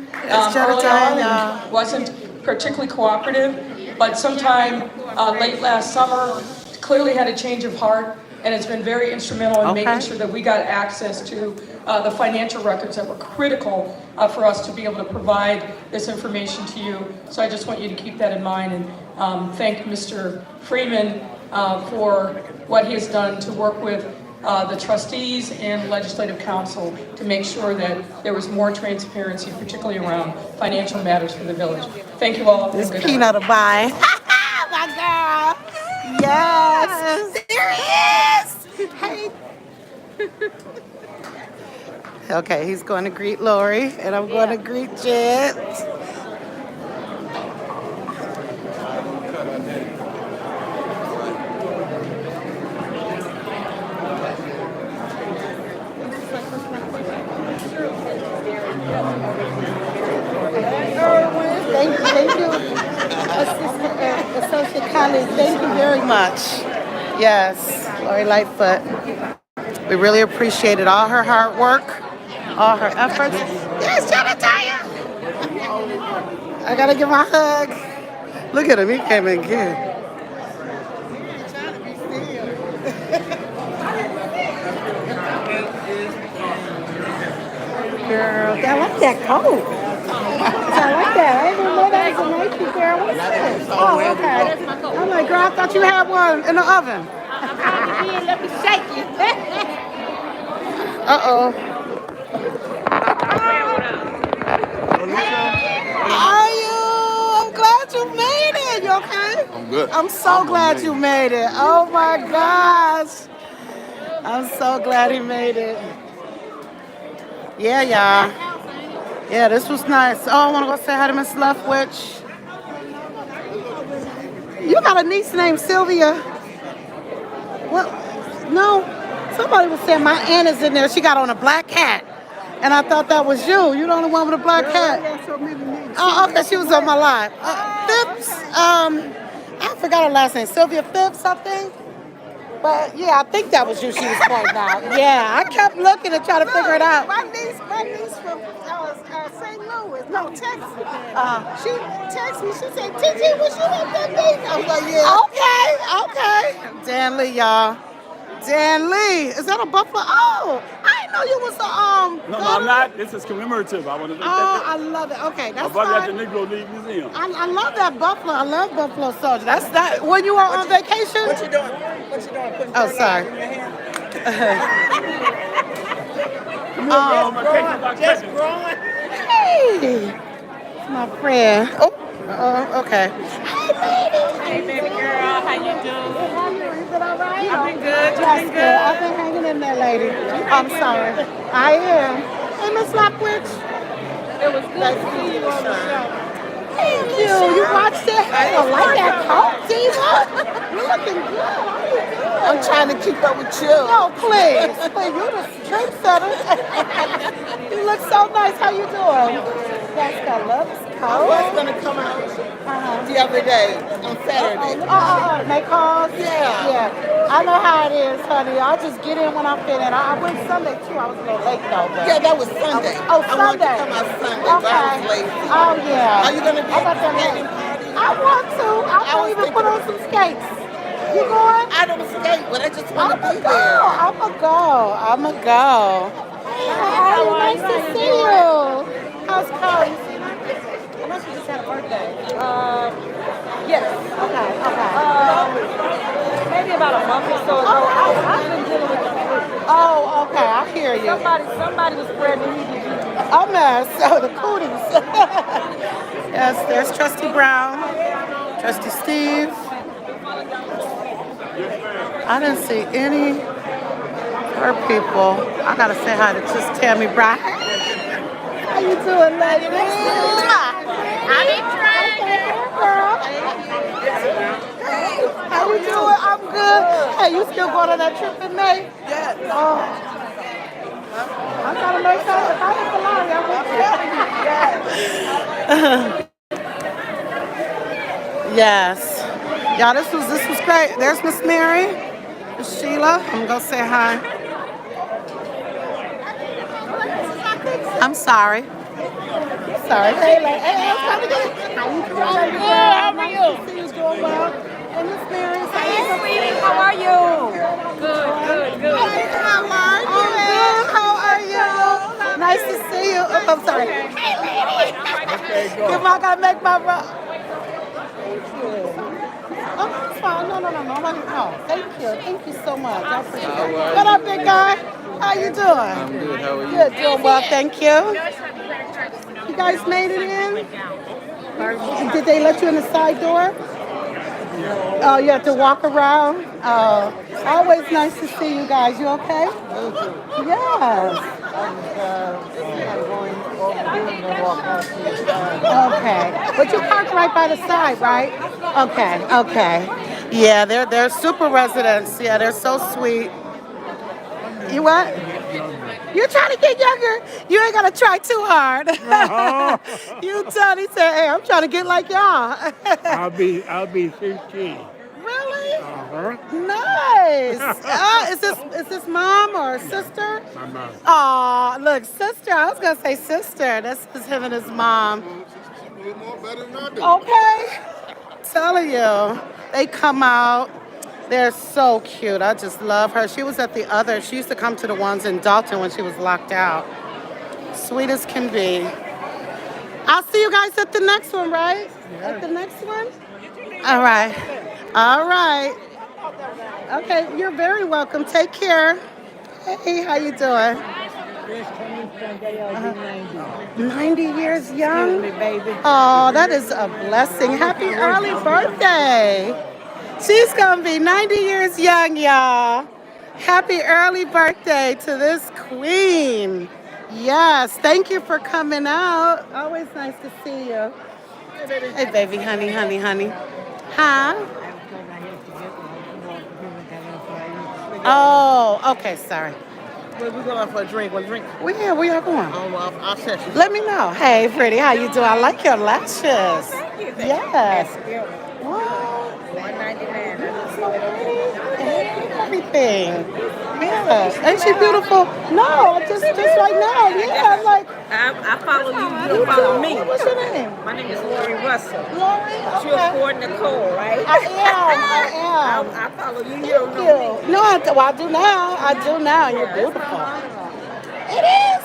early on and wasn't particularly cooperative. But sometime late last summer, clearly had a change of heart and has been very instrumental in making sure that we got access to the financial records that were critical for us to be able to provide this information to you. So I just want you to keep that in mind and thank Mr. Freeman for what he has done to work with the trustees and legislative council to make sure that there was more transparency, particularly around financial matters for the village. Thank you all. This peanut to buy. My girl. Yes. There he is. Hey. Okay, he's going to greet Lori, and I'm going to greet Jed. Thank you, Associate colleague. Thank you very much. Yes, Lori Lightfoot. We really appreciated all her hard work, all her efforts. Yes, Jonathan. I gotta give him a hug. Look at him, he came in good. Girl, I like that coat. I like that. I didn't know that was a Nike, girl. What's this? Oh, okay. I'm like, girl, I thought you had one in the oven. Let me shake it. Uh-oh. Are you? I'm glad you made it. You okay? I'm good. I'm so glad you made it. Oh, my gosh. I'm so glad he made it. Yeah, y'all. Yeah, this was nice. Oh, I want to go say hi to Miss Leftwich. You got a niece named Sylvia? Well, no. Somebody was saying my aunt is in there. She got on a black hat. And I thought that was you. You the only one with a black hat. Oh, okay. She was on my live. Phipps, I forgot her last name. Sylvia Phipps, I think. But, yeah, I think that was you she was pointing out. Yeah, I kept looking and trying to figure it out. My niece from St. Louis. No, Texas. She texted me. She said, TT, was you at that meeting? I was like, yeah. Okay. Dan Lee, y'all. Dan Lee. Is that a buffalo? Oh, I didn't know you was a No, I'm not. This is commemorative. I want to make Oh, that. I love it. Okay, that's I brought it at fine. the Negro League Museum. I love that buffalo. I love Buffalo Soldier. That's that. When you are on vacation? What you doing? What you doing? Putting Oh, fertilizer sorry. in your hand? Just growing. Hey, it's my friend. Oh, okay. Hey, baby girl, how you doing? Is it all right? I've been good. That's good. I've been hanging in there, lady. I'm sorry. I am. Hey, Miss Lockwood. It was good to see you on the show. Thank you. You watched it? Hey, I like that coat, Diva. You're looking good. How you doing? I'm trying to keep up with you. No, please. Please, you're the trendsetter. You look so nice. How you doing? That's got love this I coat. was going to come out the other day, on Saturday. Make calls? Yeah. I know how it is, honey. I'll just get in when I'm finished. I went Sunday, too. I was a little late, though. But Yeah, that was Sunday. Oh, I wanted to Sunday. come out Sunday, but I was lazy. Oh, yeah. Are you going to be I at got the that skating late. party? I want to. I was might even put thinking on some skates. You going? I don't skate, but I just want to I'ma be go. there. I'ma go. Hey, how are you? Nice to see you. How's Carl? You seen her? I know she just had a birthday. Yes. Okay. Maybe about a month or so ago. I've been dealing with the flu. Oh, okay. I hear you. Somebody was spreading the heat. A mess. Oh, the cooties. Yes, there's Trustee Brown, Trustee Steve. I didn't see any of her people. I gotta say hi to just Tammy Brown. How you doing, lady? I be trying. Girl. How you doing? I'm good. Hey, you still going on that trip in May? Yes. Oh. I'm trying to make sure if I hit the lottery, I'm with you. Yes. Y'all, this was great. There's Miss Mary, Miss Sheila. I'm gonna say hi. I'm sorry. Sorry. Hey, how you doing? How are you? See you doing well. And Miss Mary, Sweetie, how are you? Good. How are you? I'm good. How are you? Nice to see you. Oh, I'm sorry. Hey, lady. I gotta make my run. Oh, that's fine. No. Thank you so much. I appreciate it. What up, big guy? How you doing? I'm good. How are you? Good, doing well. Thank you. You guys made it in? Did they let you in the side door? Oh, you have to walk around? Oh, always nice to see you guys. You okay? Yes. Okay. But you parked right by the side, right? Okay. Yeah, they're super residents. Yeah, they're so sweet. You what? You're trying to get younger. You ain't gonna try too hard. You tell he said, hey, I'm trying to get like y'all. I'll be 15. Really? Uh-huh. Nice. Is this mom or sister? My mom. Oh, look, sister. I was gonna say sister. This is him and his mom. Okay. Telling you, they come out. They're so cute. I just love her. She was at the other. She used to come to the ones in Dalton when she was locked out. Sweet as can be. I'll see you guys at the next one, right? At the next one? All right. Okay, you're very welcome. Take care. Hey, how you doing? 90 years young? Oh, that is a blessing. Happy early birthday. She's going to be 90 years young, y'all. Happy early birthday to this queen. Yes, thank you for coming out. Always nice to see you. Hey, baby, honey. Huh? Oh, okay, sorry. We're going out for a drink. Where Where y'all going? I'll set you. Let me know. Hey, pretty, how you doing? I like your lashes. Yes. Wow. Everything. Yeah. Ain't she beautiful? No, just right now. Yeah, I'm like, I follow you. you You follow too. me. What's your name? My name is Lori Russell. Lori? You're Okay. Ford Nicole, right? I am. I follow you. You Thank don't you. know me. No, I do now. I do now. You're beautiful. It is?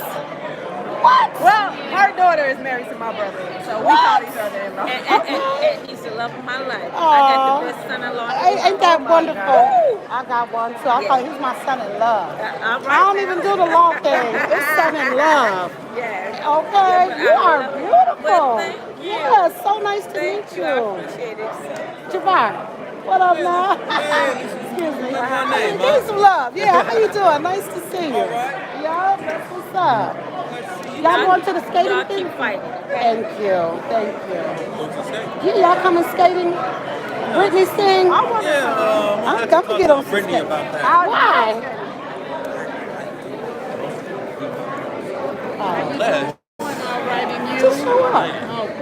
What? Well, her daughter is married to my brother, so we call each other in-laws. And he's the love of my life. I got the best son-in-law. Ain't that wonderful? I got one too. I call he's my son-in-love. I don't even do the law thing. It's son-in-love. Yeah. Okay, you are beautiful. Well, thank you. Yeah, it's so nice to meet I you. appreciate it. Jabbar, what up now? Excuse me. Give me some love. Yeah, how you doing? Nice to see you. Yeah, that's what's up. Y'all going to the skating Y'all thing? keep fighting. Thank you. Yeah, y'all coming skating? Brittany sing? I'm gonna get on some Brittany skates. about that. Why? Just show up.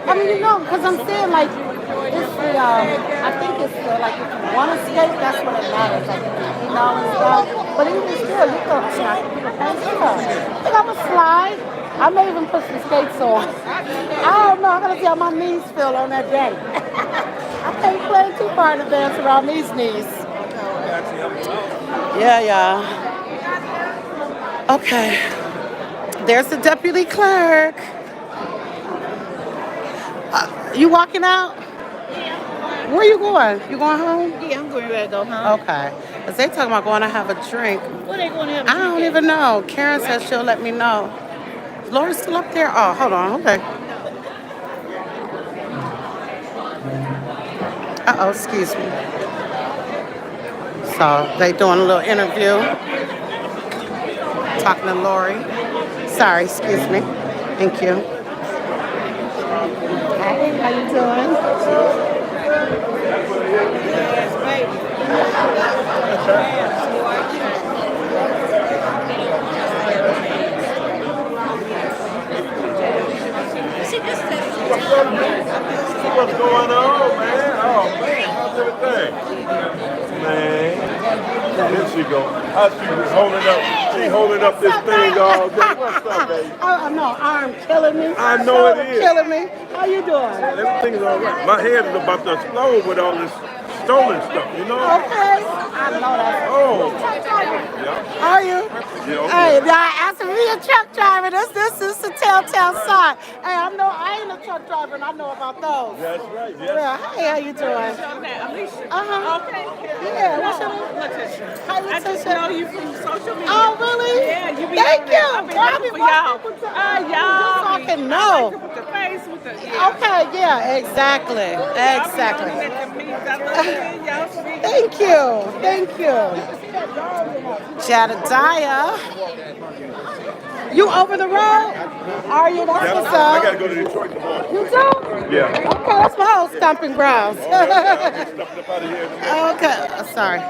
I mean, because I'm saying, like, it's the, I think it's the, like, if you want to skate, that's what it matters. Like, and stuff. But even still, you can, I think I'm going to slide. I may even put some skates on. I don't know. I got to see how my knees feel on that day. I can't play too far in advance around these knees. Yeah. Okay. There's the deputy clerk. You walking out? Where you going? You going home? Yeah, I'm going ready to go home. Okay. Because they talking about going to have a drink. What they going to have? I don't even know. Karen said she'll let me know. Lori's still up there? Oh, hold on. Okay. Uh-oh, excuse me. So they doing a little interview. Talking to Lori. Sorry, excuse me. Thank you. Hey, how you doing? What's going on, man? Oh, man, how's everything? Man, there she go. She holding up this thing all day. What's up, baby? I know, arm killing me. I know it is. Killing me. How you doing? Everything's all right. My head is about to explode with all this stolen stuff, you know? Okay. I know that. Oh. Yeah. Are you? Yeah, hey, now I asked to be a truck driver. This is the telltale sign. Hey, I ain't a truck driver and I know about those. That's right, yeah. Hey, how you doing? Alicia. Okay. Yeah, what's your name? Letitia. Hi, Letitia. I just know you from social media. Oh, really? Yeah, you be Thank you. I've been looking for y'all. Y'all. Just so I can know. I like to put the face with the, Okay, yeah, exactly. Thank you. Jedediah. You over the road? Are you? That's what's up. I gotta go to Detroit tomorrow. You do? Yeah. Okay, that's my whole stomping grounds. Okay, sorry.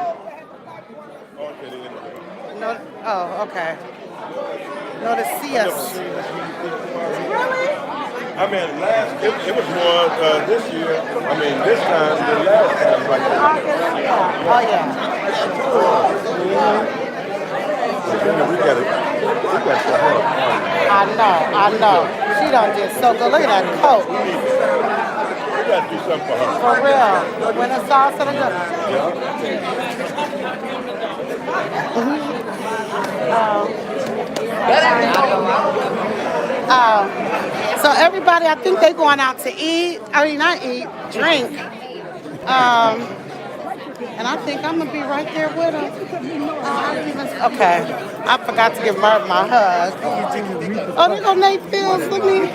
No, oh, okay. No, to see us. Really? I mean, it was more this year. I mean, this time than last time. Like Oh, yeah. We got to help. I know. She done did so good. Look at that coat. We got to do something for her. For real. When it's all said and done. So everybody, I think they're going out to eat. I mean, not eat, drink. And I think I'm gonna be right there with them. Okay, I forgot to give Marv my hug. Oh, there go Nate Fields with me.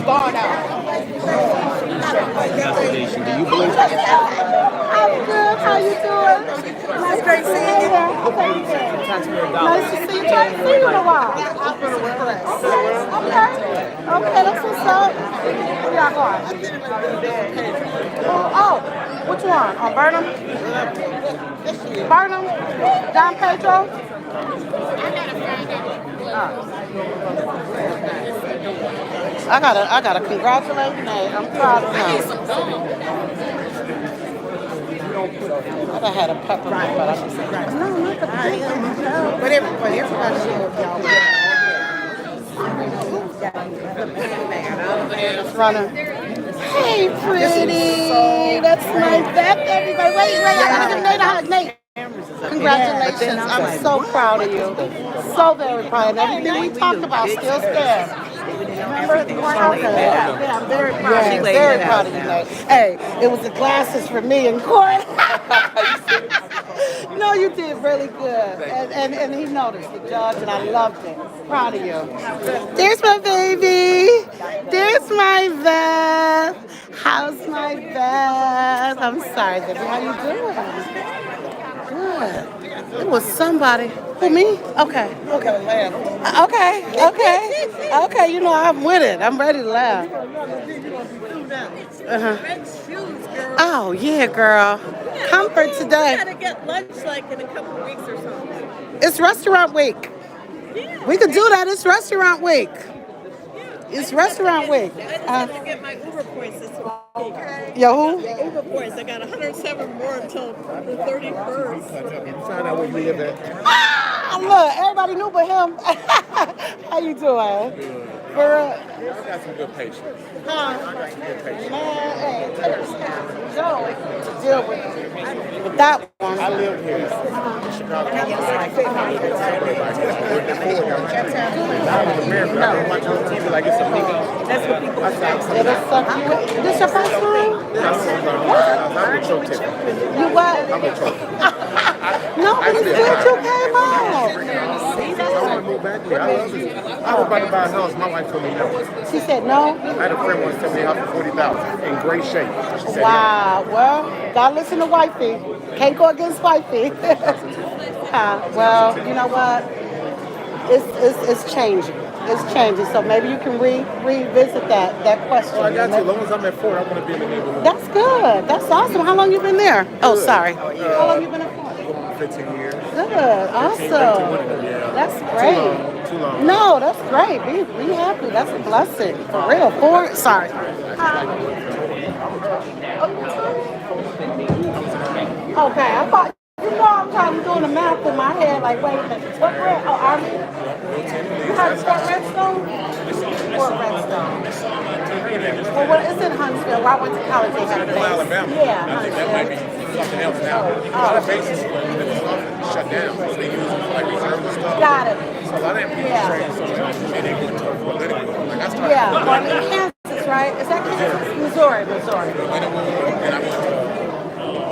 Start out. Do you believe I'm good. How you doing? Nice to see you. Nice to see you. Trying to see you in a while. Okay, that's what's up. Where y'all going? Oh, which one? On Burnham? Burnham? Don Pedro? I gotta congratulate Nate. I'm proud of him. I had a peppermint, but I'm no, not the peppermint. But everybody should y'all. It's running. Hey, pretty. That's my back, everybody. Wait, I gotta give Nate a hug. Nate. Congratulations. I'm so proud of you. So very proud. Everything we talked about still stands. Remember at the courthouse? Yeah, I'm very proud of you. Very proud of you, Nate. Hey, it was the glasses for me in court. No, you did really good. And he noticed, the judge, and I loved it. Proud of you. There's my baby. There's my Beth. How's my Beth? I'm sorry, baby. How you doing? Good. It was somebody. Who, me? Okay. Okay, you know, I'm with it. I'm ready to laugh. Oh, yeah, girl. Comfort today. We gotta get lunch like in a couple of weeks or something. It's restaurant week. Yeah. We could do that. It's restaurant week. It's restaurant week. I just have to get my Uber points this week. Yo, who? Uber points. I got 107 more until the 31st. You find out where you live at? Ah, look, everybody knew but him. How you doing? For real? I got some good patience. Huh? I got some good patience. Man, hey, Joe, to deal with that one. I live here in Chicago. I was American. I don't watch on TV like it's a movie. That's what people say. Yeah, that's so, this your first time? I'm with your Tiffany. You what? I'm with your No, but it's good you came out. I want to move back here. I love it. I was about to buy a house. My wife told me no. She said no? I had a friend once tell me a house for $40,000 in great shape. She said Wow. Well, gotta listen to wifey. Can't go against wifey. Well, you know what? It's changing. It's changing. So maybe you can revisit that question. Oh, I got you. As long as I'm at Fort, I want to be in the neighborhood. That's good. That's awesome. How long you been there? Oh, sorry. How long you been at Fort? 15 years. Good. Awesome. That's great. Too long. No, that's great. Be happy. That's a blessing. For real. Fort. Sorry. Okay, I thought, you know, I'm trying to do the math in my head, like, wait a minute, what grade? Oh, Army? You heard of Fort Redstone? Fort Redstone. Well, what is in Huntsville? Where I went to college, they had a base. Alabama. Yeah, I think that might be something else now. A lot of bases were shut down, so they use it for like reserve and stuff. Got it. So a lot of them people train so much, and they went to political. Like I started. Yeah, well, in Kansas, right? Is that Kansas? Missouri. And I went to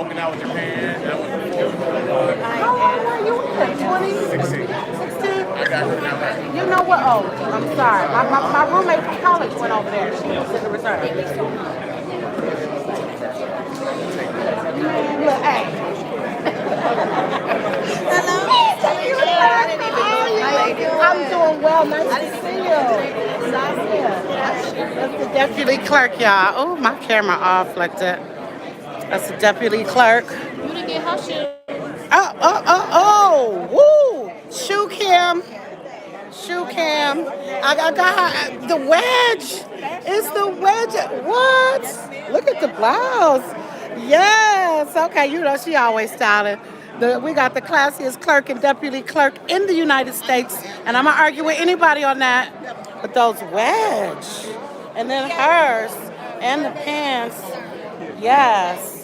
Okinawa, Japan. And I went to Fort. How long were you in? 16. 16? I got hurt now, right? You know what? Oh, I'm sorry. My roommate from college went over there. She was in the reserve. Look, hey. Hello. I'm doing well. Nice to see you. That's the deputy clerk, y'all. Oh, my camera off like that. That's the deputy clerk. You didn't get her shoe. Woo! Shoe cam. I got her. The wedge. It's the wedge. What? Look at the blouse. Yes. Okay, you know, she always styling. We got the classiest clerk and deputy clerk in the United States. And I'm going to argue with anybody on that. But those wedge. And then hers. And the pants. Yes.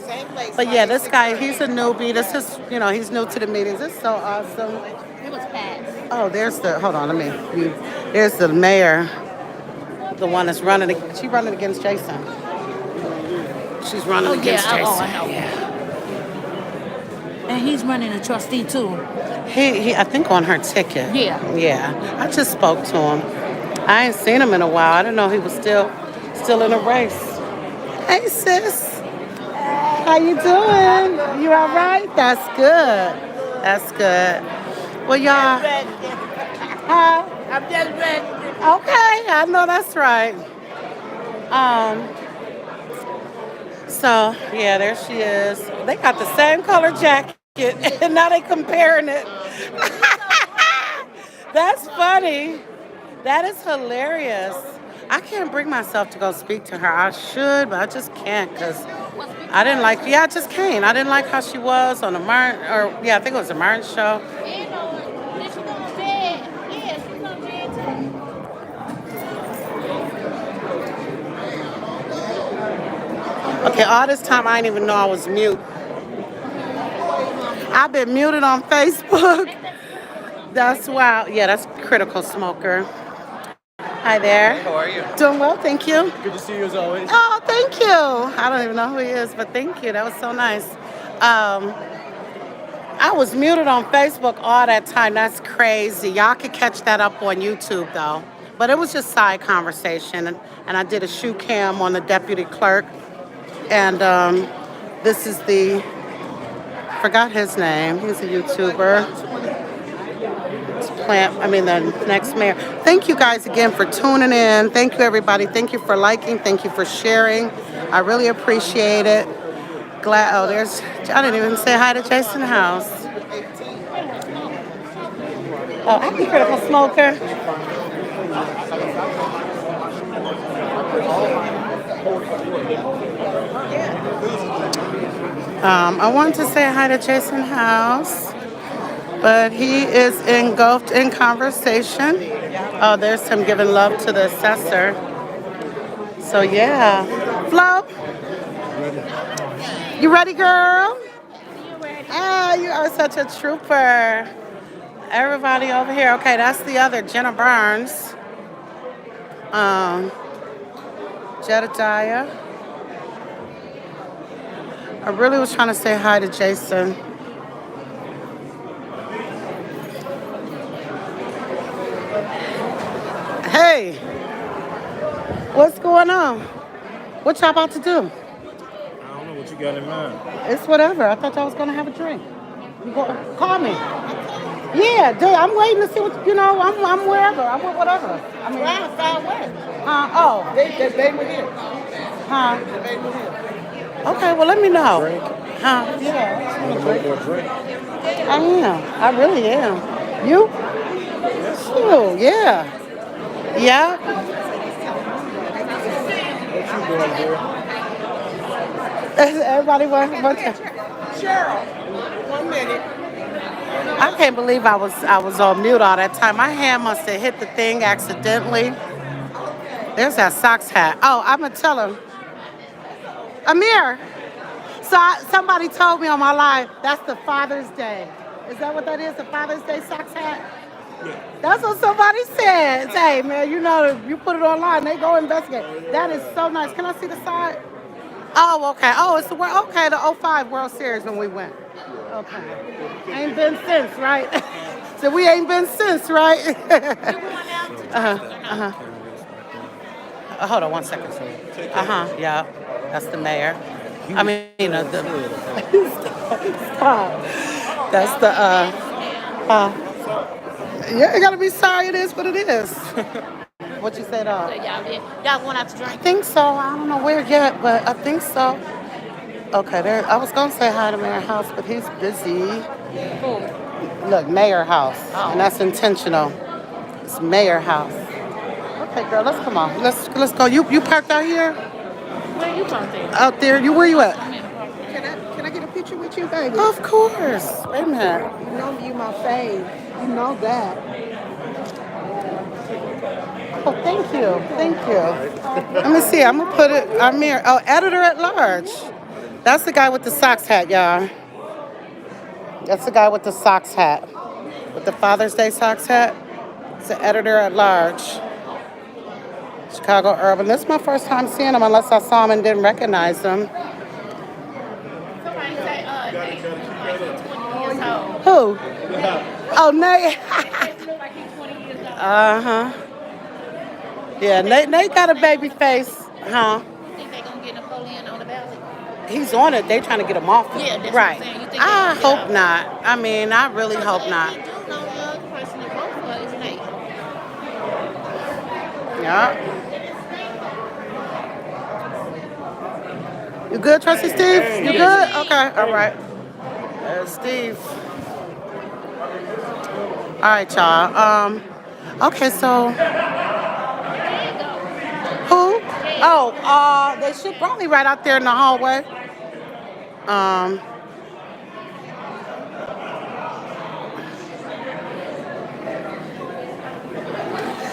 But yeah, this guy, he's a newbie. This is, you know, he's new to the meetings. It's so awesome. It was passed. Oh, there's the mayor. The one that's running, she's running against Jason. She's running against Jason. I know. Yeah. And he's running a trustee too. He, I think on her ticket. Yeah. Yeah. I just spoke to him. I ain't seen him in a while. I didn't know he was still in a race. Hey, sis. How you doing? You all right? That's good. Well, y'all. Huh? I'm just ready. Okay, I know that's right. So, yeah, there she is. They got the same color jacket, and now they comparing it. That's funny. That is hilarious. I can't bring myself to go speak to her. I should, but I just can't because I didn't like, yeah, just Kane. I didn't like how she was on the Martin, or yeah, I think it was the Martin show. And did she go on bed? Yeah, she was on bed too. Okay, all this time I didn't even know I was mute. I've been muted on Facebook. That's wild. Yeah, that's critical smoker. Hi there. How are you? Doing well, thank you. Good to see you as always. Oh, thank you. I don't even know who he is, but thank you. That was so nice. I was muted on Facebook all that time. That's crazy. Y'all could catch that up on YouTube, though. But it was just side conversation. And I did a shoe cam on the deputy clerk. And this is the, forgot his name. He's a YouTuber. The next mayor. Thank you guys again for tuning in. Thank you, everybody. Thank you for liking. Thank you for sharing. I really appreciate it. Glad. Oh, there's. I didn't even say hi to Jason House. Oh, happy critical smoker. I wanted to say hi to Jason House, but he is engulfed in conversation. Oh, there's him giving love to the assessor. So yeah. Flo? You ready, girl? Ah, you are such a trooper. Everybody over here. Okay, that's the other, Jenna Burns. Jedediah. I really was trying to say hi to Jason. Hey, what's going on? What y'all about to do? I don't know what you got in mind. It's whatever. I thought y'all was gonna have a drink. You go, call me. Yeah, dude, I'm waiting to see what, I'm wherever. I'm with whatever. I mean, Far west. Oh. They were here. Huh? They were here. Okay, well, let me know. Drink? Huh? Yeah. You want to drink or drink? I am. I really am. You? Oh, yeah. Yeah? What you doing, girl? Everybody wants to. Cheryl, 1 minute. I can't believe I was on mute all that time. My hand must have hit the thing accidentally. There's that socks hat. Oh, I'm going to tell him. Amir. So somebody told me on my live, that's the Father's Day. Is that what that is, the Father's Day socks hat? Yeah. That's what somebody said. Hey, man, you put it online, they go investigate. That is so nice. Can I see the side? Oh, okay. Oh, it's the 05 World Series when we went. Okay. Ain't been since, right? So we ain't been since, right? Hold on 1 second. Yeah. That's the mayor. I mean, stop. That's the, yeah, you gotta be sorry, it is what it is. What you said, So y'all going out to drink? I think so. I don't know where yet, but I think so. Okay, there. I was gonna say hi to Mayor House, but he's busy. Who? Look, Mayor House, Oh. and that's intentional. It's Mayor House. Okay, girl, let's come on. Let's go. You parked out here? Where you from there? Out there. Where you at? Can I get a picture with you, baby? Of course. Wait a minute. You know you my fave. You know that. Oh, thank you. Thank you. Let me see. I'm gonna put it. Amir. Oh, editor at large. That's the guy with the socks hat, y'all. That's the guy with the socks hat. With the Father's Day socks hat. It's the editor at large. Chicago Urban. This is my first time seeing him, unless I saw him and didn't recognize him. Somebody say, Nate, 20 years old. Who? Oh, Nate. Look like he's 20 years old. Uh-huh. Yeah, Nate got a baby face. Huh? You think they gonna get Napoleon on the ballot? He's on it. They trying to get him off. Yeah, that's right. what I'm saying. You think I they hope not. I mean, I really hope not. You do know the other person to vote for is Nate. Yeah. You good, Trustee Steve? You good? Okay. All right. There's Steve. All right, y'all. Okay, so. Who? Oh, they should probably right out there in the hallway. Um,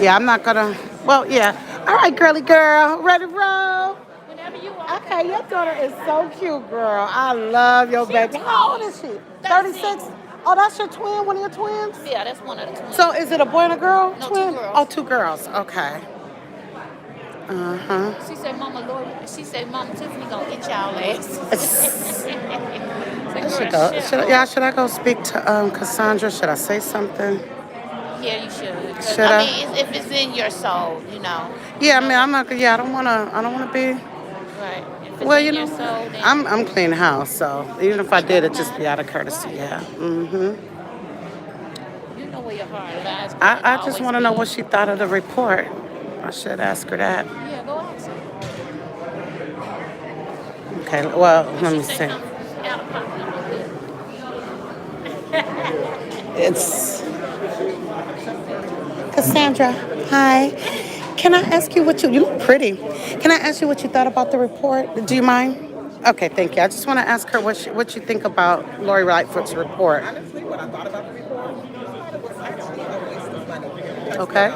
yeah, I'm not gonna. Well, yeah. All right, girly girl, ready to roll? Whenever you want. Okay, your daughter is so cute, girl. I love your baby. How old is she? 36. Oh, that's your twin, one of your twins? Yeah, that's one of the twins. So is it a boy and a girl? No, Twin? 2 girls. Oh, 2 girls. Okay. Uh-huh. She said, Mama Lord, she said, Mama Tiffany gonna get y'all ass. I should go. Should I go speak to Cassandra? Should I say something? Yeah, you should. 'Cause, Should I I? mean, if it's in your soul, you know. Yeah, I mean, I'm not. Yeah, I don't wanna be. Right. If it's Well, in you your know, soul, then I'm clean house, so even if I did, it'd just be out of courtesy. Yeah. Mhm. you know where your heart lies. I just want to know what she thought of the report. I should ask her that. Yeah, go ask her. Okay. Well, let She me say see. something out of pocket. It's Cassandra. Hi. Can I ask you you look pretty. Can I ask you what you thought about the report? Do you mind? Okay, thank you. I just want to ask her what you think about Lori Lightfoot's report. Honestly, what I thought about the report, I thought it was actually a waste of money. Okay.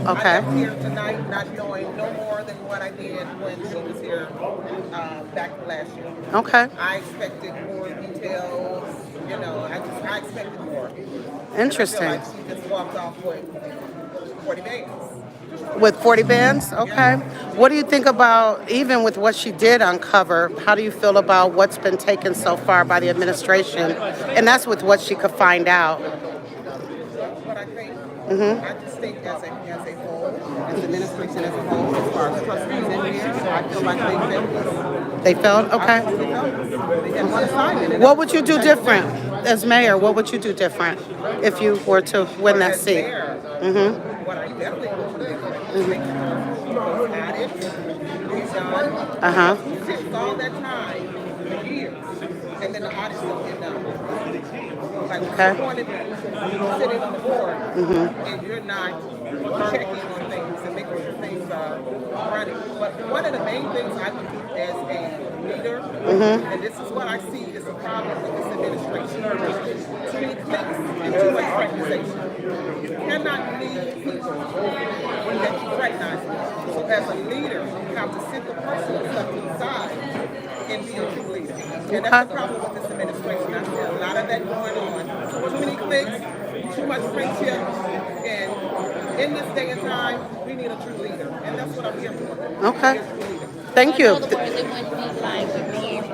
I Okay. left here tonight not knowing no more than what I did when she was here back last year. Okay. I expected more details. You know, I expected more. Interesting. I feel like she just walked off with 40 bands. With 40 bands? Okay. What do you think about, even with what she did uncover, how do you feel about what's been taken so far by the administration? And that's with what she could find out. What I think, Mm-hmm. I just think as a whole, as the administration as a whole, as far as trustees in here, I feel like they failed. They failed? Okay. They had one assignment. What would you do different as mayor? What would you do different if you were to win that seat? Mm-hmm. What I definitely would do is make sure added, redone. Uh-huh. It takes all that time, years, and then the audits don't get done. Like, Okay. what's the point of sitting on the board and you're not checking on things and making sure things are running? But one of the main things I would do as a leader, and this is what I see is a problem with this administration, too many clicks and too much fragmentation. You cannot lead people that you recognize. So as a leader, you have to sit the personal stuff to the side and be a true leader. And that's the problem with this administration. I see a lot of that going on. Too many clicks, too much friendship, and in this day and time, we need a true leader. And that's what I'm here for. Okay. Thank you. In other words, it wouldn't be like being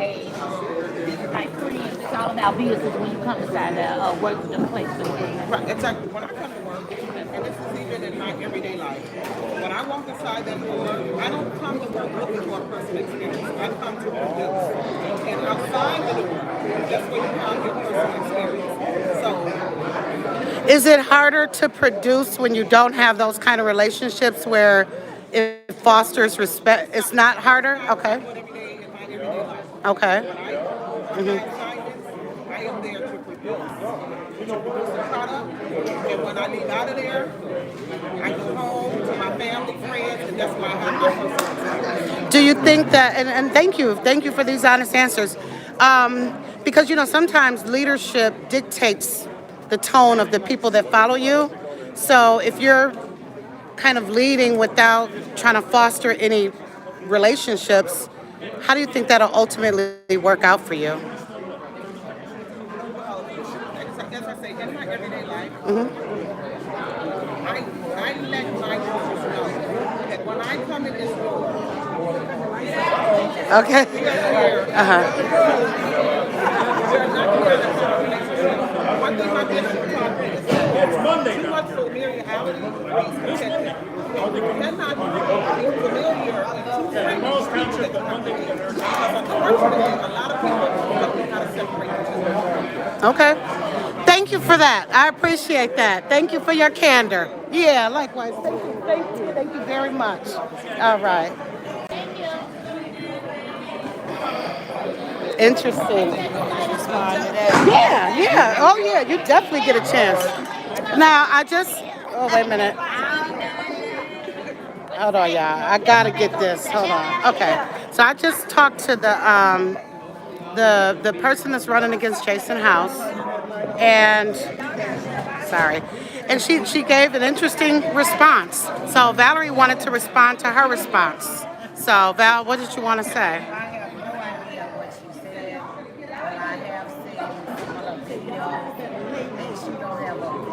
like friends. It's all about business when you come inside the working place. Right, exactly. When I come to work, and this is even in my everyday life, when I walk inside that door, I don't come to work looking for a personal experience. I come to produce. And outside the door, that's where you have your personal experience. So, Is it harder to produce when you don't have those kind of relationships where it fosters respect? It's not harder? Okay. Okay. I am there to produce a product, and when I leave out of there, I go home to my family, friends, and that's why I have my personal. Do you think that, and thank you for these honest answers, because, you know, sometimes leadership dictates the tone of the people that follow you. So if you're kind of leading without trying to foster any relationships, how do you think that'll ultimately work out for you? As I say, in my everyday life, I let my users know that when I come in this door, Okay. one thing my bishop taught me is that too much familiarity is protected. You cannot be familiar and too friendly with people that you come to meet. Because unfortunately, a lot of people don't know how to separate the two. Okay. Thank you for that. I appreciate that. Thank you for your candor. Yeah, likewise. Thank you very much. All right. Interesting. Yeah. Oh, yeah. You definitely get a chance. Now, oh, wait a minute. Hold on, y'all. I got to get this. Hold on. Okay. So I just talked to the the person that's running against Jason House, and she gave an interesting response. So Valerie wanted to respond to her response. So Val, what did you want to say? I have no idea what she said, but I have seen some of the videos, and she don't have a clue.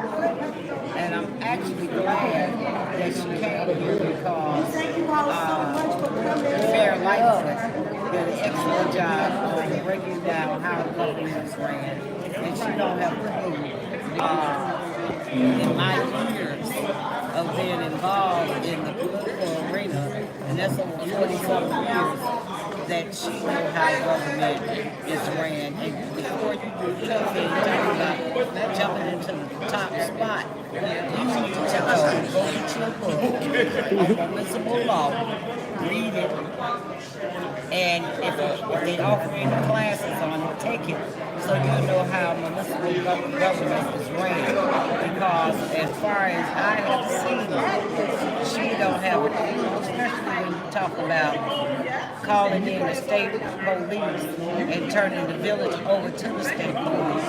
And I'm actually glad that she came here because Mayor Lightfoot did an excellent job on breaking down how the government ran, and she don't have a clue. In my years of being involved in the political arena, and that's over 40-something years, that she knows how government is ran. And before you do anything, talking about jumping into the top spot, you need to go get your book on municipal law, read it, and if they offer any classes on it, take it, so you know how municipal government is ran. Because as far as I have seen it, she don't have a clue, especially when you talk about calling in the state police and turning the village over to the state police.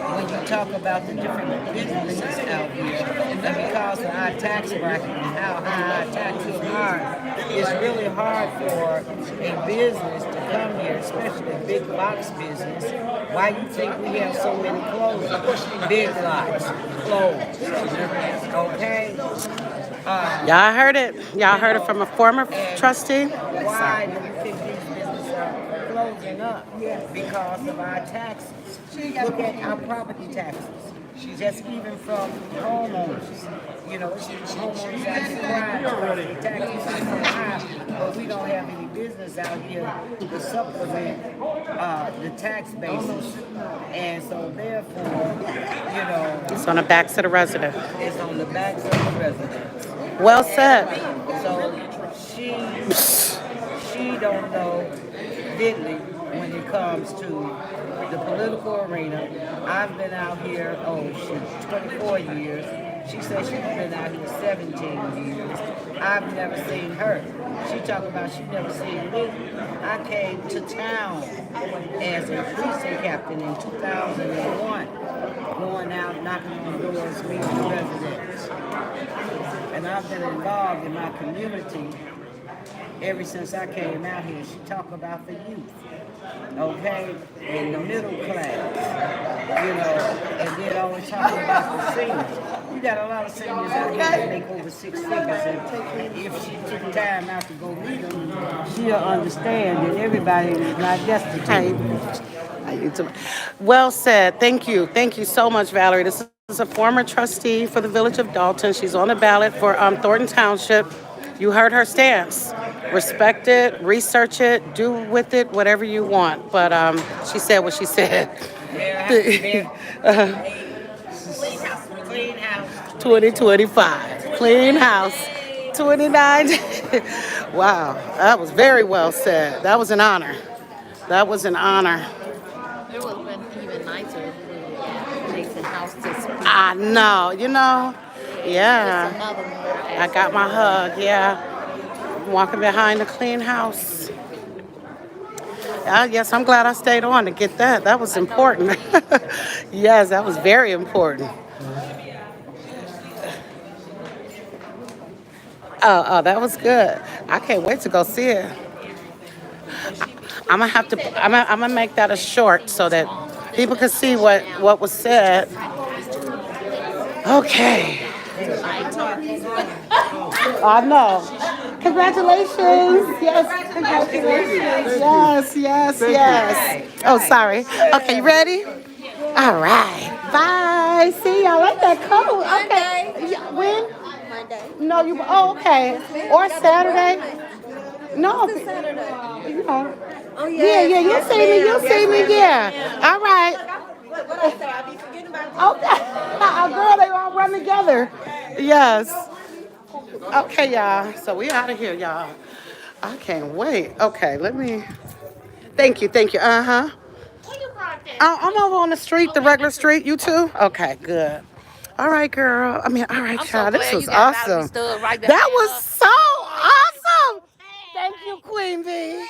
When you talk about the different businesses out here, and because of our tax bracket and how high our taxes are, it's really hard for a business to come here, especially a big box business. Why you think we have so many closings? Big lots, closed. Okay? Y'all heard it. Y'all heard it from a former trustee. Why do you think these businesses are closing up? Because of our taxes. Look at our property taxes. Just even from homeowners. You know, homeowners actually cry property taxes are so high, but we don't have any business out here to supplement the tax basis. And so therefore, you know, It's on the backs of the resident. it's on the backs of the residents. Well said. So she don't know diddly when it comes to the political arena. I've been out here, 24 years. She said she's been out here 17 years. I've never seen her. She talked about she never seen me. I came to town as a precinct captain in 2001, going out knocking on doors, meeting the residents. And I've been involved in my community ever since I came out here. She talked about the youth, okay, and the middle class, you know, and then always talking about the seniors. You got a lot of seniors out here that make over 6 figures, and if she took time out to go meet them, she'll understand that everybody is not destitute. Well said. Thank you. Thank you so much, Valerie. This is a former trustee for the village of Dalton. She's on the ballot for Thornton Township. You heard her stance. Respect it, research it, do with it whatever you want. But she said what she said. Clean house. 2025. Clean house. 29. Wow. That was very well said. That was an honor. That was an honor. It would have been even nicer if we had Jason House to speak. I know, you know. Yeah. I got my hug, yeah. Walking behind the clean house. Yes, I'm glad I stayed on to get that. That was important. Yes, that was very important. Oh, that was good. I can't wait to go see it. I'm gonna make that a short so that people can see what was said. Okay. I know. Congratulations. Yes, congratulations. Yes. Oh, sorry. Okay, you ready? All right. Bye. See, I like that coat. Okay. When? Monday. No, you. Oh, okay. Or Saturday. No. Saturday. You know. Oh, yeah. Yeah. You'll see me. Yeah. All right. What I say? I be forgetting about you. Okay. Girl, they all run together. Yes. Okay, y'all. So we out of here, y'all. I can't wait. Okay, let me. Thank you. Uh-huh. I'm over on the street, the regular street. You too? Okay, good. All right, girl. All right, child. This was awesome. That was so awesome. Thank you, Queen B.